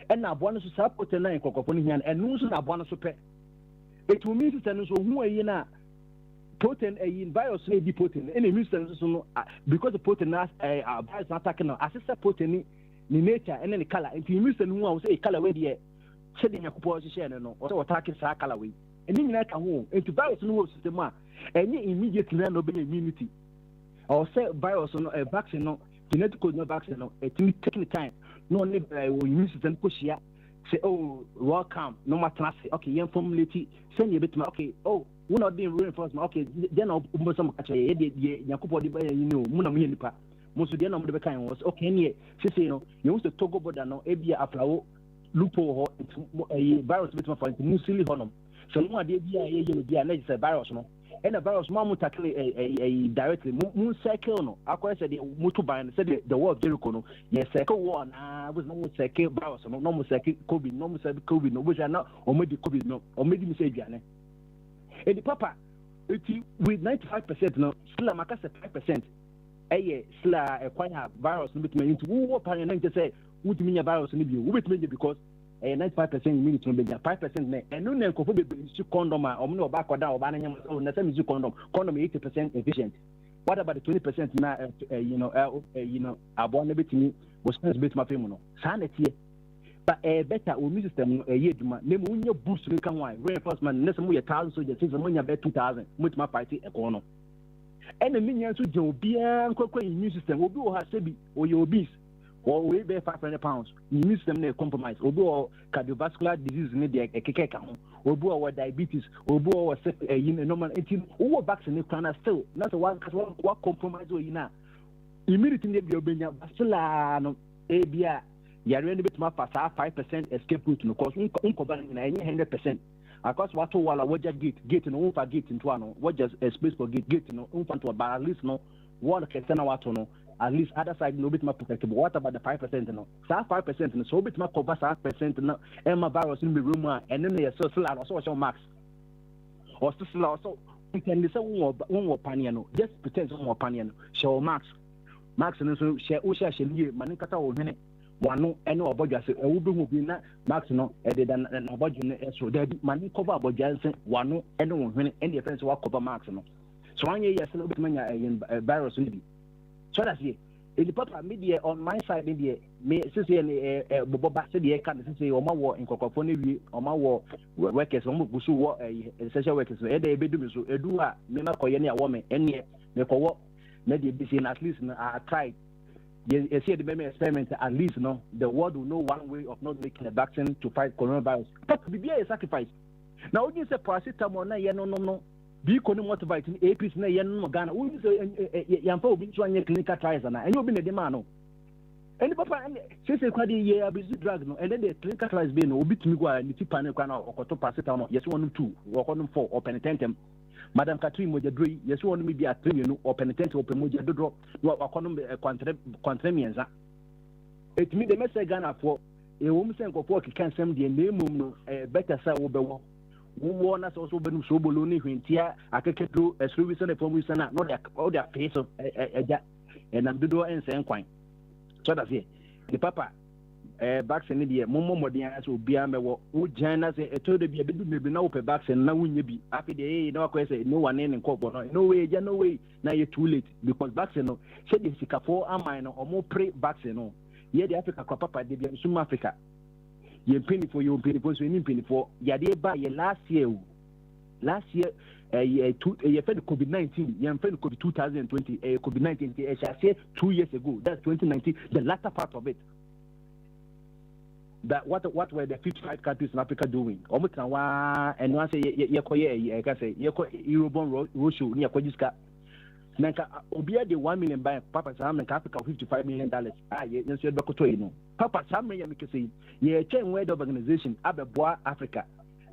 And now one to support the line cocoponian and no sooner one super. It will mean to so who are you now? Protein a virus may be protein. Any instance because the protein has a virus attacking as a protein in nature and any color. If you miss the new say color way there, setting a position or attacking sa color way. And then you can home into virus no system and immediately no immunity. Or say virus on a vaccine, no genetic code no vaccine, no it will take time. No need immune system push here. Say, oh, welcome, no matter okay, young formulate, send you a bit, okay, oh, we're not doing reinforcement, okay, then I'll put some catch a Yakupo, you know, Munamipa. Most of the number of the kind was okay, she say, you use the Togo Bodano, Abia Aflao, Lupo, a virus with my friend, Musili Honum. So, no idea, be a virus, no. And a virus, Mamu tackle a directly moon cycle, no. I said the Mutuban said the war of Jericho, no. Yes, second one, was no second virus, no second COVID, no second COVID, no, which are not, or maybe COVID, no, or maybe say Jane. And the papa, with 95%, no, still a Macassa 5%. A still a quite virus, no, between into who parent to say, would mean a virus in you, with me because. 95% immunity no be 5% and no na nkofo be condom or no back or down or banana so na say condom 80% efficient. What about the 20% na abon na betimi was spend bit ma femu no sanity but better immune system ye duma na mu nya boost no kan why reinforcement na some 1000 soldiers since mo nya be 2000 mutima party e ko no and me nya so je obi an kokko immune system obi o ha sebi o ye obese or we be 500 pounds. Immune system compromise. Obo cardiovascular disease need the keke kan. Obo or diabetes. Obo or normal eating. Obo vaccine can still. Not one compromise or ina. Immunity need be obenya. Basila no ebia. Yare ni bit ma fasa 5% escape route no cause uncover na 100%. Because what wala waja gate no unfa gate into ano. What just a space for gate no unfa to but at least no one can send out no. At least other side no bit more protected. But what about the 5% no? So 5% no so bit more cover 5% no. Emma virus in the room and then so also max. Or still also you can listen one more paniano. Just pretend one more paniano. Show max. Max and so share Usha Sheli Manikata or minute. One no and no about just a will be not max no added than about you so that money cover about Jansen one no and no minute any offense walk cover max no. So 1 year a little bit many virus in so that's it. In the proper media on my side, media me say Bobo said the can say or my war in Cocophony or my war workers on Busu war essential workers. They be doing so. Edua, Mema Koyania woman, any me for what? Maybe be at least I tried. You see the meme experiment at least no the world will know one way of not making a vaccine to fight coronavirus. But be a sacrifice. Now you say paracetamol na no. Be economic motivating APs na yen no Ghana. We say yamfa obi nso anya clinical trials na. Enye obi na de ma no. Any papa say kwadi ye abuse drug no and then the clinical trials be no obi tumi go a niti pan kwa na okoto paracetamol yes one 2 okono 4 or penitentem. Madam Catherine Mojadroi yes one me be a 3 no or penitentem open mojadodro no okono contremienza. It me the message Ghana for e wo mse nkofo kikansem de na emum no better say wo bewo wo na so benum so bolo ni hwentia akekedo esruwi se na fomu se na no their face eja and am dodo ensen kwan so that's it the papa vaccine dey momo modern as obia mewo wo jan na se eto de bia bedu mebi na wo pe vaccine na wonye bi afi de na akwa se no one in nkofo no way ja no way na you too late because vaccine no se de sikafo amai no omo pre vaccine no ye de Africa kwa papa de bia sum Africa ye penny for so any penny for ya de ba ye last year last year COVID-19, COVID 2020, COVID-19, I say 2 years ago, that's 2019, the latter part of it. That what were the 55 countries in Africa doing? Almost and one say I can say Eurobond roadshow near Kwajiska. Nanka obia the 1 million by Papa Sam and Africa $55 million. Yes, you know. Papa Sam may make say, chain word of organization, Abeboa Africa.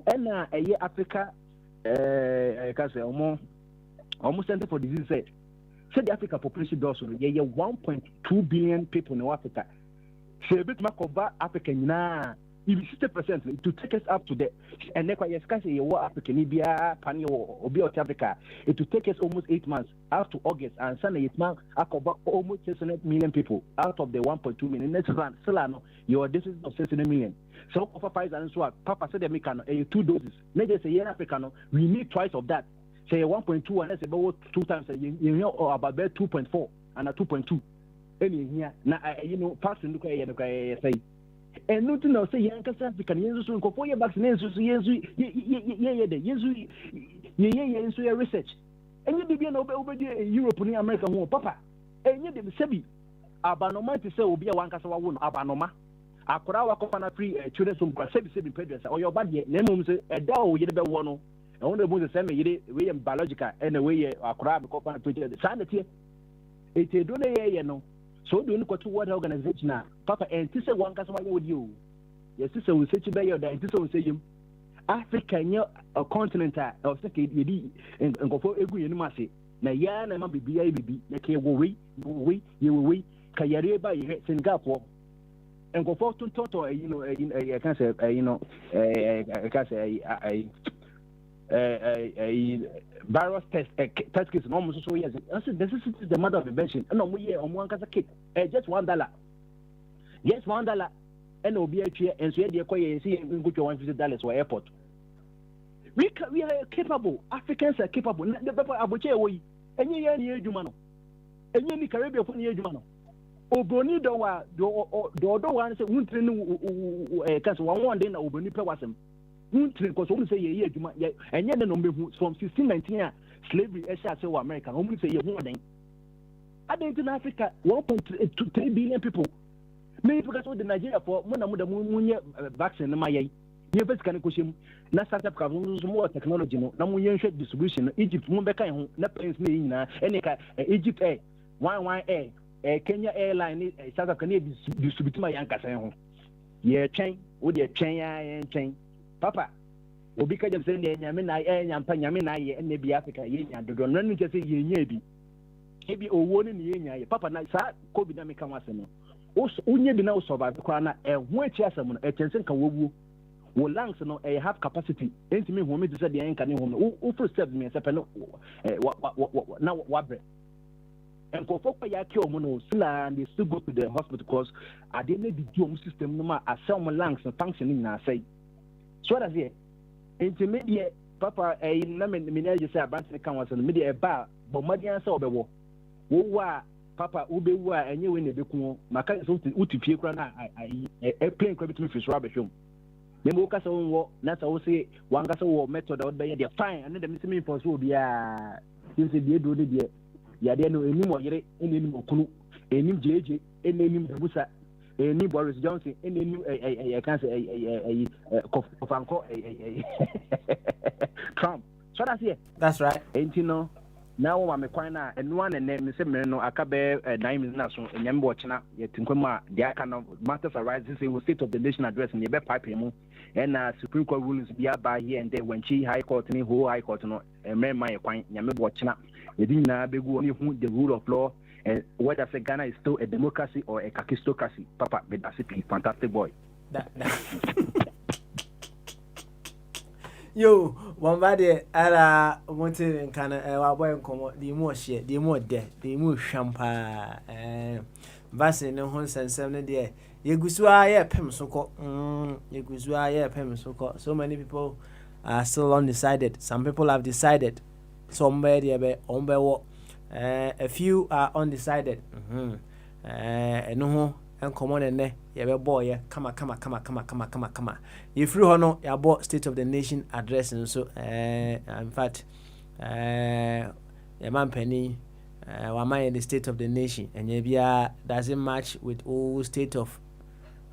And a year Africa, I can say almost Center for Disease said the Africa population does 1.2 billion people in Africa. So a bit more Africa now. If 60%, to take us up to the and then yes, can say Africa, Libya, Pani or Africa, it will take us almost 8 months up to August and Sunday 8 months. I cover almost 600 million people out of the 1.2 million. Next one, Solano, your doses of 600 million. So offer Pfizer and so on. Papa said they make 2 doses. Let's just say here Africa, we need twice of that. Say 1.2 and let's say about 2 times. You know about 2.4 and a 2.2. Any here now, you know, passing look at say. And no to know say young African yen so for your vaccinations so yen research. And you be over Europe and America home papa. And you the sebi abanoma to say will be a one casawa won abanoma. Akora wa kopana free children some sebi pedres or your body name say a daw you be one. I want to move the same way biological and the way akora kopana to sanity. It don't you know. So do you go to what organization now? Papa, and this is one customer with you. Yes, this will say to you that this will say you Africa, a continent, or second, and go for every animasi. Now, yan and my baby, the care will we, you will we, Kayareba, Singapore, and go for to total, you know, I can't say, you know, I can't say, a virus test case almost so years. I said, this is the mother of invention. No, we are on one as a kid. Just $1. Yes, $1. And will be here and so you're seeing go to $150 for airport. We are capable. Africans are capable. The people are way. And you are Jumano. And you Caribbean for near Jumano. Obroni do one say won't cancel one day na Obroni pewasem. Because we say yeah, and yet the number from 1619 slavery say America. We say yeah, more than. I think in Africa 1.3 billion people. Maybe because of the Nigeria for one vaccine. My you best can question. Na startup ka more technology no. Na mun share distribution. Egypt mun be kan ho. Na planes ni na. Eneka Egypt Air, One Air, Kenya Airline South Africa distribute my yankasa ho. Yeah, chain. Wo dey chain ya chain. Papa, obi ka jam send nyame na nyampa nyame na ye na bi Africa ye nya dodo no no kese ye nya bi ebi owo ne ye nya ye papa na sa covid na meka wase no unye bi na o survive kwa na ehwo achi asem no echense kan wowu wo lungs no have capacity entimi ho me to say de enka ne ho no o first step me sepe no na wabre and for ya ki omo no sila and they still go to the hospital because I didn't be do system no ma asem lungs functioning na say. So that's it. Intermediate, Papa, a manager say about the council, media bar, but Madian saw the war. Papa, Ubewa, and you in the Beku, Maka is Uti Pikrana, I plane credit to fish rubbish home. The Mokas own war, not all say one gas war method out by the fine, and then the missing for so be a since the do the dear. Yadeno, any more yet, any more clue, any JJ, any Busa. Any Boris Johnson, any I can't say Trump. So that's it. That's right. Ain't you know? Now I'm a quina and one and then Mr. Merino, Akabe, 9 minutes national, and I'm watching up yet Tinkwema, the kind of matters arises in the State of the Nation address in the bed pipe and Supreme Court rulings be by here and there when she High Court and who High Court and man my quine, Yammy watching up. You didn't be the rule of law. And whether Ghana is still a democracy or a kakistocracy, Papa, Bedasipi, fantastic boy. Yo, one body, Ala, wanted in Canada, our boy, the more share, the more death, the more champagne, Bassin, no horns and 7 day. Yegusua, Pemsoko, Yegusua, so many people are still undecided. Some people have decided, somebody on by what. A few are undecided. No, nkɔmmɔ no nnɛ yɛbɛbɔɔyɛ kama. Yɛfiri hɔ no yɛabɔ State of the Nation address nso in fact yɛma mpanin wama yɛ the State of the Nation ɛnyɛ biara doesn't match with all State of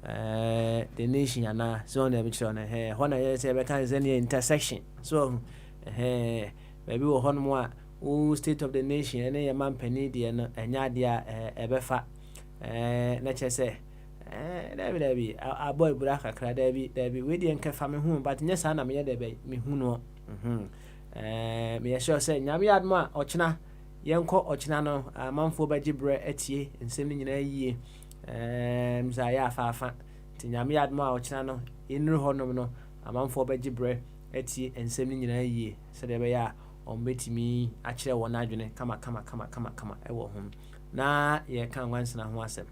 the Nation anaa so na ɛbɛkyerɛ no hɔ na yɛ sɛ yɛbɛka sɛ ne intersection so baabi wɔ hɔ nom a all State of the Nation ɛne yɛma mpanin deɛ no ɛnyɛ adeɛ a ɛbɛfa na kyerɛ sɛ dabi abɔ ebura kakra dabi we deɛ nkɛfa me ho but nyɛ saa na meyɛ dɛ me hu no meyɛ sure sɛ nyame yɛ adom a ɔkyena yɛnkɔ ɔkyena no amanfoɔ bɛgye berɛ atie nsɛm no nyinaa yie msa yɛ afaafa nti nyame yɛ adom a ɔkyena no yɛnnuru hɔ nom no amanfoɔ bɛgye berɛ atie nsɛm no nyinaa yie sɛdeɛ ɛbɛyɛ a ɔmbɛtumi akyerɛ wɔn adwene kama ɛwɔ ho na yɛka nwansena ho asɛm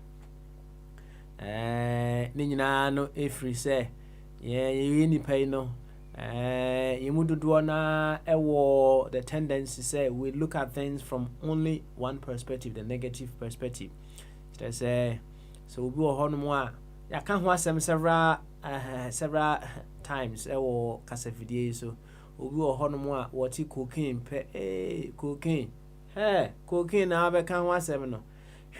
ne nyinaa no ɛfiri sɛ yɛyɛ nipa yi no yɛmu dodoɔ na ɛwɔ the tendency sɛ we look at things from only one perspective, the negative perspective. Kyerɛ sɛ obi wɔ hɔ nom a yɛaka ho asɛm several times ɛwɔ kasafidie yi so obi wɔ hɔ nom a wɔte cocaine pɛ cocaine na wabɛka ho asɛm no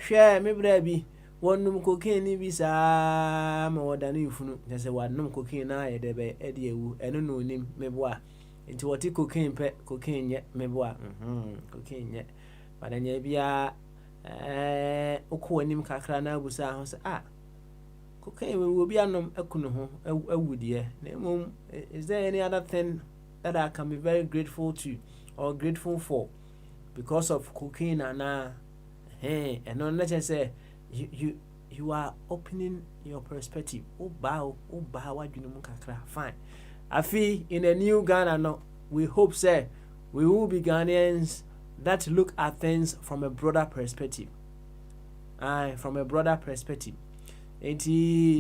hwɛ me bra bi wɔnum cocaine ni bi saa ma wɔdane mfunu kyerɛ sɛ wɔanom cocaine na yɛde bɛ ɛde awu ɛno na onim meboa nti wɔte cocaine pɛ cocaine nyɛ meboa cocaine nyɛ badanya bia wokɔ anim kakra na abusa ho sɛ cocaine will be anom akunu ho awu deɛ na mmom is there any other thing that I can be very grateful to or grateful for because of cocaine and and on let's say you are opening your perspective. Fine. I feel in a new Ghana no, we hope say we will be Ghanaians that look at things from a broader perspective. From a broader perspective.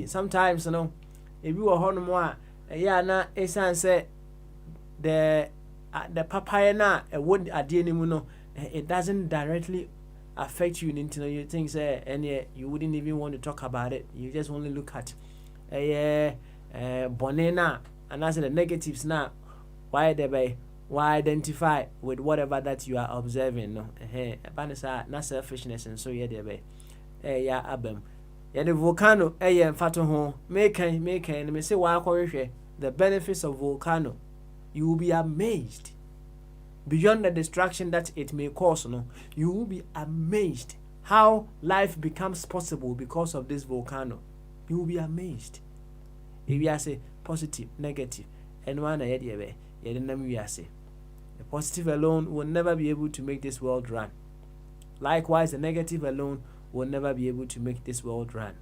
Sometimes if you are home more na say the papaya na would it doesn't directly affect you into you think say and you wouldn't even want to talk about it. You just only look at bonena and as the negatives now why identify with whatever that you are observing no not selfishness and so abem the volcano mfato ho make me say why the benefits of volcano. You will be amazed beyond the destruction that it may cause. You will be amazed how life becomes possible because of this volcano. You will be amazed. If you say positive, negative, and one the positive alone will never be able to make this world run. Likewise, the negative alone will never be able to make this world run.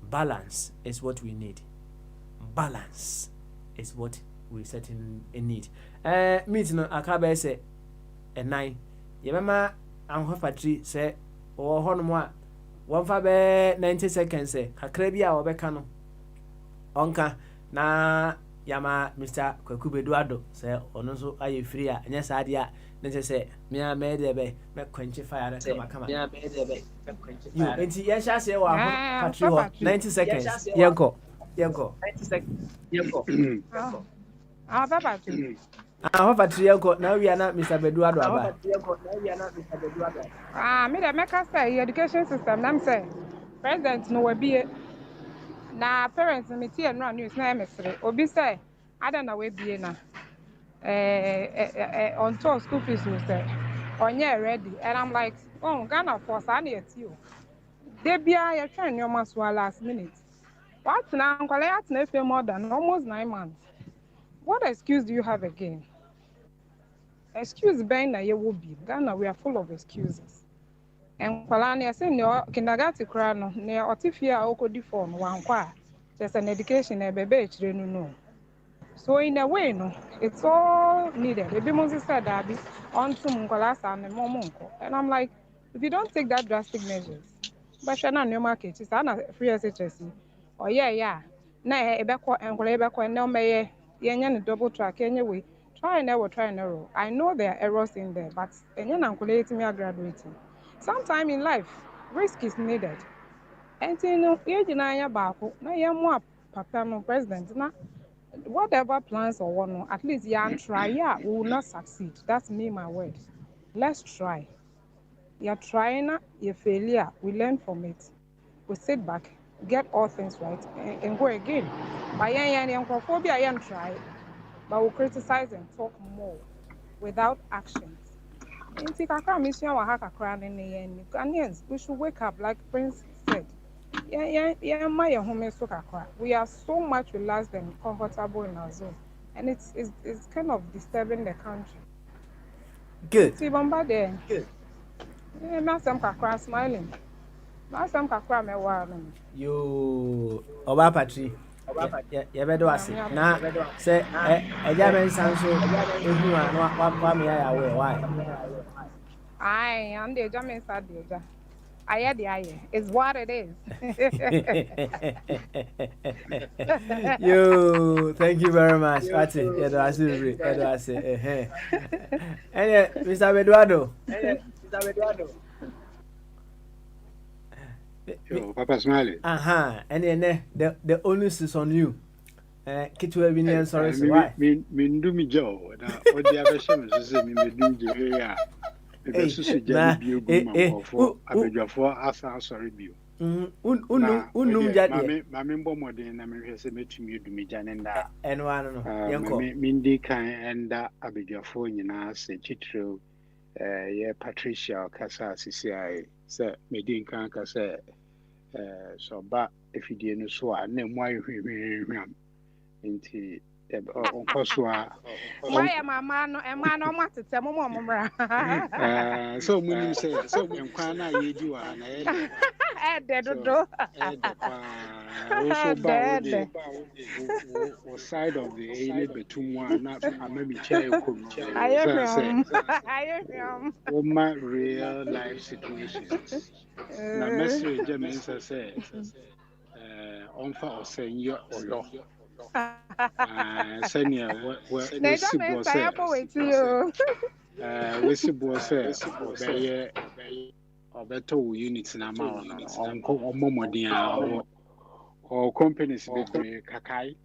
Balance is what we need. Balance is what we certainly need. Meet no akabe say a 9. Yemama anho patri say o hono mo a wonfa be 90 seconds say kakra bi a obeka no onka na yama Mr. Kwakubedu Ado say ono so aye free a nya saade a ne say me a me de be me quench fire kama me a me de be quench fire enti ye sha say wa patri ho 90 seconds yenko 90 seconds yenko Papa. Papa Trianko, now we are not Mr. Beduado. Me the make say education system, I'm saying president no will be na parents me tea no news na emesre. Obi say I don't know we be na on top school fees we say onye ready and I'm like oh Ghana for sa na you. They be a train your mas last minute. What now collect na fe more than almost 9 months. What excuse do you have again? Excuse being that you will be. Ghana, we are full of excuses. And Palani, I say, no, kindergarten crown, near Otifia, Okodi phone, one qua. There's an education, a baby, no. So, in a way, no, it's all needed. The Bimonsi said that on to Munkolasa and Momonko. And I'm like, if you don't take that drastic measures, but Shana new market, it's not free SHSC. Oh, yeah. Na ebeko and no may. Yenyan double track anyway. Try and error. I know there are errors in there, but yenyan calculating me graduating. Sometime in life, risk is needed. And you know, you know, baako na yɛ mo a papa no president na whatever plans or one, at least you try. Yeah, we will not succeed. That's me, my word. Let's try. You're trying, you failure. We learn from it. We sit back, get all things right, and go again. But yeah, try. But we criticize and talk more without actions. And take a mission or hack a crown in the end. Ghanaians, we should wake up, like Prince said. We are so much relaxed and comfortable in our zone, and it's kind of disturbing the country. Good. See, Bamba there. Not some kakra smiling. Not some kakra me wa no. You Oba Patri. Ya bedo ase. Na se eja men sanso ehu a no wa me ya we why? Aye, and the German side the aye. It's what it is. Yo, thank you very much. What's it? Edo ase bre. Edo ase. Mr. Eduardo. Yo, Papa Smiley. The onus is on you. Kitwe bi ni sorry so why? Me ndu mi jo na odi abeshe me so se me medum je he ya. Me so so je bi ogu ma for abedwafo asa sorry bio. Unum jade. Mame mbo modern na me hwe se metumi edumi jane nda. Eno ano no. Yenko. Me ndi kan enda abedwafo nyina se chitro ye Patricia kasa sisi ai se medin kan kasa so ba efidie no so a na mu ayhwehwehwam nti onkoswa Why mama no matete mo bra so munim se so enkwan na yedi wa na de dodo also ba o side of the ene betum wa na amami chai kom ayefam o ma real life situations na message means say onfa osenyo oyo senior we see boss we see boss obeto unit na ma no onko omomodin a o companies be kakai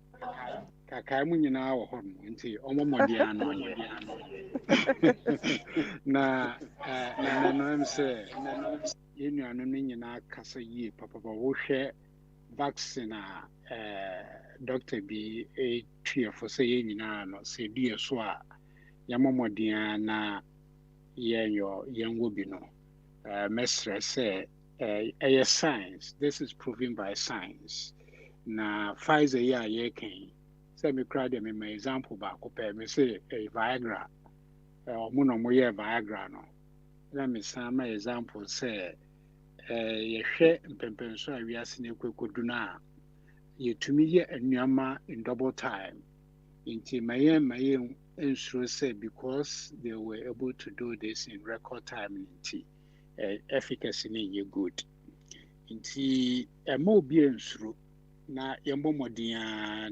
mu nyina wo ho nti omomodin ano ye na no say yenu anu nyina kasa yi papa wo hwe vaccine doctor bi tue for say ye nyina no say due so a yamomodin na yenwo bi no mestre say science. This is proven by science. Na Pfizer ye can say me cry them in my example back up me say a Viagra mono mo ye Viagra no let me say my example say ye hwe mpempenso a wiase ne kwekodu na ye tumi ye anuama in double time inti maye ensure say because they were able to do this in record time inti efficacy ni ye good nti emo bi ensuro na yembo modin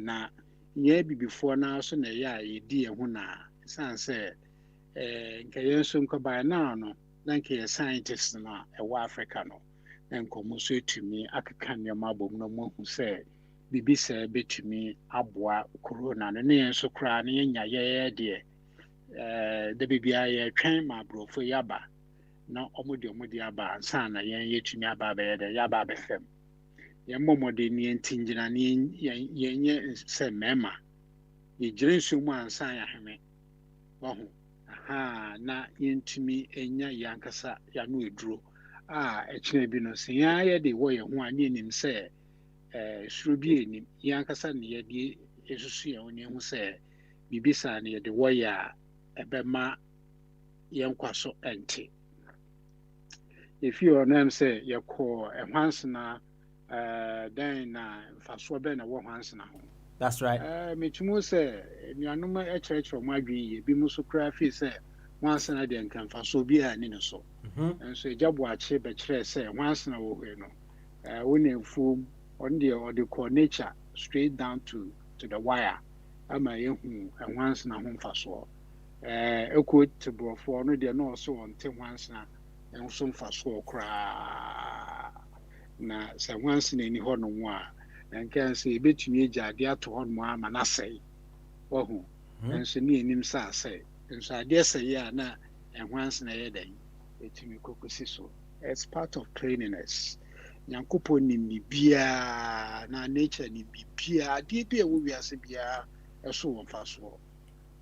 na ye bibifo na so na ya yedi ehu na sanse nke yenso nkoba na no na nke ye scientist na ewa Africa no na nkomo so etumi akeka nyama bom no mo hu se bibi se betumi aboa corona no ne yenso kra na yenya ye de de bibia ye twen ma brofo yaba na omodi aba ansa na yen yetumi aba be de yaba be fem yen momodi ni entingina ni yen se mema ye gire nsu mu ansa ya heme wahu na yentumi enya yankasa ya no eduro ekine bi no se ya ye de wo ye ho ani nim se suro bi enim yankasa ne ye de esusu ye oni hu se bibisa ne ye de wo ya ebema yenkwaso ente if you are name say you call a hansna then faso be na wo hansna ho that's right me tumo say nuanuma e church from adwi bi muso kra fi say hansna de nkan faso bi a ni no so enso ejabo ache be kire say hansna wo hwe no woni fu on the core nature straight down to the wire ama yehu hansna ho faso eko tebofo no de no so on te hansna enso mfa so kra na sɛ once na ni hɔ no mu a na nka sɛ ebetumi agya ade ato hɔ no ama n'asɛe wahu nso ne anim sɛ asɛe nso adeɛ sɛe a na once na yɛ dan etumi kokosi so. It's part of training us. Nyankopɔn nim biribiara na nature nim biribiara adeɛ bi a ɛwɔ wiase biara ɛso wɔ mfasoɔ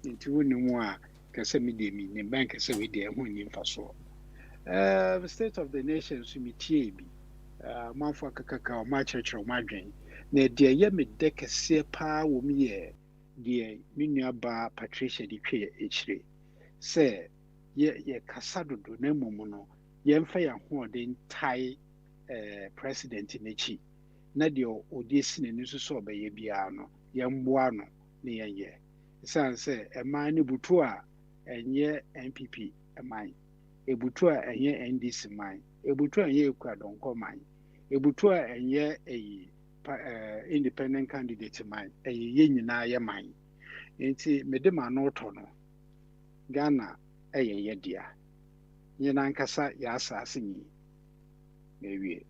nti wonim a kɛsɛ medeɛ menim bɛn kɛsɛ wedeɛ ɛho nni mfasoɔ. State of the nation so metie bi manfo akakaka ɔmo akyerɛkyerɛ ɔmo adwen na deɛ ɛyɛ me dɛ kɛseɛ paa wɔ mu yɛ deɛ me nuabaa Patricia de twɛ akyire sɛ yɛ kasa dodo na mmom no yɛmfa yɛn ahoɔden tae president n'akyi na deɛ ɔde esi n'ani nso sɛ ɔbɛyɛ biara no yɛmboa no na yɛnyɛ ɛsiane sɛ ɛman no butu a ɛnyɛ NPP ɛman ebutu a ɛnyɛ NDC man ebutu a ɛnyɛ ekuadɔnkɔ man ebutu a ɛnyɛ independent candidate man ɛyɛ yɛn nyinaa yɛ man nti mede ma no tɔ no Ghana ɛyɛ yɛ dea yɛn ankasa yɛ asase nyi na ewie.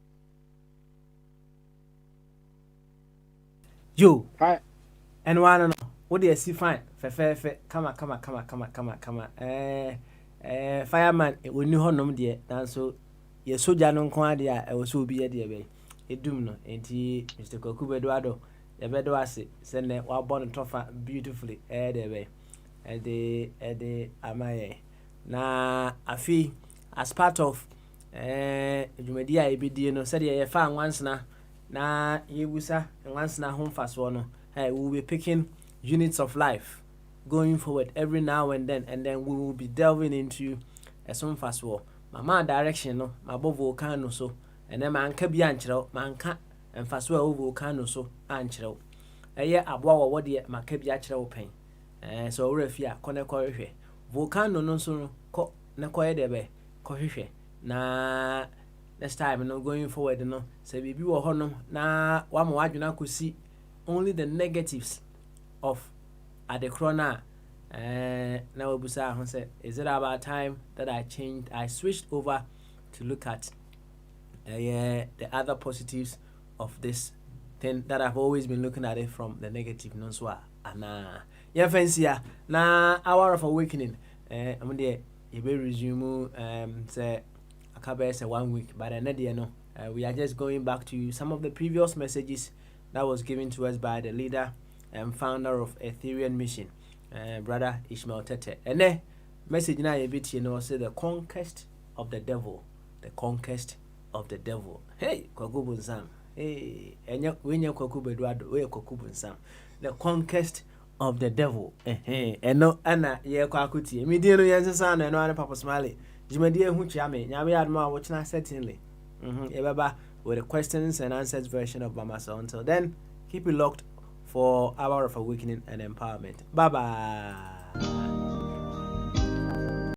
Yo, and one no, what do you see? Fine, fe, kama. Fireman, it will know no dear, and so your soldier non quadia, I was so be a dear bay. A doom no, ain't he, Mr. Cocuba Eduardo, the bedoasi, send that while born and toffa beautifully, the way, the amaye. Na, a fee, as part of Jumedia, a bid, no, said ye found once na yebusa once na home fast one. Hey, we will be picking units of life going forward every now and then we will be delving into a some fast war. Mama direction no, my bo volcano so, and then man can be anchor, man can and fast well volcano so anchor. A year abwa what dear my kebi actual pain. So refia kone kohe volcano no so ko na koye debe kohe na next time no going forward no say bibi wo ho no na wa ma wadwena kosi only the negatives of adekrona na obusa ho say is it about time that I switched over to look at the other positives of this thing that I've always been looking at it from the negative no so ana ya fancy na hour of awakening am dey e be resume say say 1 week, but we are just going back to some of the previous messages that was given to us by the leader and founder of Ethereum Mission, Brother Ishmael Tete. And then message now a bit, say the conquest of the devil, the conquest of the devil. Hey, Kwakubun Sam. Hey, and when you Eduardo, we Kwakubun Sam. The conquest of the devil. And no, Anna, ye Kwakuti. Mediano Yansan and no Papa Smiley. Jimadie hu chiame nyame adma watchna certainly ebaba with the questions and answers version of Mama. So until then, keep it locked for Hour of Awakening and Empowerment. Bye bye.